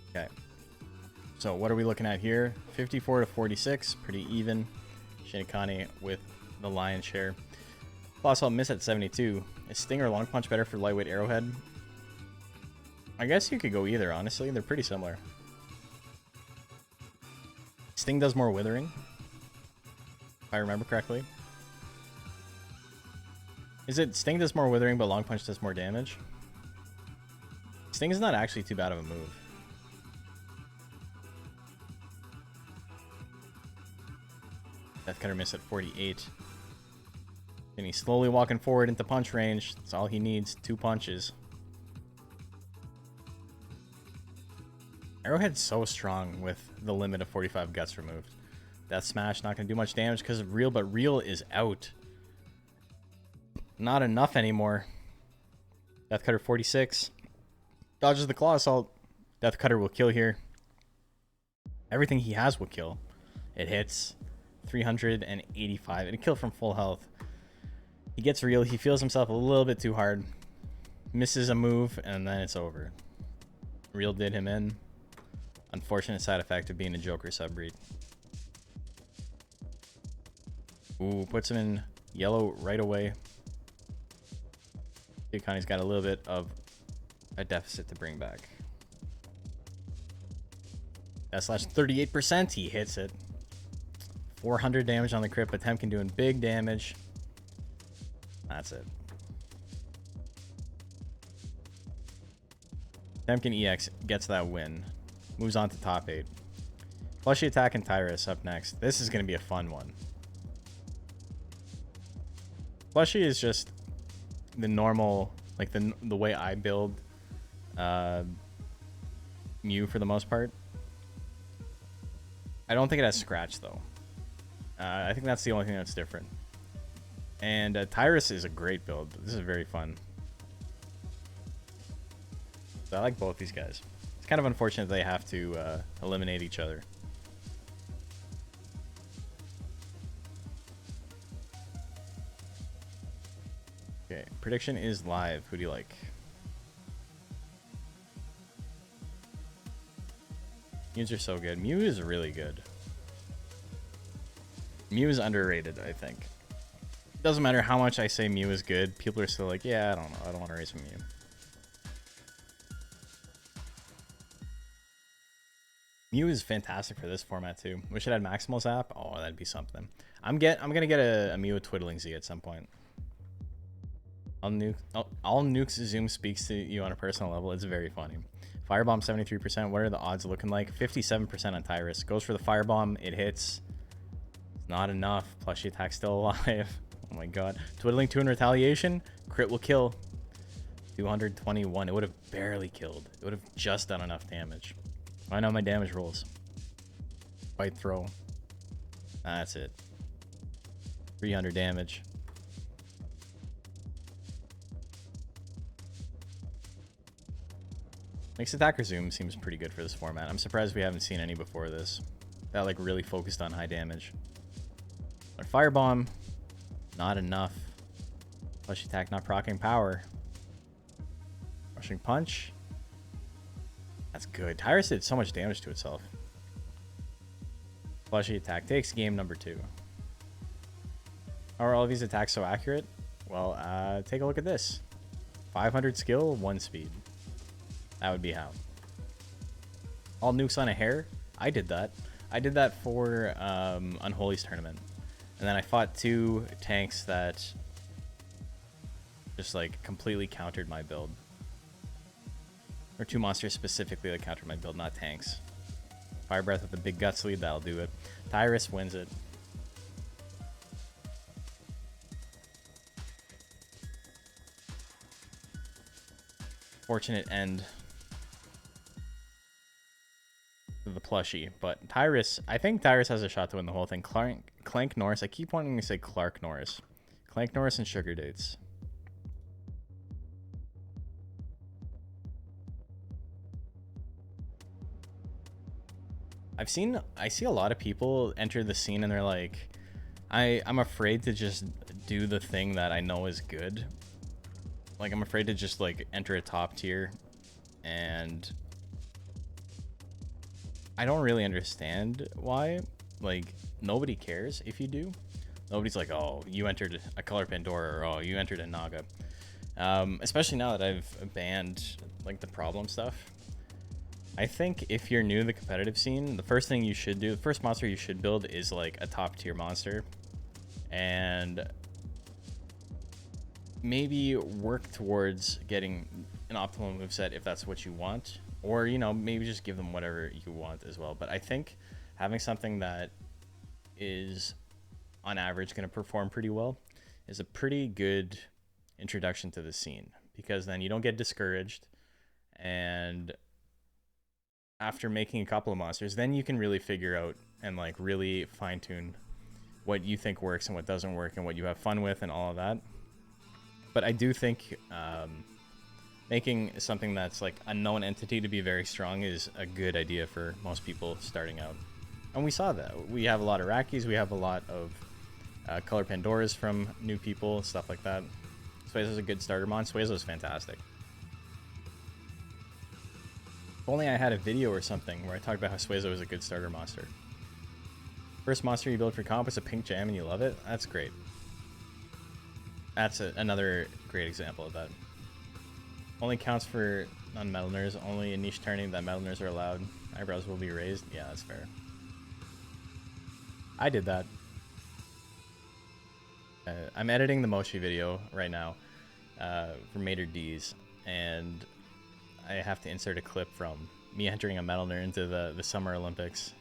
Okay. So what are we looking at here? 54 to 46, pretty even. Shinikani with the lion's share. Plus, I'll miss at 72. Is Sting or Long Punch better for lightweight Arrowhead? I guess you could go either, honestly. They're pretty similar. Sting does more withering, if I remember correctly. Is it Sting does more withering, but Long Punch does more damage? Sting is not actually too bad of a move. Death Cutter miss at 48. And he's slowly walking forward into punch range. That's all he needs. 2 punches. Arrowhead's so strong with the limit of 45 guts removed. Death Smash not going to do much damage because of Reel, but Reel is out. Not enough anymore. Death Cutter 46. Dodges the Claw Assault. Death Cutter will kill here. Everything he has will kill. It hits 385. It'll kill from full health. He gets Reel. He feels himself a little bit too hard. Misses a move, and then it's over. Reel did him in. Unfortunate side effect of being a Joker subbreed. Ooh, puts him in yellow right away. Connie's got a little bit of a deficit to bring back. That slash 38%. He hits it. 400 damage on the crit, but Temkin doing big damage. That's it. Temkin EX gets that win. Moves on to top 8. Plushy Attack and Tyrus up next. This is going to be a fun one. Plushy is just the normal, like the way I build Mew for the most part. I don't think it has Scratch though. I think that's the only thing that's different. And Tyrus is a great build. This is very fun. So I like both these guys. It's kind of unfortunate they have to eliminate each other. Okay, prediction is live. Who do you like? Mews are so good. Mew is really good. Mew is underrated, I think. Doesn't matter how much I say Mew is good. People are still like, yeah, I don't know. I don't want to race a Mew. Mew is fantastic for this format too. Wish it had Maximal Zap. Oh, that'd be something. I'm gonna get a Mew with Twiddling Z at some point. All Nuke's Zoom speaks to you on a personal level. It's very funny. Firebomb 73%. What are the odds looking like? 57% on Tyrus. Goes for the Firebomb. It hits. It's not enough. Plushie Attack still alive. Oh my god. Twiddling 2 in retaliation. Crit will kill. 221. It would have barely killed. It would have just done enough damage. I know my damage rolls. White throw. That's it. 300 damage. Mixed Attacker Zoom seems pretty good for this format. I'm surprised we haven't seen any before this. That like really focused on high damage. But Firebomb, not enough. Flush Attack not proccing power. Rushing Punch. That's good. Tyrus did so much damage to itself. Flushy Attack takes game number 2. How are all these attacks so accurate? Well, take a look at this. 500 skill, 1 speed. That would be how. All nukes on a hair? I did that. I did that for Unholy's tournament. And then I fought 2 tanks that just like completely countered my build. Or 2 monsters specifically that countered my build, not tanks. Fire Breath with the big guts lead, that'll do it. Tyrus wins it. Fortunate end to the plushie, but Tyrus, I think Tyrus has a shot to win the whole thing. Clank Norris, I keep wanting to say Clark Norris. Clank Norris and Sugar Dates. I see a lot of people enter the scene and they're like, I'm afraid to just do the thing that I know is good. Like, I'm afraid to just like enter a top tier, and I don't really understand why. Like, nobody cares if you do. Nobody's like, oh, you entered a Color Pandora, or oh, you entered a Naga. Especially now that I've banned like the problem stuff. I think if you're new to the competitive scene, the first thing you should do, the first monster you should build is like a top tier monster, and maybe work towards getting an optimal moveset if that's what you want, or you know, maybe just give them whatever you want as well. But I think having something that is on average going to perform pretty well is a pretty good introduction to the scene, because then you don't get discouraged, and after making a couple of monsters, then you can really figure out and like really fine tune what you think works and what doesn't work and what you have fun with and all of that. But I do think making something that's like a known entity to be very strong is a good idea for most people starting out. And we saw that. We have a lot of Rakis, we have a lot of Color Pandoras from new people, stuff like that. Suezo's a good starter mon. Suezo's fantastic. If only I had a video or something where I talked about how Suezo is a good starter monster. First monster you build for comp is a pink jam and you love it? That's great. That's another great example of that. Only counts for non-metalners, only in niche turning that metalners are allowed. Eyebrows will be raised. Yeah, that's fair. I did that. I'm editing the Moshi video right now for Mater D's, and I have to insert a clip from me entering a metalner into the Summer Olympics,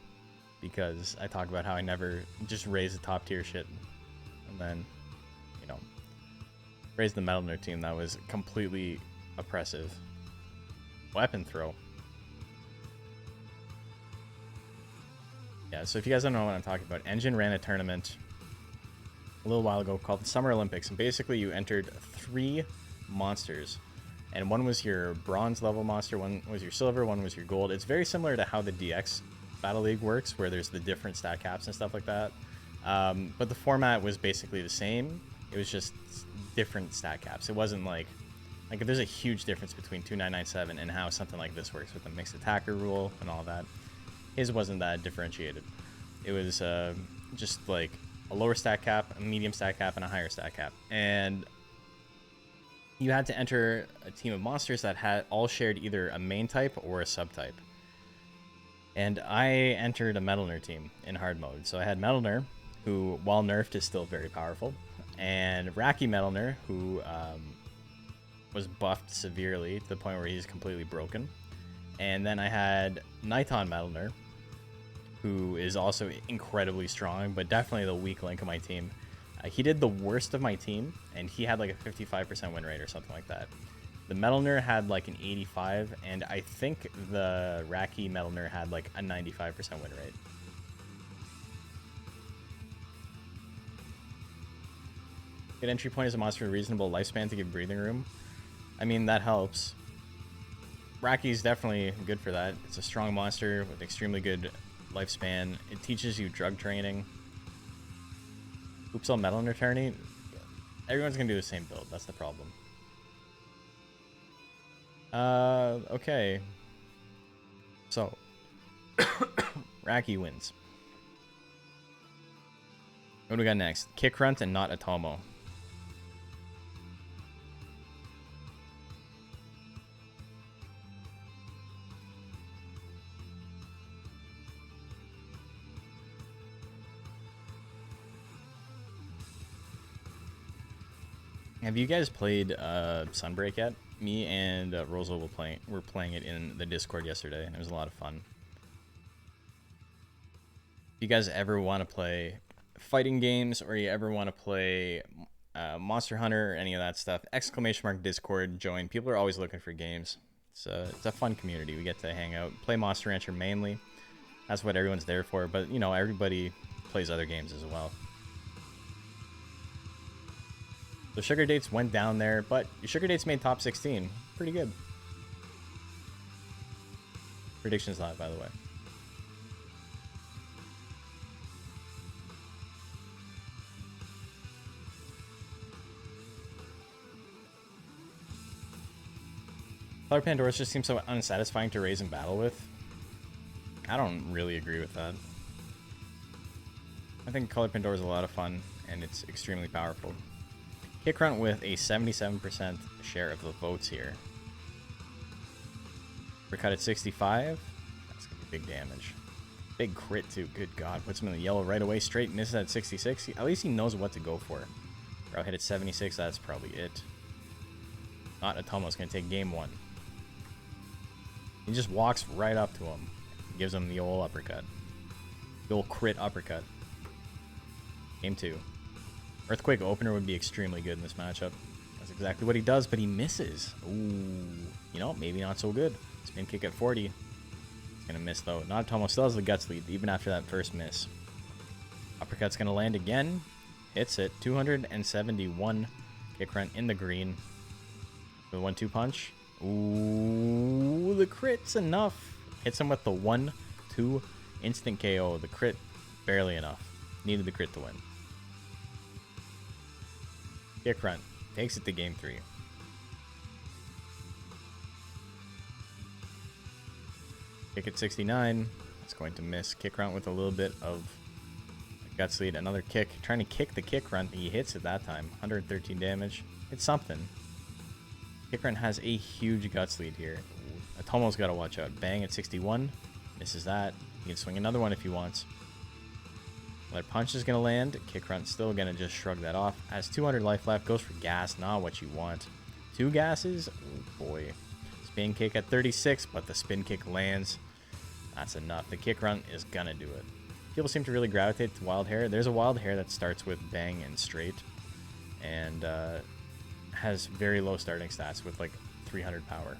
because I talk about how I never just raised the top tier shit and then, you know, raised the metalner team that was completely oppressive. Weapon throw. Yeah, so if you guys don't know what I'm talking about, Engine ran a tournament a little while ago called the Summer Olympics, and basically you entered 3 monsters, and one was your bronze level monster, one was your silver, one was your gold. It's very similar to how the DX Battle League works, where there's the different stat caps and stuff like that, but the format was basically the same. It was just different stat caps. It wasn't like there's a huge difference between 2997 and how something like this works with the mixed attacker rule and all that. His wasn't that differentiated. It was just like a lower stat cap, a medium stat cap, and a higher stat cap. And you had to enter a team of monsters that had all shared either a main type or a subtype. And I entered a Metalner team in hard mode. So I had Metalner, who, while nerfed, is still very powerful, and Raki Metalner, who was buffed severely to the point where he's completely broken. And then I had Niton Metalner, who is also incredibly strong, but definitely the weak link of my team. He did the worst of my team, and he had like a 55% win rate or something like that. The Metalner had like an 85, and I think the Raki Metalner had like a 95% win rate. Good entry point is a monster with a reasonable lifespan to give breathing room. I mean, that helps. Raki's definitely good for that. It's a strong monster with extremely good lifespan. It teaches you drug training. Oops, all Metalner tourney. Everyone's gonna do the same build. That's the problem. Okay. So, Raki wins. What do we got next? Kick Runt and not Atomo. Have you guys played Sunbreak yet? Me and Rosa were playing it in the Discord yesterday, and it was a lot of fun. If you guys ever want to play fighting games, or you ever want to play Monster Hunter or any of that stuff, !Discord, join. People are always looking for games. It's a fun community. We get to hang out, play Monster Rancher mainly. That's what everyone's there for, but you know, everybody plays other games as well. So Sugar Dates went down there, but Sugar Dates made top 16. Pretty good. Predictions live, by the way. Color Pandoras just seems so unsatisfying to raise and battle with. I don't really agree with that. I think Color Pandora is a lot of fun, and it's extremely powerful. Kick Runt with a 77% share of the votes here. We're cut at 65. That's going to be big damage. Big crit, too. Good God. Puts him in the yellow right away. Straight misses at 66. At least he knows what to go for. Or I'll hit at 76. That's probably it. Not Atomo's going to take game 1. He just walks right up to him. Gives him the old uppercut. The old crit uppercut. Game 2. Earthquake opener would be extremely good in this matchup. That's exactly what he does, but he misses. Ooh, you know, maybe not so good. Spin kick at 40. It's going to miss, though. Nagatomo still has the guts lead, even after that first miss. Uppercut's going to land again. Hits it. 271. Kick run in the green. The 1-2 punch. Ooh, the crit's enough. Hits him with the 1-2 instant KO. The crit, barely enough. Needed the crit to win. Kick run. Takes it to game 3. Kick at 69. It's going to miss. Kick run with a little bit of guts lead. Another kick. Trying to kick the kick run. He hits it that time. 113 damage. It's something. Kick run has a huge guts lead here. Atomo's got to watch out. Bang at 61. Misses that. He can swing another one if he wants. Another punch is going to land. Kick run still going to just shrug that off. Has 200 life left. Goes for gas. Not what you want. 2 gases. Oh boy. Spin kick at 36, but the spin kick lands. That's enough. The kick run is going to do it. People seem to really gravitate to wild hair. There's a wild hair that starts with bang and straight. And has very low starting stats with like 300 power.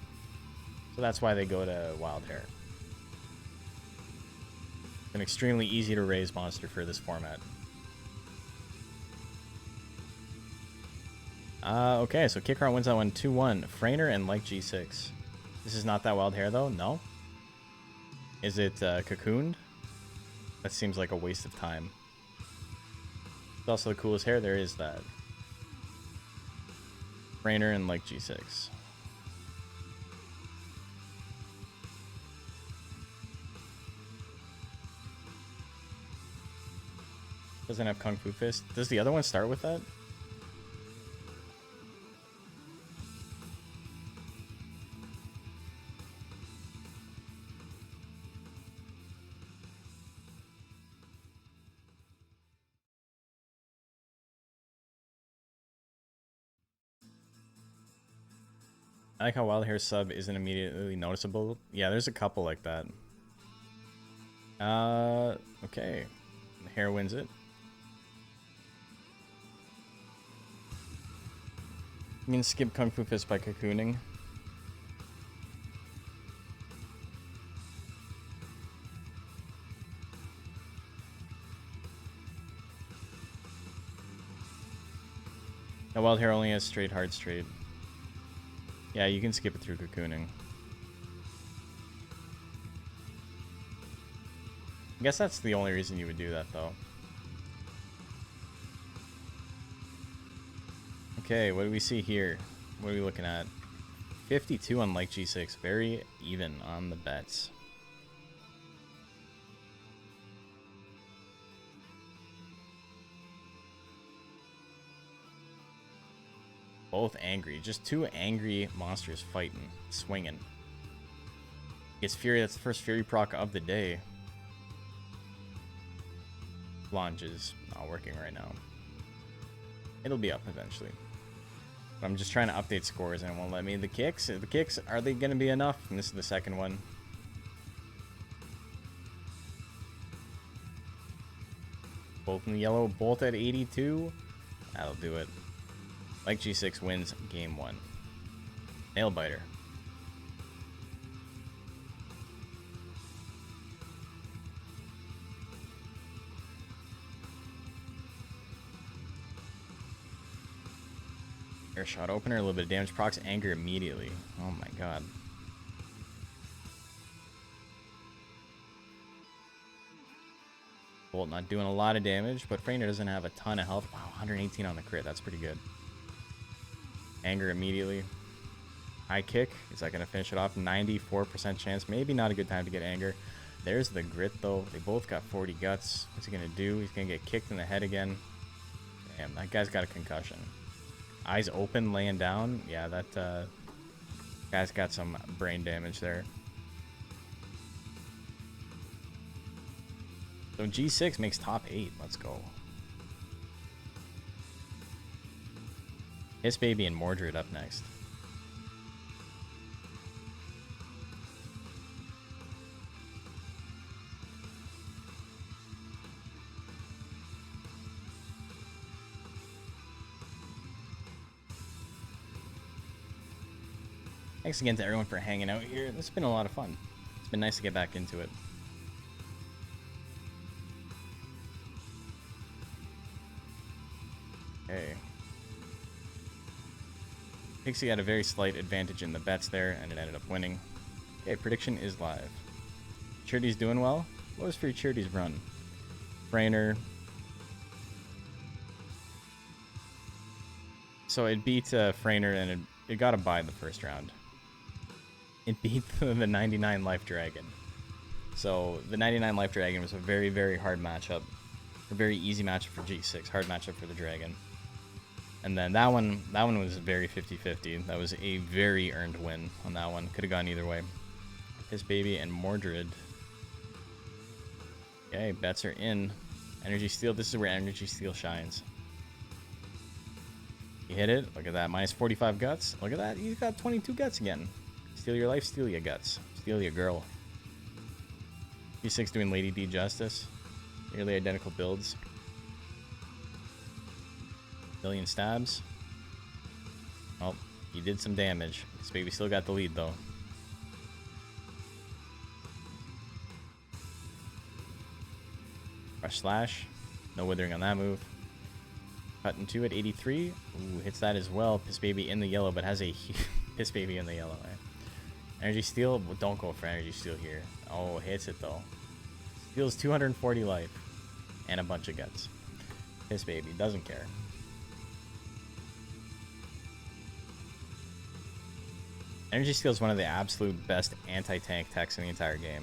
So that's why they go to wild hair. An extremely easy to raise monster for this format. Okay, so Kick Run wins that one 2-1. Frainer and like G6. This is not that wild hair though? No? Is it cocooned? That seems like a waste of time. It's also the coolest hair there is that. Frainer and like G6. Doesn't have Kung Fu Fist. Does the other one start with that? I like how Wild Hair sub isn't immediately noticeable. Yeah, there's a couple like that. Okay. The hair wins it. You can skip Kung Fu Fist by cocooning. The Wild Hair only has straight, hard, straight. Yeah, you can skip it through cocooning. I guess that's the only reason you would do that, though. Okay, what do we see here? What are we looking at? 52 on like G6. Very even on the bets. Both angry. Just 2 angry monsters fighting, swinging. Gets Fury. That's the first Fury proc of the day. Launch is not working right now. It'll be up eventually. But I'm just trying to update scores and it won't let me. The kicks, are they going to be enough? And this is the second one. Both in the yellow, both at 82. That'll do it. Like G6 wins game 1. Nail biter. Air shot opener, a little bit of damage. Procs anger immediately. Oh my god. Bolt not doing a lot of damage, but Frainer doesn't have a ton of health. Wow, 118 on the crit. That's pretty good. Anger immediately. High kick. Is that going to finish it off? 94% chance. Maybe not a good time to get anger. There's the grit, though. They both got 40 guts. What's he going to do? He's going to get kicked in the head again. Damn, that guy's got a concussion. Eyes open, laying down. Yeah, that guy's got some brain damage there. So G6 makes top 8. Let's go. Hiss Baby and Mordred up next. Thanks again to everyone for hanging out here. This has been a lot of fun. It's been nice to get back into it. Okay. Pixie had a very slight advantage in the bets there, and it ended up winning. Okay, prediction is live. Charity's doing well. What was for Charity's run? Frainer. So it beat Frainer, and it got a bye in the first round. It beat the 99 Life Dragon. So the 99 Life Dragon was a very, very hard matchup. A very easy matchup for G6. Hard matchup for the Dragon. And then that one was very 50-50. That was a very earned win on that one. Could have gone either way. Piss Baby and Mordred. Okay, bets are in. Energy Steel. This is where Energy Steel shines. You hit it. Look at that. Minus 45 guts. Look at that. He's got 22 guts again. Steal your life. Steal your guts. Steal your girl. P6 doing Lady D justice. Nearly identical builds. Million stabs. Oh, he did some damage. This baby still got the lead though. Rush slash. No withering on that move. Cut into at 83. Ooh, hits that as well. Piss Baby in the yellow, but has a Piss Baby in the yellow. Energy Steal. Well, don't go for Energy Steal here. Oh, hits it though. Steals 240 life. And a bunch of guts. Piss Baby doesn't care. Energy Steal is one of the absolute best anti-tank techs in the entire game.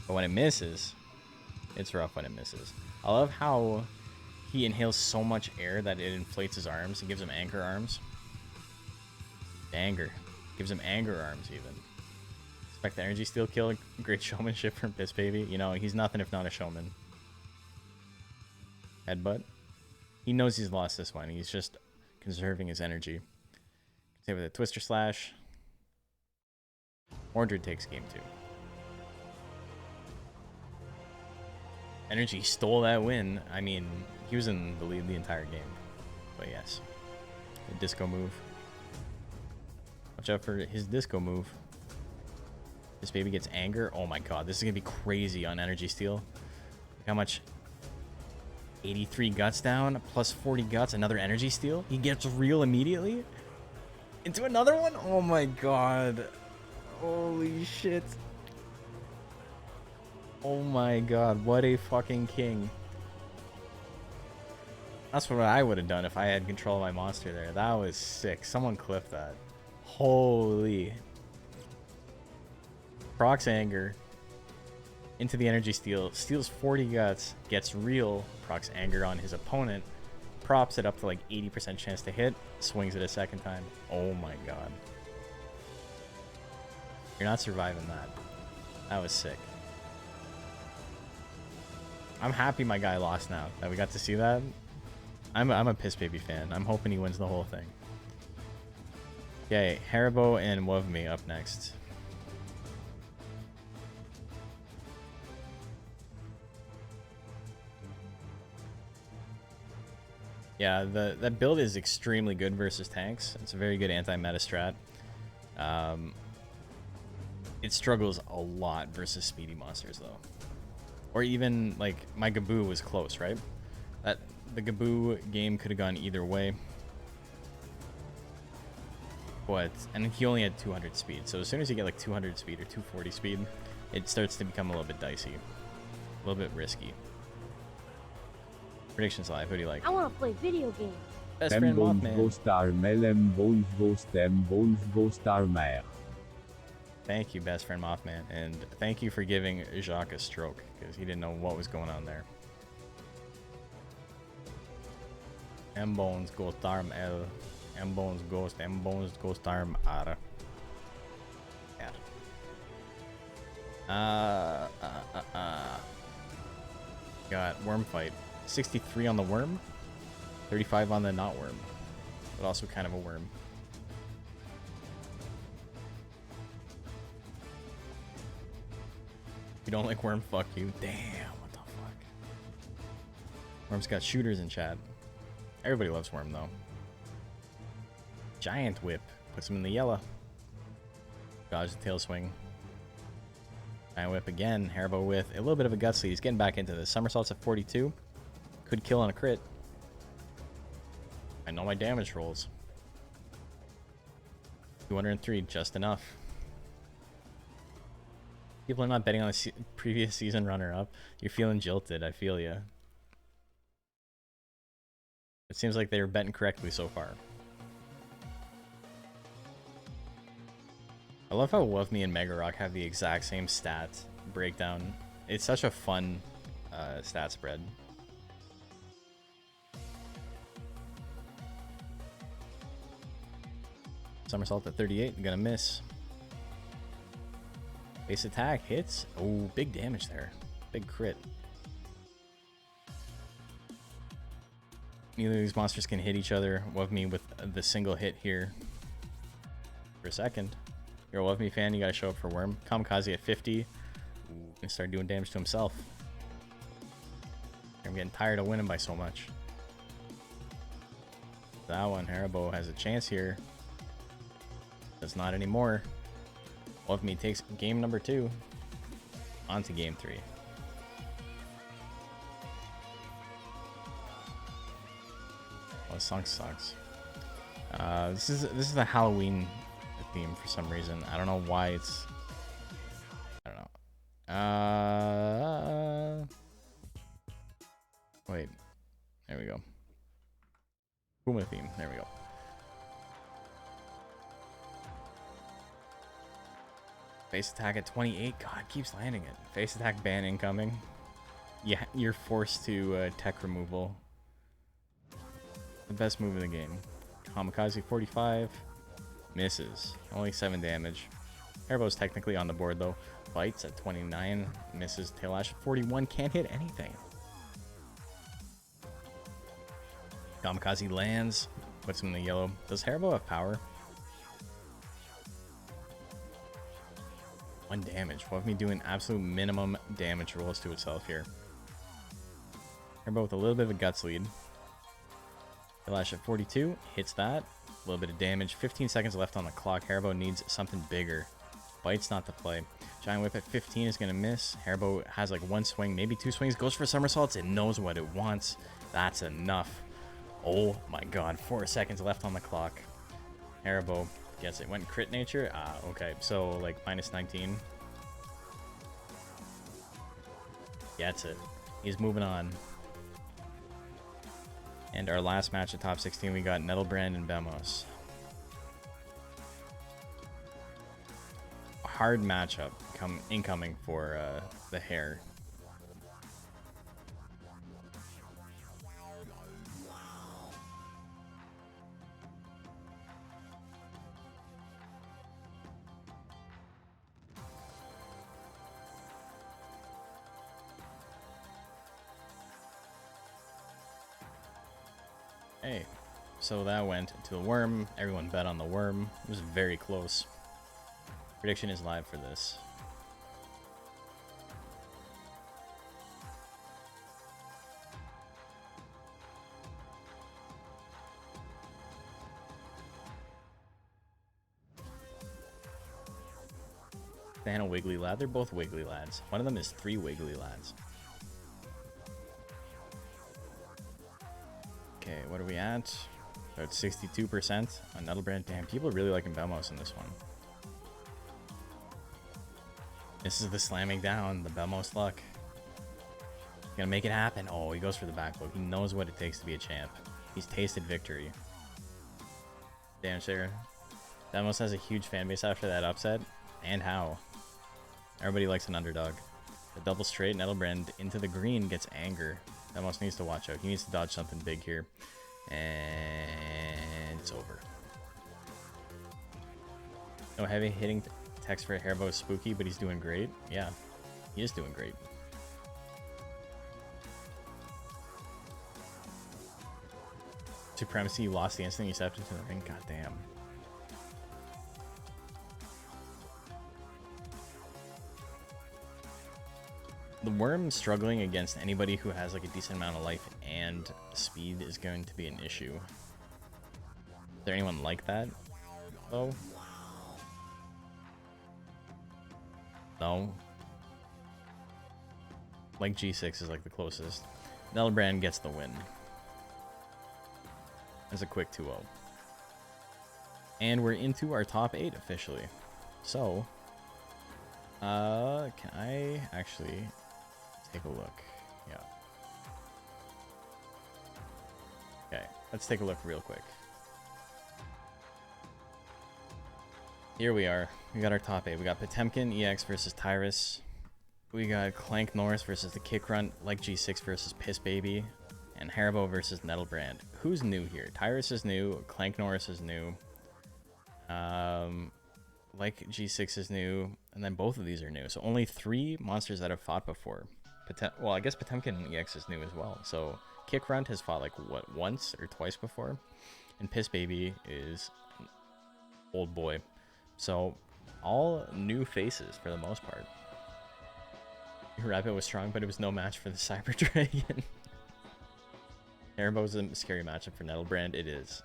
But when it misses, it's rough when it misses. I love how he inhales so much air that it inflates his arms. It gives him anchor arms. Anger. Gives him anger arms even. Expect the Energy Steal kill. Great showmanship from Piss Baby. You know, he's nothing if not a showman. Headbutt. He knows he's lost this one. He's just conserving his energy. Same with a Twister Slash. Mordred takes game 2. Energy stole that win. I mean, he was in the lead the entire game. But yes. The disco move. Watch out for his disco move. This baby gets anger. Oh my god, this is going to be crazy on Energy Steal. Look how much? 83 guts down, plus 40 guts, another Energy Steal. He gets real immediately. Into another one? Oh my god. Holy shit. Oh my god, what a fucking king. That's what I would have done if I had control of my monster there. That was sick. Someone clip that. Holy. Procs anger. Into the Energy Steal. Steals 40 guts. Gets real. Procs anger on his opponent. Props it up to like 80% chance to hit. Swings it a second time. Oh my god. You're not surviving that. That was sick. I'm happy my guy lost now. That we got to see that. I'm a Piss Baby fan. I'm hoping he wins the whole thing. Okay, Haribo and Wovme up next. Yeah, that build is extremely good versus tanks. It's a very good anti-meta strat. It struggles a lot versus speedy monsters though. Or even like my Gaboo was close, right? The Gaboo game could have gone either way. And he only had 200 speed. So as soon as you get like 200 speed or 240 speed, it starts to become a little bit dicey. A little bit risky. Predictions live. Who do you like? I want to play video games. Best friend Mothman. Thank you, best friend Mothman, and thank you for giving Jacques a stroke because he didn't know what was going on there. M-Bones Ghost Arm L. M-Bones Ghost Arm R. Got Worm Fight. 63 on the worm, 35 on the not worm, but also kind of a worm. If you don't like worm, fuck you. Damn, what the fuck? Worm's got shooters in chat. Everybody loves worm though. Giant whip. Puts him in the yellow. Dodge the tail swing. Giant whip again. Haribo with a little bit of a guts lead. He's getting back into this. Somersaults at 42. Could kill on a crit. I know my damage rolls. 203, just enough. People are not betting on the previous season runner-up. You're feeling jilted. I feel you. It seems like they were betting correctly so far. I love how Love Me and Mega Rock have the exact same stat breakdown. It's such a fun stat spread. Somersault at 38, I'm gonna miss. Base attack hits. Oh, big damage there. Big crit. Neither of these monsters can hit each other. Love Me with the single hit here. For a second. You're a Love Me fan, you gotta show up for Worm. Kamikaze at 50. Ooh, gonna start doing damage to himself. I'm getting tired of winning by so much. That one, Haribo has a chance here. Does not anymore. Love Me takes game number 2. On to game 3. Oh, this song sucks. This is the Halloween theme for some reason. I don't know why it's. I don't know. Wait. There we go. Puma theme. There we go. Face attack at 28. God, keeps landing it. Face attack ban incoming. Yeah, you're forced to tech removal. The best move in the game. Kamikaze 45. Misses. Only 7 damage. Haribo's technically on the board though. Bites at 29. Misses. Tail Lash at 41. Can't hit anything. Kamikaze lands. Puts him in the yellow. Does Haribo have power? 1 damage. Love Me doing absolute minimum damage rolls to itself here. Haribo with a little bit of a guts lead. Lash at 42. Hits that. A little bit of damage. 15 seconds left on the clock. Haribo needs something bigger. Bite's not the play. Giant Whip at 15 is going to miss. Haribo has like 1 swing, maybe 2 swings. Goes for somersaults. It knows what it wants. That's enough. Oh my god. 4 seconds left on the clock. Haribo gets it. Went crit nature. Ah, okay. So like minus 19. Gets it. He's moving on. And our last match at top 16, we got Nettlebrand and Bemos. A hard matchup incoming for the hair. Hey, so that went to the worm. Everyone bet on the worm. It was very close. Prediction is live for this. Fan a Wiggly Lad. They're both Wiggly Lads. One of them is 3 Wiggly Lads. Okay, what are we at? About 62% on Nettlebrand. Damn, people are really liking Bemos in this one. This is the slamming down, the Bemos luck. Gonna make it happen. Oh, he goes for the backflip. He knows what it takes to be a champ. He's tasted victory. Damn, sure. Bemos has a huge fan base after that upset. And how? Everybody likes an underdog. The double straight, Nettlebrand into the green gets anger. Bemos needs to watch out. He needs to dodge something big here. And it's over. No heavy hitting text for Haribo is spooky, but he's doing great. Yeah, he is doing great. Supremacy, you lost the instant you stepped into the ring. God damn. The worm struggling against anybody who has like a decent amount of life and speed is going to be an issue. Is there anyone like that, though? No. Like G6 is like the closest. Nelbrand gets the win. As a quick 2-0. And we're into our top 8 officially. So, can I actually take a look? Yeah. Okay, let's take a look real quick. Here we are. We got our top 8. We got Potemkin EX versus Tyrus. We got Clank Norris versus the Kick Runt, like G6 versus Piss Baby, and Haribo versus Nettlebrand. Who's new here? Tyrus is new. Clank Norris is new. Like G6 is new, and then both of these are new. So only 3 monsters that have fought before. Well, I guess Potemkin EX is new as well. So Kick Runt has fought like what, once or twice before, and Piss Baby is old boy. So all new faces for the most part. Rabbit was strong, but it was no match for the Cyber Dragon. Haribo's a scary matchup for Nettlebrand. It is.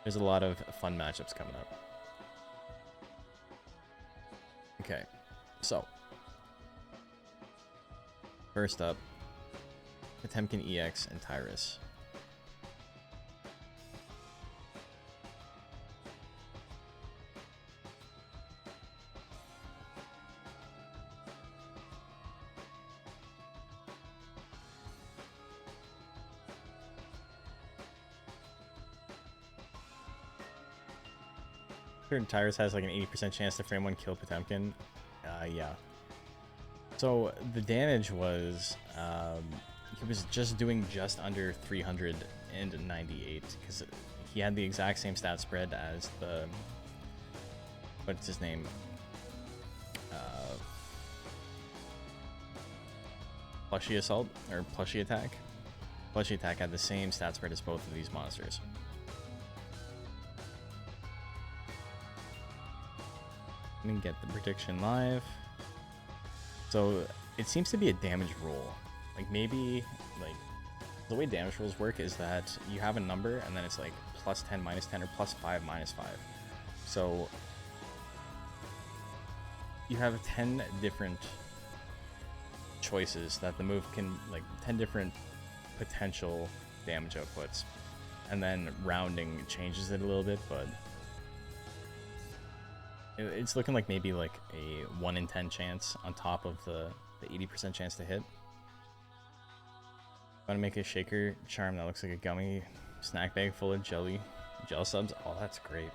There's a lot of fun matchups coming up. Okay, so first up, Potemkin EX and Tyrus. Tyrus has like an 80% chance to frame 1 kill Potemkin. Yeah. So the damage was, he was just doing just under 398 because he had the exact same stat spread as the, what's his name? Plushie Assault or Plushie Attack. Plushie Attack had the same stat spread as both of these monsters. Let me get the prediction live. So it seems to be a damage roll. Like maybe like the way damage rolls work is that you have a number and then it's like plus 10, minus 10, or plus 5, minus 5. So you have 10 different choices that the move can, like 10 different potential damage outputs, and then rounding changes it a little bit, but it's looking like maybe like a 1 in 10 chance on top of the 80% chance to hit. Want to make a shaker charm that looks like a gummy snack bag full of gel subs? Oh, that's great.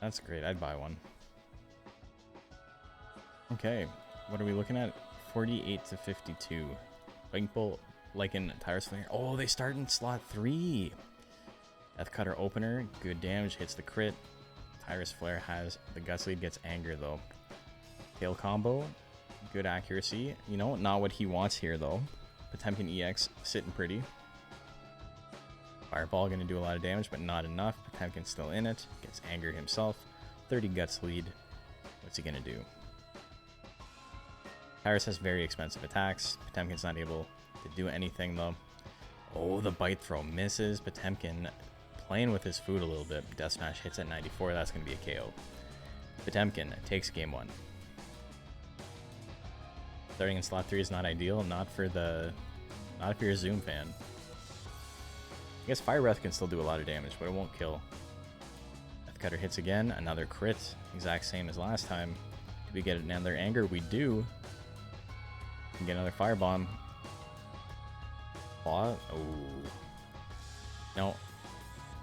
That's great. I'd buy one. Okay, what are we looking at? 48 to 52. Lightning Bolt, like in Tyrus Flare. Oh, they start in slot 3. Death Cutter opener, good damage, hits the crit. Tyrus Flare has the Guts lead, gets anger though. Tail combo, good accuracy. You know, not what he wants here though. Potemkin EX sitting pretty. Fireball gonna do a lot of damage, but not enough. Potemkin's still in it, gets anger himself. 30 Guts lead. What's he gonna do? Tyrus has very expensive attacks. Potemkin's not able to do anything though. Oh, the bite throw misses. Potemkin playing with his food a little bit. Death Smash hits at 94. That's going to be a KO. Potemkin takes game 1. Starting in slot 3 is not ideal. Not if you're a Zoom fan. I guess Fire Breath can still do a lot of damage, but it won't kill. Death Cutter hits again. Another crit. Exact same as last time. Do we get another anger? We do. We can get another Firebomb. Claw? Oh. No.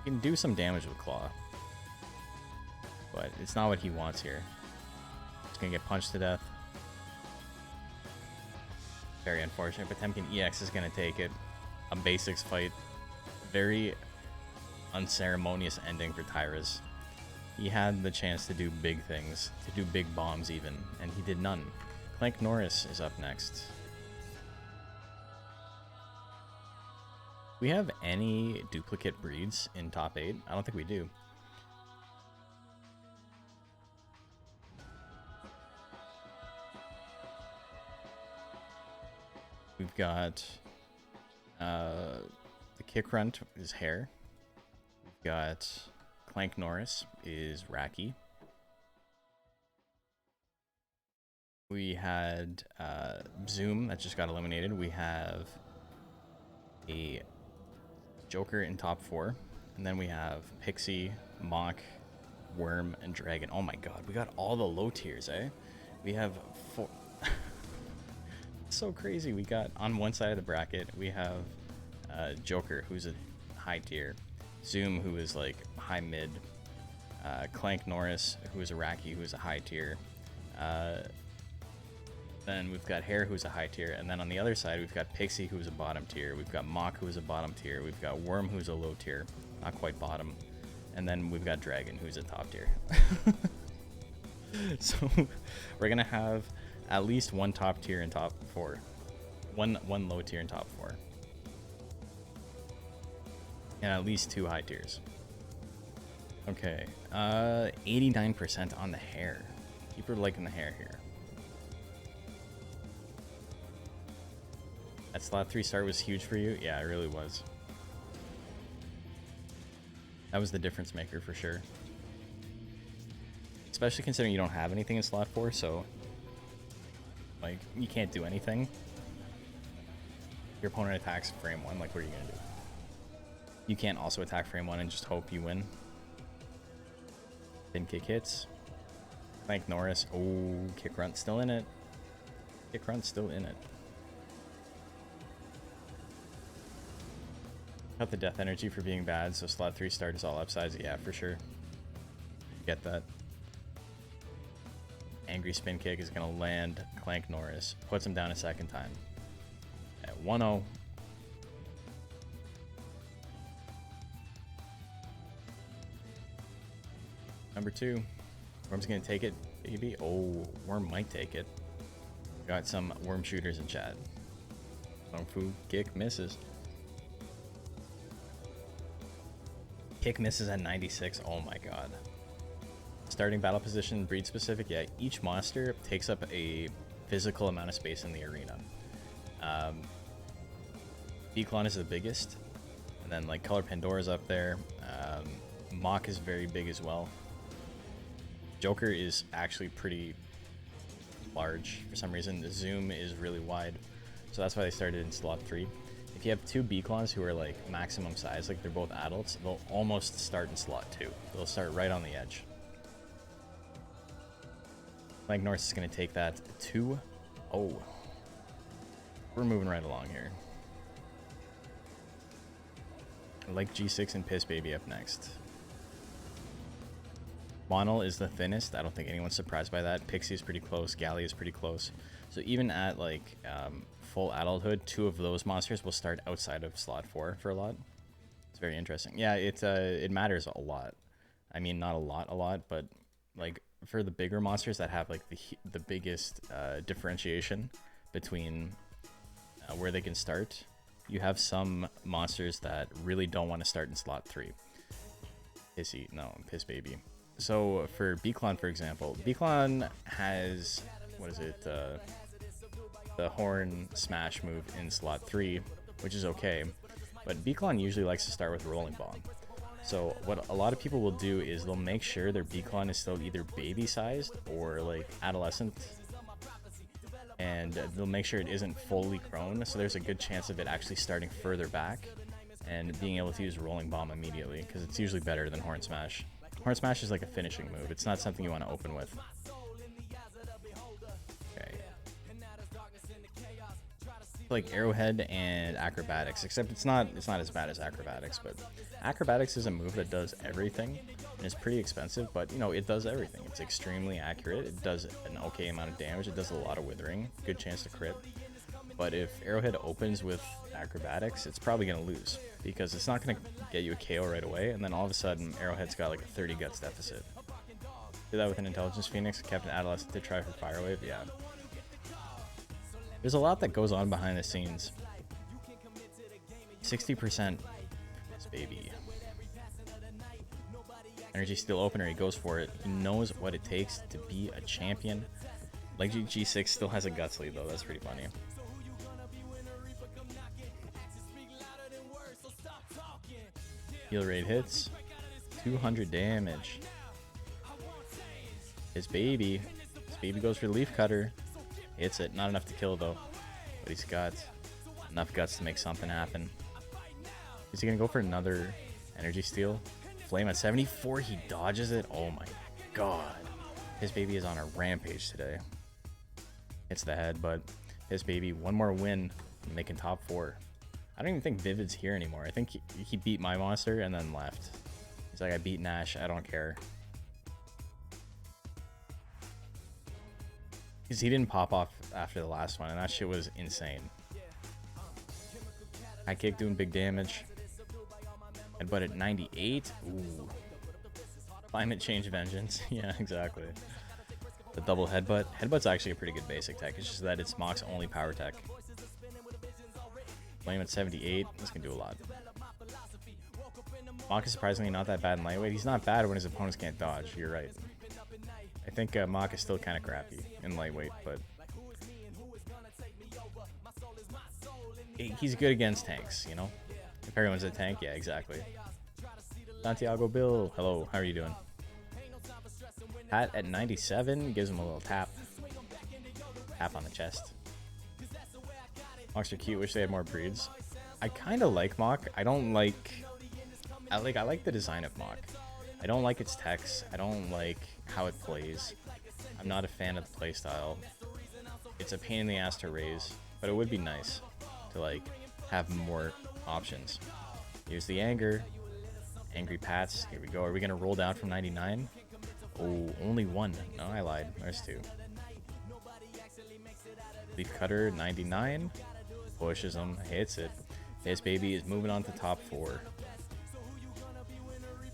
He can do some damage with Claw. But it's not what he wants here. He's gonna get punched to death. Very unfortunate. Potemkin EX is gonna take it. A basics fight. Very unceremonious ending for Tyrus. He had the chance to do big things. To do big bombs even. And he did none. Clank Norris is up next. We have any duplicate breeds in top 8? I don't think we do. We've got The kick runt is Hair. We've got Clank Norris is Raki. We had Zoom that just got eliminated. We have a Joker in top 4. And then we have Pixie, Mock, Worm, and Dragon. Oh my god, we got all the low tiers, eh? We have 4. So crazy. We got on one side of the bracket, we have Joker, who's a high tier. Zoom, who is like high mid. Clank Norris, who is a Raki, who is a high tier. Then we've got Hair, who's a high tier, and then on the other side we've got Pixie, who's a bottom tier. We've got Mock, who's a bottom tier. We've got Worm, who's a low tier, not quite bottom, and then we've got Dragon, who's a top tier. So we're gonna have at least one top tier in top 4, one low tier in top 4, and at least 2 high tiers. Okay, 89% on the Hair. People are liking the Hair here. That slot 3 start was huge for you? Yeah, it really was. That was the difference maker for sure. Especially considering you don't have anything in slot 4, so like you can't do anything. Your opponent attacks frame 1, like what are you gonna do? You can't also attack frame 1 and just hope you win. Then kick hits. Clank Norris. Oh, kick runt still in it. Kick runt still in it. Got the death energy for being bad, so slot 3 start is all upsides. Yeah, for sure. Get that. Angry spin kick is going to land Clank Norris. Puts him down a second time. At 1-0. Number 2. Worm's going to take it, baby. Oh, Worm might take it. Got some Worm shooters in chat. Kung Fu kick misses. Kick misses at 96. Oh my god. Starting battle position, breed specific. Yeah, each monster takes up a physical amount of space in the arena. Declon is the biggest, and then like Color Pandora's up there. Mock is very big as well. Joker is actually pretty large for some reason. The Zoom is really wide, so that's why they started in slot 3. If you have 2 Beacons who are like maximum size, like they're both adults, they'll almost start in slot 2. They'll start right on the edge. Clank Norris is going to take that 2. Oh. We're moving right along here. I like G6 and Piss Baby up next. Monel is the thinnest. I don't think anyone's surprised by that. Pixie is pretty close. Galley is pretty close. So even at like full adulthood, 2 of those monsters will start outside of slot 4 for a lot. It's very interesting. Yeah, it matters a lot. I mean, not a lot, but like for the bigger monsters that have like the biggest differentiation between where they can start, you have some monsters that really don't want to start in slot 3. Piss Baby. So for Beaclon, for example, Beaclon has, what is it, the Horn Smash move in slot 3, which is okay, but Beaclon usually likes to start with Rolling Bomb. So what a lot of people will do is they'll make sure their Beaclon is still either baby sized or like adolescent, and they'll make sure it isn't fully grown, so there's a good chance of it actually starting further back and being able to use Rolling Bomb immediately, because it's usually better than Horn Smash. Horn Smash is like a finishing move. It's not something you want to open with. Okay. Like Arrowhead and Acrobatics, except it's not as bad as Acrobatics, but Acrobatics is a move that does everything and it's pretty expensive, but you know, it does everything. It's extremely accurate. It does an okay amount of damage. It does a lot of withering, good chance to crit. But if Arrowhead opens with Acrobatics, it's probably going to lose, because it's not going to get you a KO right away, and then all of a sudden Arrowhead's got like a 30 guts deficit. Did that with an Intelligence Phoenix, kept an Adolescent to try for Fire Wave, yeah. There's a lot that goes on behind the scenes. 60% is baby. Energy Steel Opener, he goes for it. He knows what it takes to be a champion. Like G6 still has a guts lead though, that's pretty funny. Heal rate hits. 200 damage. His baby. His baby goes for leaf cutter. Hits it. Not enough to kill though. But he's got enough guts to make something happen. Is he gonna go for another energy steal? Flame at 74. He dodges it. Oh my god. His baby is on a rampage today. Hits the head, but his baby, one more win, making top 4. I don't even think Vivid's here anymore. I think he beat my monster and then left. He's like, I beat Nash, I don't care. Because he didn't pop off after the last one, and that shit was insane. High kick doing big damage. Headbutt at 98. Ooh. Climate change vengeance. Yeah, exactly. The double headbutt. Headbutt's actually a pretty good basic tech. It's just that it's Mock's only power tech. Flame at 78. This can do a lot. Mock is surprisingly not that bad in lightweight. He's not bad when his opponents can't dodge. You're right. I think Mock is still kind of crappy in lightweight, but he's good against tanks, you know? If everyone's a tank, yeah, exactly. Santiago Bill, hello, how are you doing? Pat at 97 gives him a little tap. Tap on the chest. Mocks are cute, wish they had more breeds. I kind of like Mock. I don't like... I like the design of Mock. I don't like its text. I don't like how it plays. I'm not a fan of the playstyle. It's a pain in the ass to raise, but it would be nice to like have more options. Here's the anger. Angry Pats. Here we go. Are we gonna roll down from 99? Oh, only one. No, I lied. There's 2. Leaf Cutter 99. Pushes him. Hits it. His baby is moving on to top 4.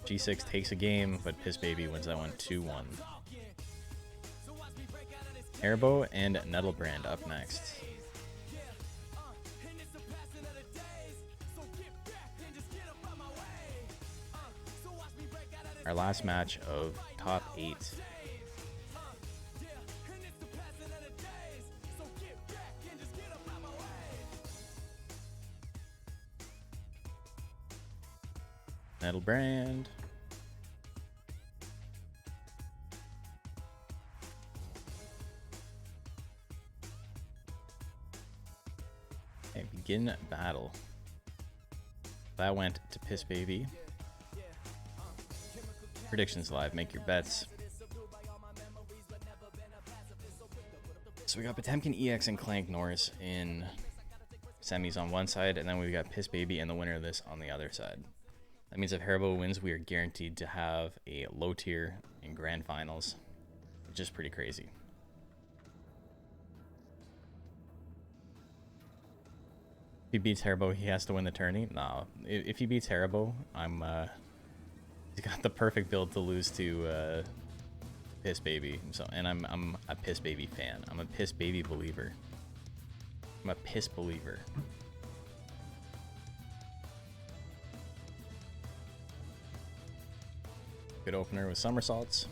G6 takes a game, but Piss Baby wins that one 2-1. Airbow and Nettlebrand up next. Our last match of top 8. Nettlebrand. Okay, begin battle. That went to Piss Baby. Predictions live, make your bets. So we got Potemkin EX and Clank Norris in semis on one side, and then we got Piss Baby and the winner of this on the other side. That means if Haribo wins, we are guaranteed to have a low tier in grand finals, which is pretty crazy. If he beats Haribo, he has to win the tourney. No, if he beats Haribo, he's got the perfect build to lose to Piss Baby. So, and I'm a Piss Baby fan. I'm a Piss Baby believer. I'm a Piss believer. Good opener with somersaults.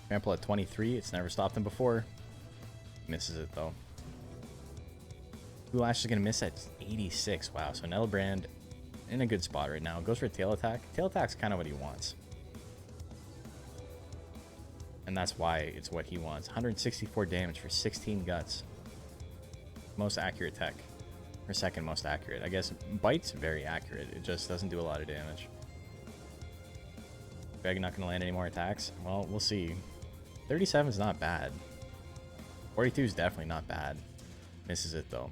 Trample at 23. It's never stopped him before. Misses it though. Goulash is gonna miss at 86. Wow. So Nettlebrand in a good spot right now. Goes for a tail attack. Tail attack's kind of what he wants. And that's why it's what he wants. 164 damage for 16 guts. Most accurate tech. Or second most accurate. I guess Bite's very accurate. It just doesn't do a lot of damage. Greg not going to land any more attacks? Well, we'll see. 37 is not bad. 42 is definitely not bad. Misses it though.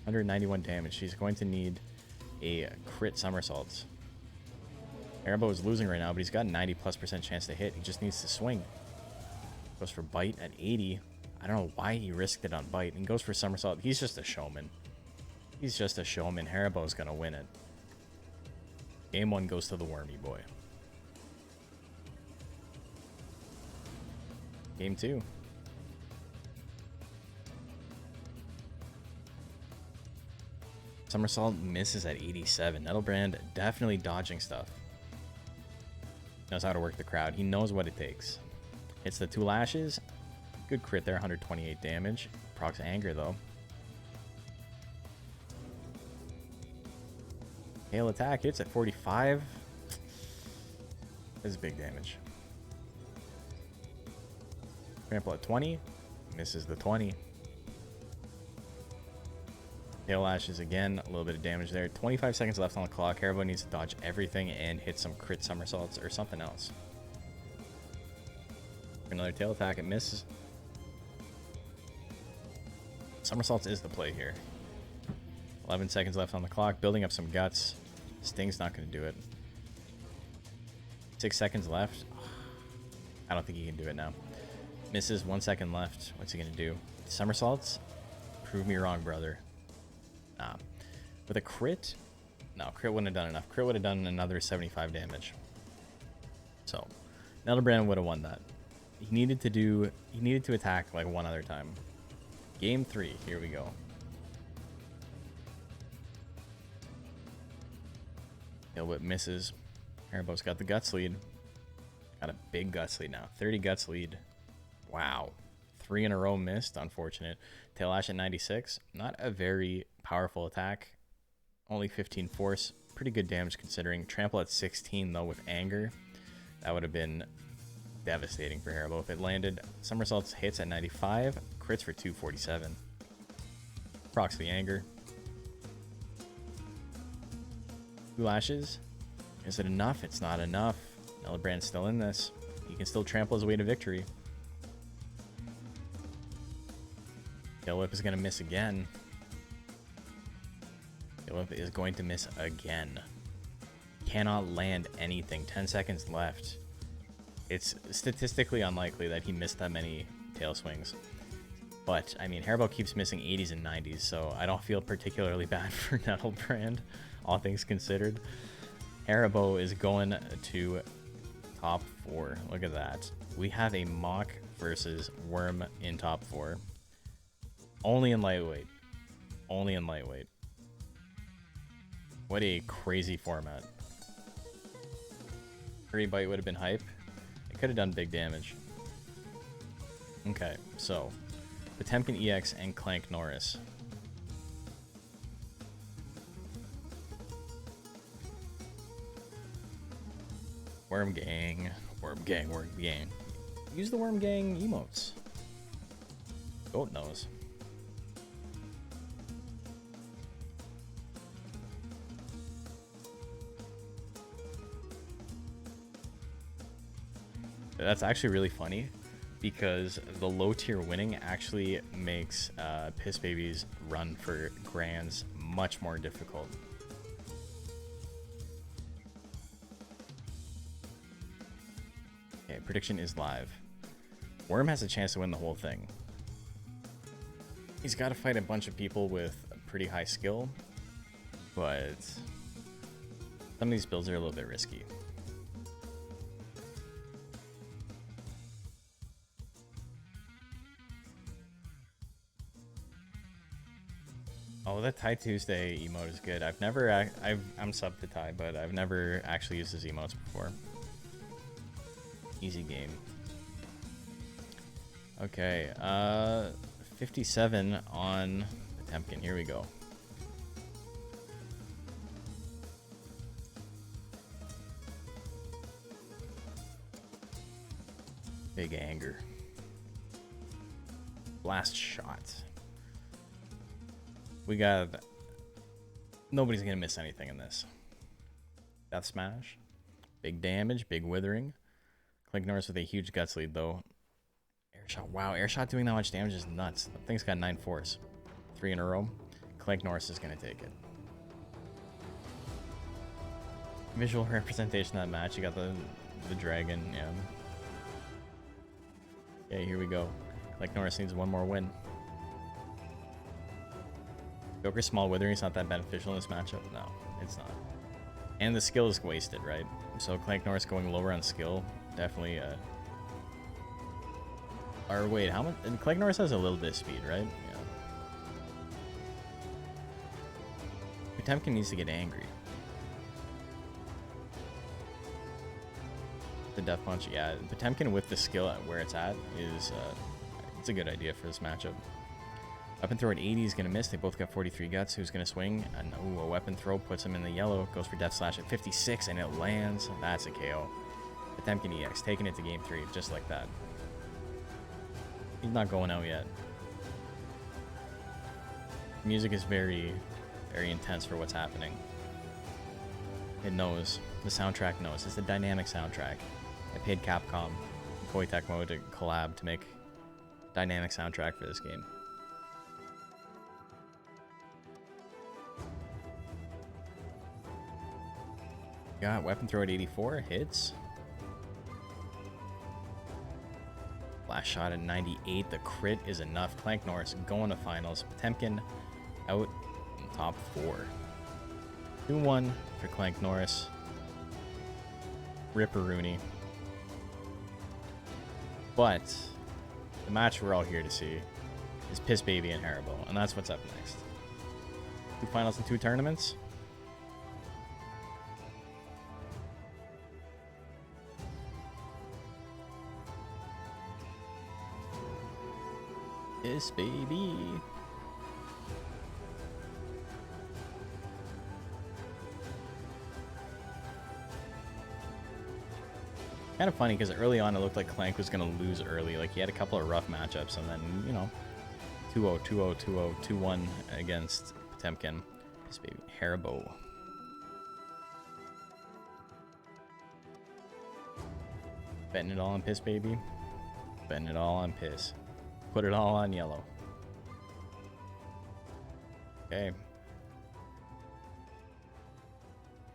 191 damage. She's going to need a crit somersaults. Haribo is losing right now, but he's got a 90+% chance to hit. He just needs to swing. Goes for Bite at 80. I don't know why he risked it on Bite. And goes for somersault. He's just a showman. He's just a showman. Haribo's going to win it. Game 1 goes to the Wormy Boy. Game 2. Somersault misses at 87. Nettlebrand definitely dodging stuff. Knows how to work the crowd. He knows what it takes. Hits the 2 lashes. Good crit there, 128 damage. Procs anger though. Tail attack hits at 45. This is big damage. Trample at 20. Misses the 20. Tail lashes again. A little bit of damage there. 25 seconds left on the clock. Haribo needs to dodge everything and hit some crit somersaults or something else. Another tail attack. It misses. Somersaults is the play here. 11 seconds left on the clock. Building up some guts. Sting's not going to do it. 6 seconds left. I don't think he can do it now. Misses. 1 second left. What's he going to do? Somersaults? Prove me wrong, brother. Nah. With a crit? No, crit wouldn't have done enough. Crit would have done another 75 damage. So, Nelderbrand would have won that. He needed to attack like one other time. Game 3. Here we go. Tail whip misses. Haribo's got the guts lead. Got a big guts lead now. 30 guts lead. Wow. 3 in a row missed. Unfortunate. Tail lash at 96. Not a very powerful attack. Only 15 force. Pretty good damage considering. Trample at 16 though with anger. That would have been devastating for Haribo if it landed. Somersaults hits at 95. Crits for 247. Procs the anger. 2 lashes. Is it enough? It's not enough. Nelderbrand's still in this. He can still trample his way to victory. Tail whip is going to miss again. Tail whip is going to miss again. Cannot land anything. 10 seconds left. It's statistically unlikely that he missed that many tail swings. But, I mean, Haribo keeps missing 80s and 90s, so I don't feel particularly bad for Nelderbrand, all things considered. Haribo is going to top 4. Look at that. We have a Mach versus Worm in top 4. Only in lightweight. Only in lightweight. What a crazy format. Hurry Bite would have been hype. It could have done big damage. Okay, so Potemkin EX and Clank Norris. Worm Gang. Worm Gang, Worm Gang. Use the Worm Gang emotes. Goat knows. That's actually really funny because the low tier winning actually makes Piss Babies run for grands much more difficult. Okay, prediction is live. Worm has a chance to win the whole thing. He's got to fight a bunch of people with pretty high skill, but some of these builds are a little bit risky. Oh, that Ty Tuesday emote is good. I'm subbed to Ty, but I've never actually used his emotes before. Easy game. Okay, 57 on Potemkin. Here we go. Big anger. Blast shot. We got... Nobody's going to miss anything in this. Death Smash. Big damage, big withering. Clank Norris with a huge guts lead, though. Airshot. Wow, Airshot doing that much damage is nuts. That thing's got 9 force. 3 in a row. Clank Norris is going to take it. Visual representation of that match. You got the dragon, yeah. Yeah, here we go. Clank Norris needs one more win. Joker's small withering is not that beneficial in this matchup. No, it's not. And the skill is wasted, right? So Clank Norris going lower on skill, definitely. Or wait, how much? And Clank Norris has a little bit of speed, right? Yeah. Potemkin needs to get angry. The Death Punch, yeah. Potemkin with the skill at where it's at is it's a good idea for this matchup. Weapon throw at 80 is going to miss. They both got 43 guts. Who's going to swing? And ooh, a weapon throw puts him in the yellow. Goes for Death Slash at 56, and it lands. That's a KO. Potemkin EX taking it to game 3, just like that. He's not going out yet. Music is very, very intense for what's happening. It knows. The soundtrack knows. It's a dynamic soundtrack. I paid Capcom, Koei Tecmo to collab to make dynamic soundtrack for this game. Got weapon throw at 84, hits. Last shot at 98, the crit is enough. Clank Norris going to finals. Potemkin out in top 4. 2-1 for Clank Norris. Ripperoonie. But the match we're all here to see is Piss Baby and Haribo, and that's what's up next. 2 finals and 2 tournaments. Piss Baby. Kind of funny because early on it looked like Clank was going to lose early. Like he had a couple of rough matchups and then, you know, 2-0, 2-0, 2-0, 2-1 against Potemkin. Piss Baby. Haribo. Betting it all on Piss Baby. Betting it all on Piss. Put it all on yellow. Okay.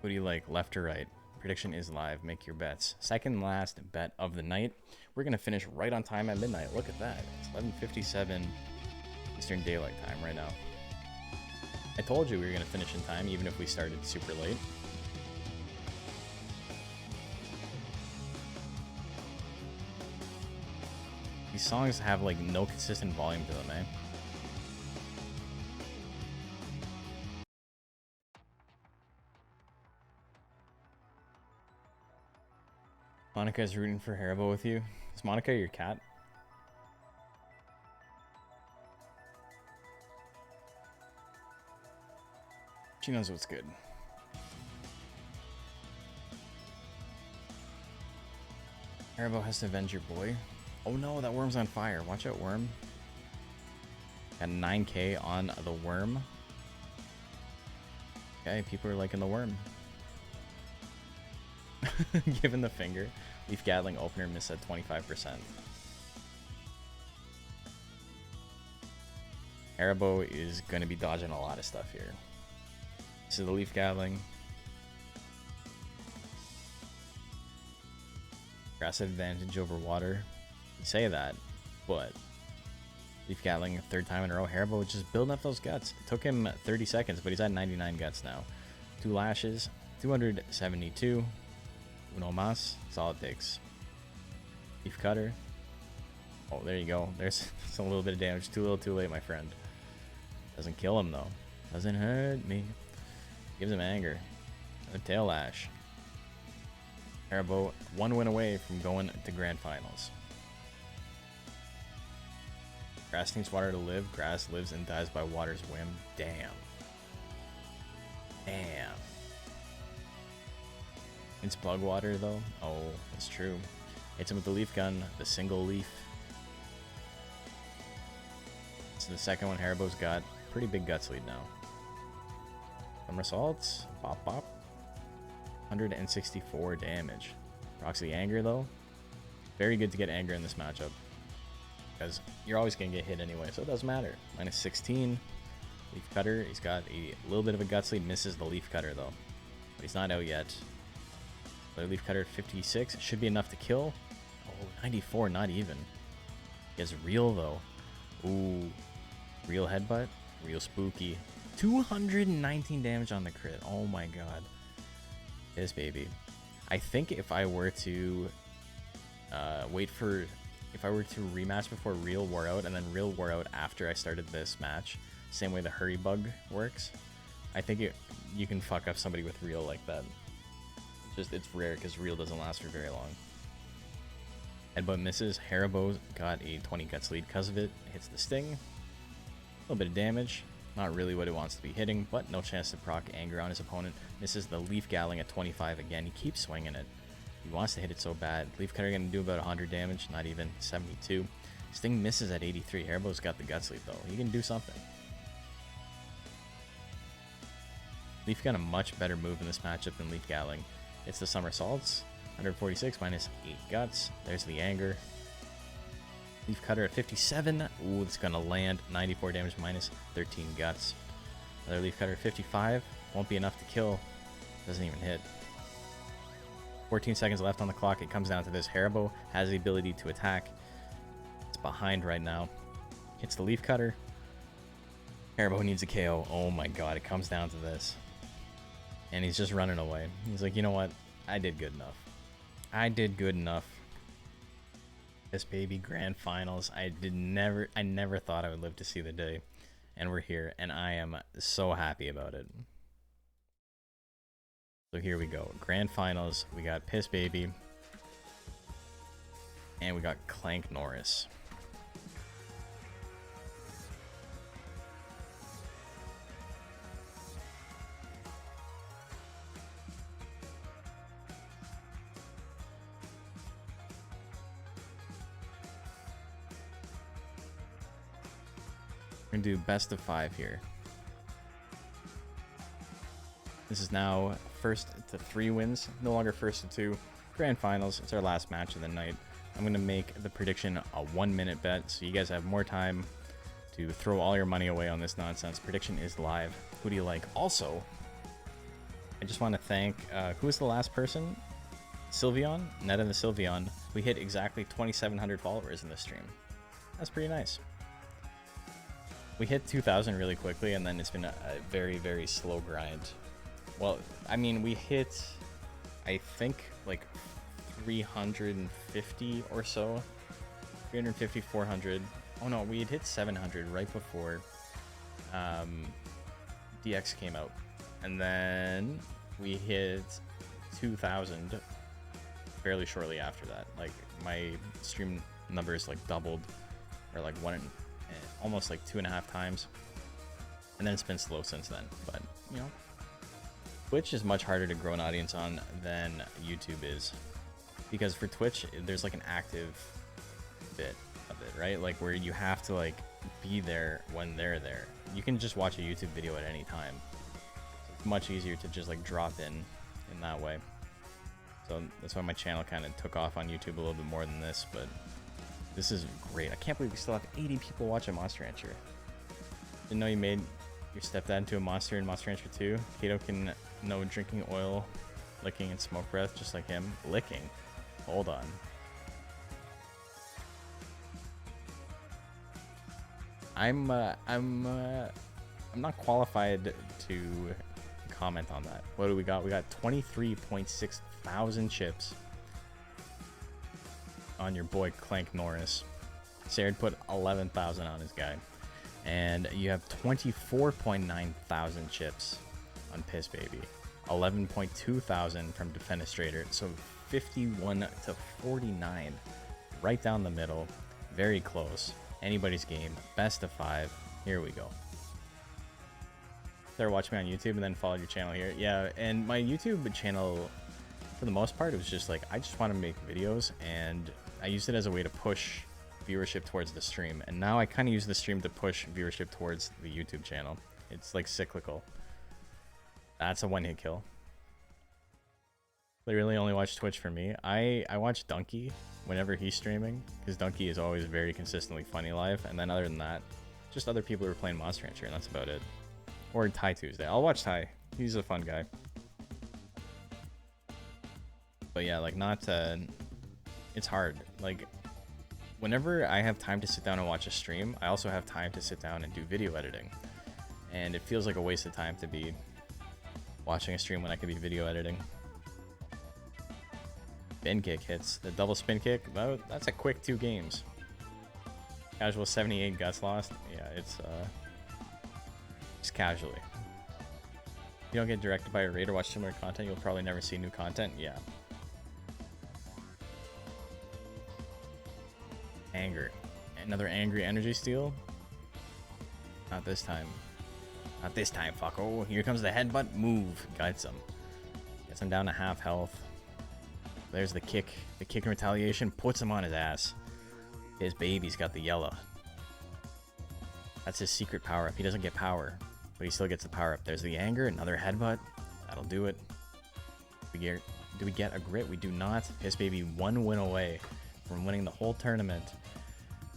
Who do you like, left or right? Prediction is live. Make your bets. Second last bet of the night. We're going to finish right on time at midnight. Look at that. It's 11:57 Eastern Daylight Time right now. I told you we were going to finish in time, even if we started super late. These songs have like no consistent volume to them, eh? Monica is rooting for Haribo with you. Is Monica your cat? She knows what's good. Haribo has to avenge your boy. Oh no, that worm's on fire. Watch out, worm. Got 9k on the worm. Okay, people are liking the worm. Given the finger. Leaf Gatling opener missed at 25%. Haribo is going to be dodging a lot of stuff here. This is the Leaf Gatling. Grass advantage over water. You say that, but Leaf Gatling third time in a row. Haribo just building up those guts. It took him 30 seconds, but he's at 99 guts now. 2 lashes, 272. Uno mas. That's all it takes. Leaf cutter. Oh, there you go. There's a little bit of damage. Too little, too late, my friend. Doesn't kill him though. Doesn't hurt me. Gives him anger. A tail lash. Haribo 1 win away from going to grand finals. Grass needs water to live. Grass lives and dies by water's whim. Damn. Damn. It's bug water though. Oh, that's true. Hits him with the leaf gun. The single leaf. So the second one Haribo's got. Pretty big guts lead now. Somersaults. Bop bop. 164 damage. Roxy anger though. Very good to get anger in this matchup. Because you're always going to get hit anyway, so it doesn't matter. Minus 16. Leaf cutter. He's got a little bit of a guts lead. Misses the leaf cutter though. But he's not out yet. The leaf cutter at 56. Should be enough to kill. Oh, 94. Not even. He has real though. Ooh. Real headbutt. Real spooky. 219 damage on the crit. Oh my god. This baby. I think if I were to if I were to rematch before Real wore out and then Real wore out after I started this match, same way the hurry bug works, I think you can fuck up somebody with Real like that. Just it's rare because Real doesn't last for very long. Headbutt misses. Haribo got a 20 guts lead because of it. Hits the sting. little bit of damage. Not really what it wants to be hitting, but no chance to proc Anger on his opponent. Misses the Leaf Gatling at 25 again. He keeps swinging it. He wants to hit it so bad. Leaf Cutter going to do about 100 damage, not even 72. Sting misses at 83. Hairbo's got the gut sleep though. He can do something. Leaf got a much better move in this matchup than Leaf Gatling. It's the somersaults. 146 minus 8 guts. There's the Anger. Leaf Cutter at 57. Ooh, it's going to land. 94 damage minus 13 guts. Another Leaf Cutter at 55. Won't be enough to kill. Doesn't even hit. 14 seconds left on the clock. It comes down to this. Haribo has the ability to attack. It's behind right now. Hits the Leaf Cutter. Haribo needs a KO. Oh my god, it comes down to this. And he's just running away. He's like, you know what? I did good enough. I did good enough. This baby grand finals. I never thought I would live to see the day. And we're here, and I am so happy about it. So here we go. Grand finals. We got Piss Baby. And we got Clank Norris. We're gonna do best of 5 here. This is now first to 3 wins, no longer first to 2. Grand finals. It's our last match of the night. I'm gonna make the prediction a 1-minute bet, so you guys have more time to throw all your money away on this nonsense. Prediction is live. Who do you like? Also, I just want to thank who was the last person? Sylveon, Netta the Sylveon. We hit exactly 2,700 followers in this stream. That's pretty nice. We hit 2,000 really quickly, and then it's been a very, very slow grind. Well, I mean, we hit, I think, like 350 or so. 350, 400. Oh no, we had hit 700 right before DX came out. And then we hit 2,000 fairly shortly after that. Like, my stream numbers like doubled, or like almost like 2.5 times, and then it's been slow since then. But you know, Twitch is much harder to grow an audience on than YouTube is, because for Twitch there's like an active bit of it, right? Like where you have to like be there when they're there. You can just watch a YouTube video at any time, so it's much easier to just like drop in that way. So that's why my channel kind of took off on YouTube a little bit more than this, but this is great. I can't believe we still have 80 people watching Monster Rancher. Didn't know you made your stepdad into a monster in Monster Rancher 2. Kato can know drinking oil, licking, and smoke breath just like him. Licking? Hold on. I'm not qualified to comment on that. What do we got? We got 23.6 thousand chips on your boy Clank Norris. Sarah put 11,000 on his guy. And you have 24.9 thousand chips on Piss Baby. 11.2 thousand from Defenestrator. So 51 to 49. Right down the middle. Very close. Anybody's game. Best of 5. Here we go. Start watching me on YouTube and then follow your channel here. Yeah, and my YouTube channel, for the most part, it was just like, I just want to make videos, and I used it as a way to push viewership towards the stream. And now I kind of use the stream to push viewership towards the YouTube channel. It's like cyclical. That's a one-hit kill. They really only watch Twitch for me. I watch Donkey whenever he's streaming, because Donkey is always very consistently funny live. And then other than that, just other people who are playing Monster Rancher, and that's about it. Or Ty Tuesday. I'll watch Ty. He's a fun guy. But yeah, like it's hard. Like whenever I have time to sit down and watch a stream, I also have time to sit down and do video editing. And it feels like a waste of time to be watching a stream when I could be video editing. Spin kick hits. The double spin kick, that's a quick 2 games. Casual 78 guts lost. Yeah, it's just casually. You don't get directed by a raid or watch similar content, you'll probably never see new content. Yeah. Anger. Another angry energy steal. Not this time. Not this time, fucko. Here comes the headbutt. Move. Gets him. Gets him down to half health. There's the kick. The kick in retaliation puts him on his ass. His baby's got the yellow. That's his secret power up. He doesn't get power, but he still gets the power up. There's the anger. Another headbutt. That'll do it. Do we get a grit? We do not. Piss Baby 1 win away from winning the whole tournament.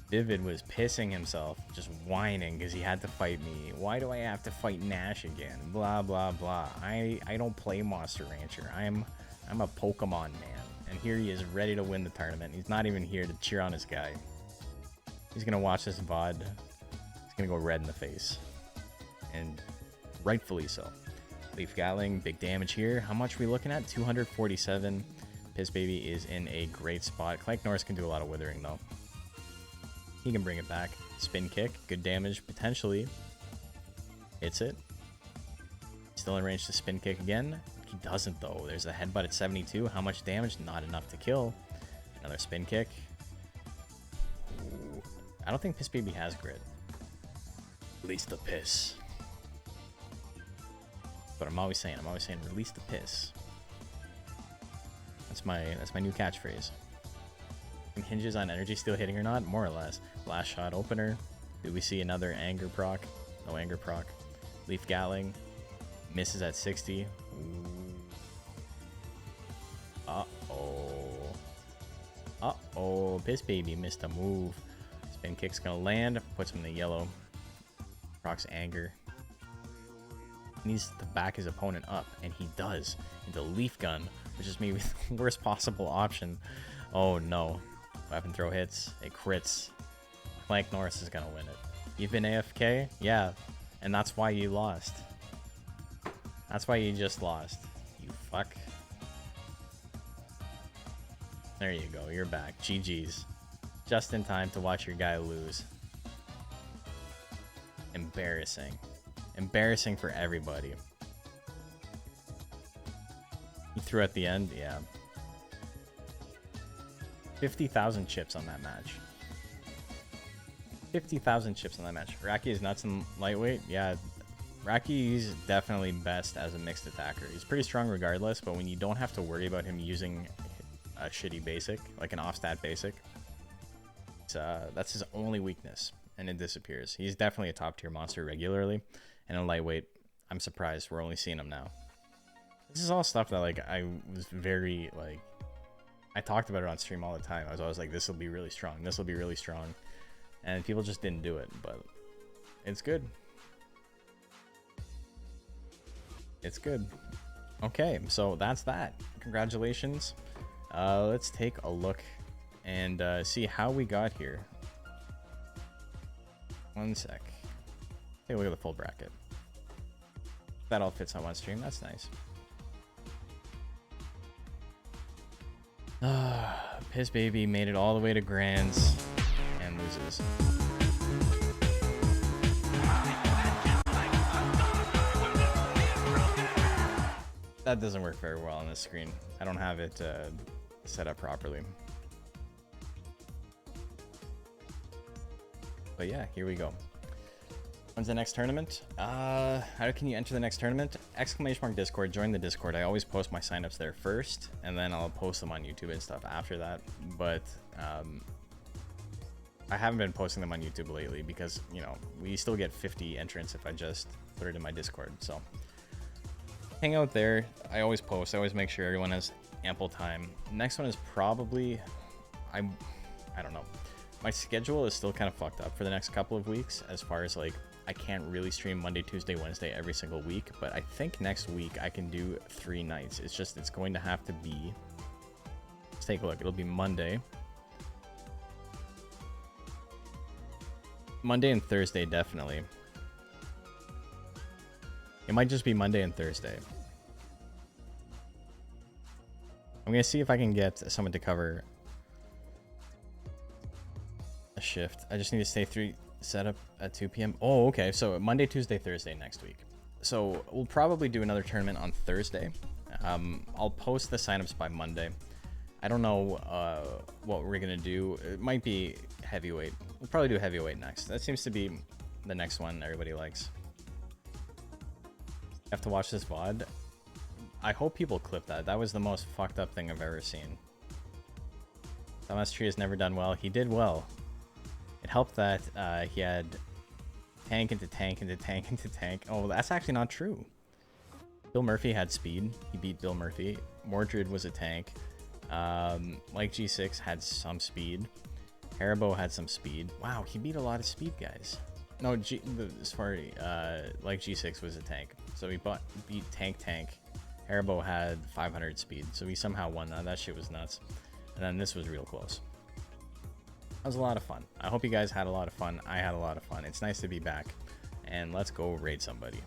Vivid was pissing himself, just whining because he had to fight me. Why do I have to fight Nash again? Blah blah blah. I don't play Monster Rancher. I'm a Pokemon man, and here he is ready to win the tournament. He's not even here to cheer on his guy. He's gonna watch this VOD. He's gonna go red in the face, and rightfully so. Leaf Gatling, big damage here. How much are we looking at? 247. Piss Baby is in a great spot. Clank Norris can do a lot of withering though. He can bring it back. Spin kick, good damage potentially. Hits it. Still in range to spin kick again. He doesn't though. There's a headbutt at 72. How much damage? Not enough to kill. Another spin kick. Ooh. I don't think Piss Baby has grit. Release the piss. But I'm always saying release the piss. That's my new catchphrase. And hinges on energy still hitting or not, more or less. Last shot opener. Do we see another anger proc? No anger proc. Leaf Gatling misses at 60. Ooh. Uh-oh. Piss Baby missed a move. Spin kick's gonna land, puts him in the yellow. Procs anger. Needs to back his opponent up, and he does into Leaf Gun, which is maybe the worst possible option. Oh no. Weapon throw hits, it crits. Clank Norris is gonna win it. You've been AFK? Yeah, and that's why you lost. That's why you just lost. You fuck. There you go, you're back. GG's. Just in time to watch your guy lose. Embarrassing. Embarrassing for everybody. He threw at the end, yeah. 50,000 chips on that match. 50,000 chips on that match. Raki is nuts in lightweight. Yeah, Raki's definitely best as a mixed attacker. He's pretty strong regardless, but when you don't have to worry about him using a shitty basic, like an off-stat basic, that's his only weakness, and it disappears. He's definitely a top-tier monster regularly, and in lightweight, I'm surprised we're only seeing him now. This is all stuff that, like, I was very, like, I talked about it on stream all the time. I was always like, this will be really strong. This will be really strong. And people just didn't do it, but it's good. It's good. Okay, so that's that. Congratulations. Let's take a look and see how we got here. One sec. Take a look at the full bracket. That all fits on one stream. That's nice. Piss Baby made it all the way to Grands and loses. That doesn't work very well on this screen. I don't have it set up properly. But yeah, here we go. When's the next tournament? How can you enter the next tournament? ! Discord, join the Discord. I always post my signups there first, and then I'll post them on YouTube and stuff after that. But I haven't been posting them on YouTube lately because, you know, we still get 50 entrants if I just put it in my Discord. So hang out there. I always post. I always make sure everyone has ample time. Next one is probably, I don't know. My schedule is still kind of fucked up for the next couple of weeks as far as like, I can't really stream Monday, Tuesday, Wednesday every single week, but I think next week I can do 3 nights. It's just, it's going to have to be, let's take a look. It'll be Monday and Thursday, definitely. It might just be Monday and Thursday. I'm gonna see if I can get someone to cover a shift. I just need to stay set up at 2 p.m. Oh, okay. So Monday, Tuesday, Thursday next week. So we'll probably do another tournament on Thursday. I'll post the signups by Monday. I don't know what we're gonna do. It might be heavyweight. We'll probably do heavyweight next. That seems to be the next one everybody likes. You have to watch this VOD. I hope people clip that. That was the most fucked up thing I've ever seen. Thomas Tree has never done well. He did well. It helped that he had tank into tank into tank into tank. Oh, that's actually not true. Bill Murphy had speed. He beat Bill Murphy. Mordred was a tank. Like G6 had some speed. Haribo had some speed. Wow, he beat a lot of speed guys. No, like G6 was a tank. So he beat tank. Haribo had 500 speed, so he somehow won that. That shit was nuts. And then this was real close. That was a lot of fun. I hope you guys had a lot of fun. I had a lot of fun. It's nice to be back. And let's go raid somebody.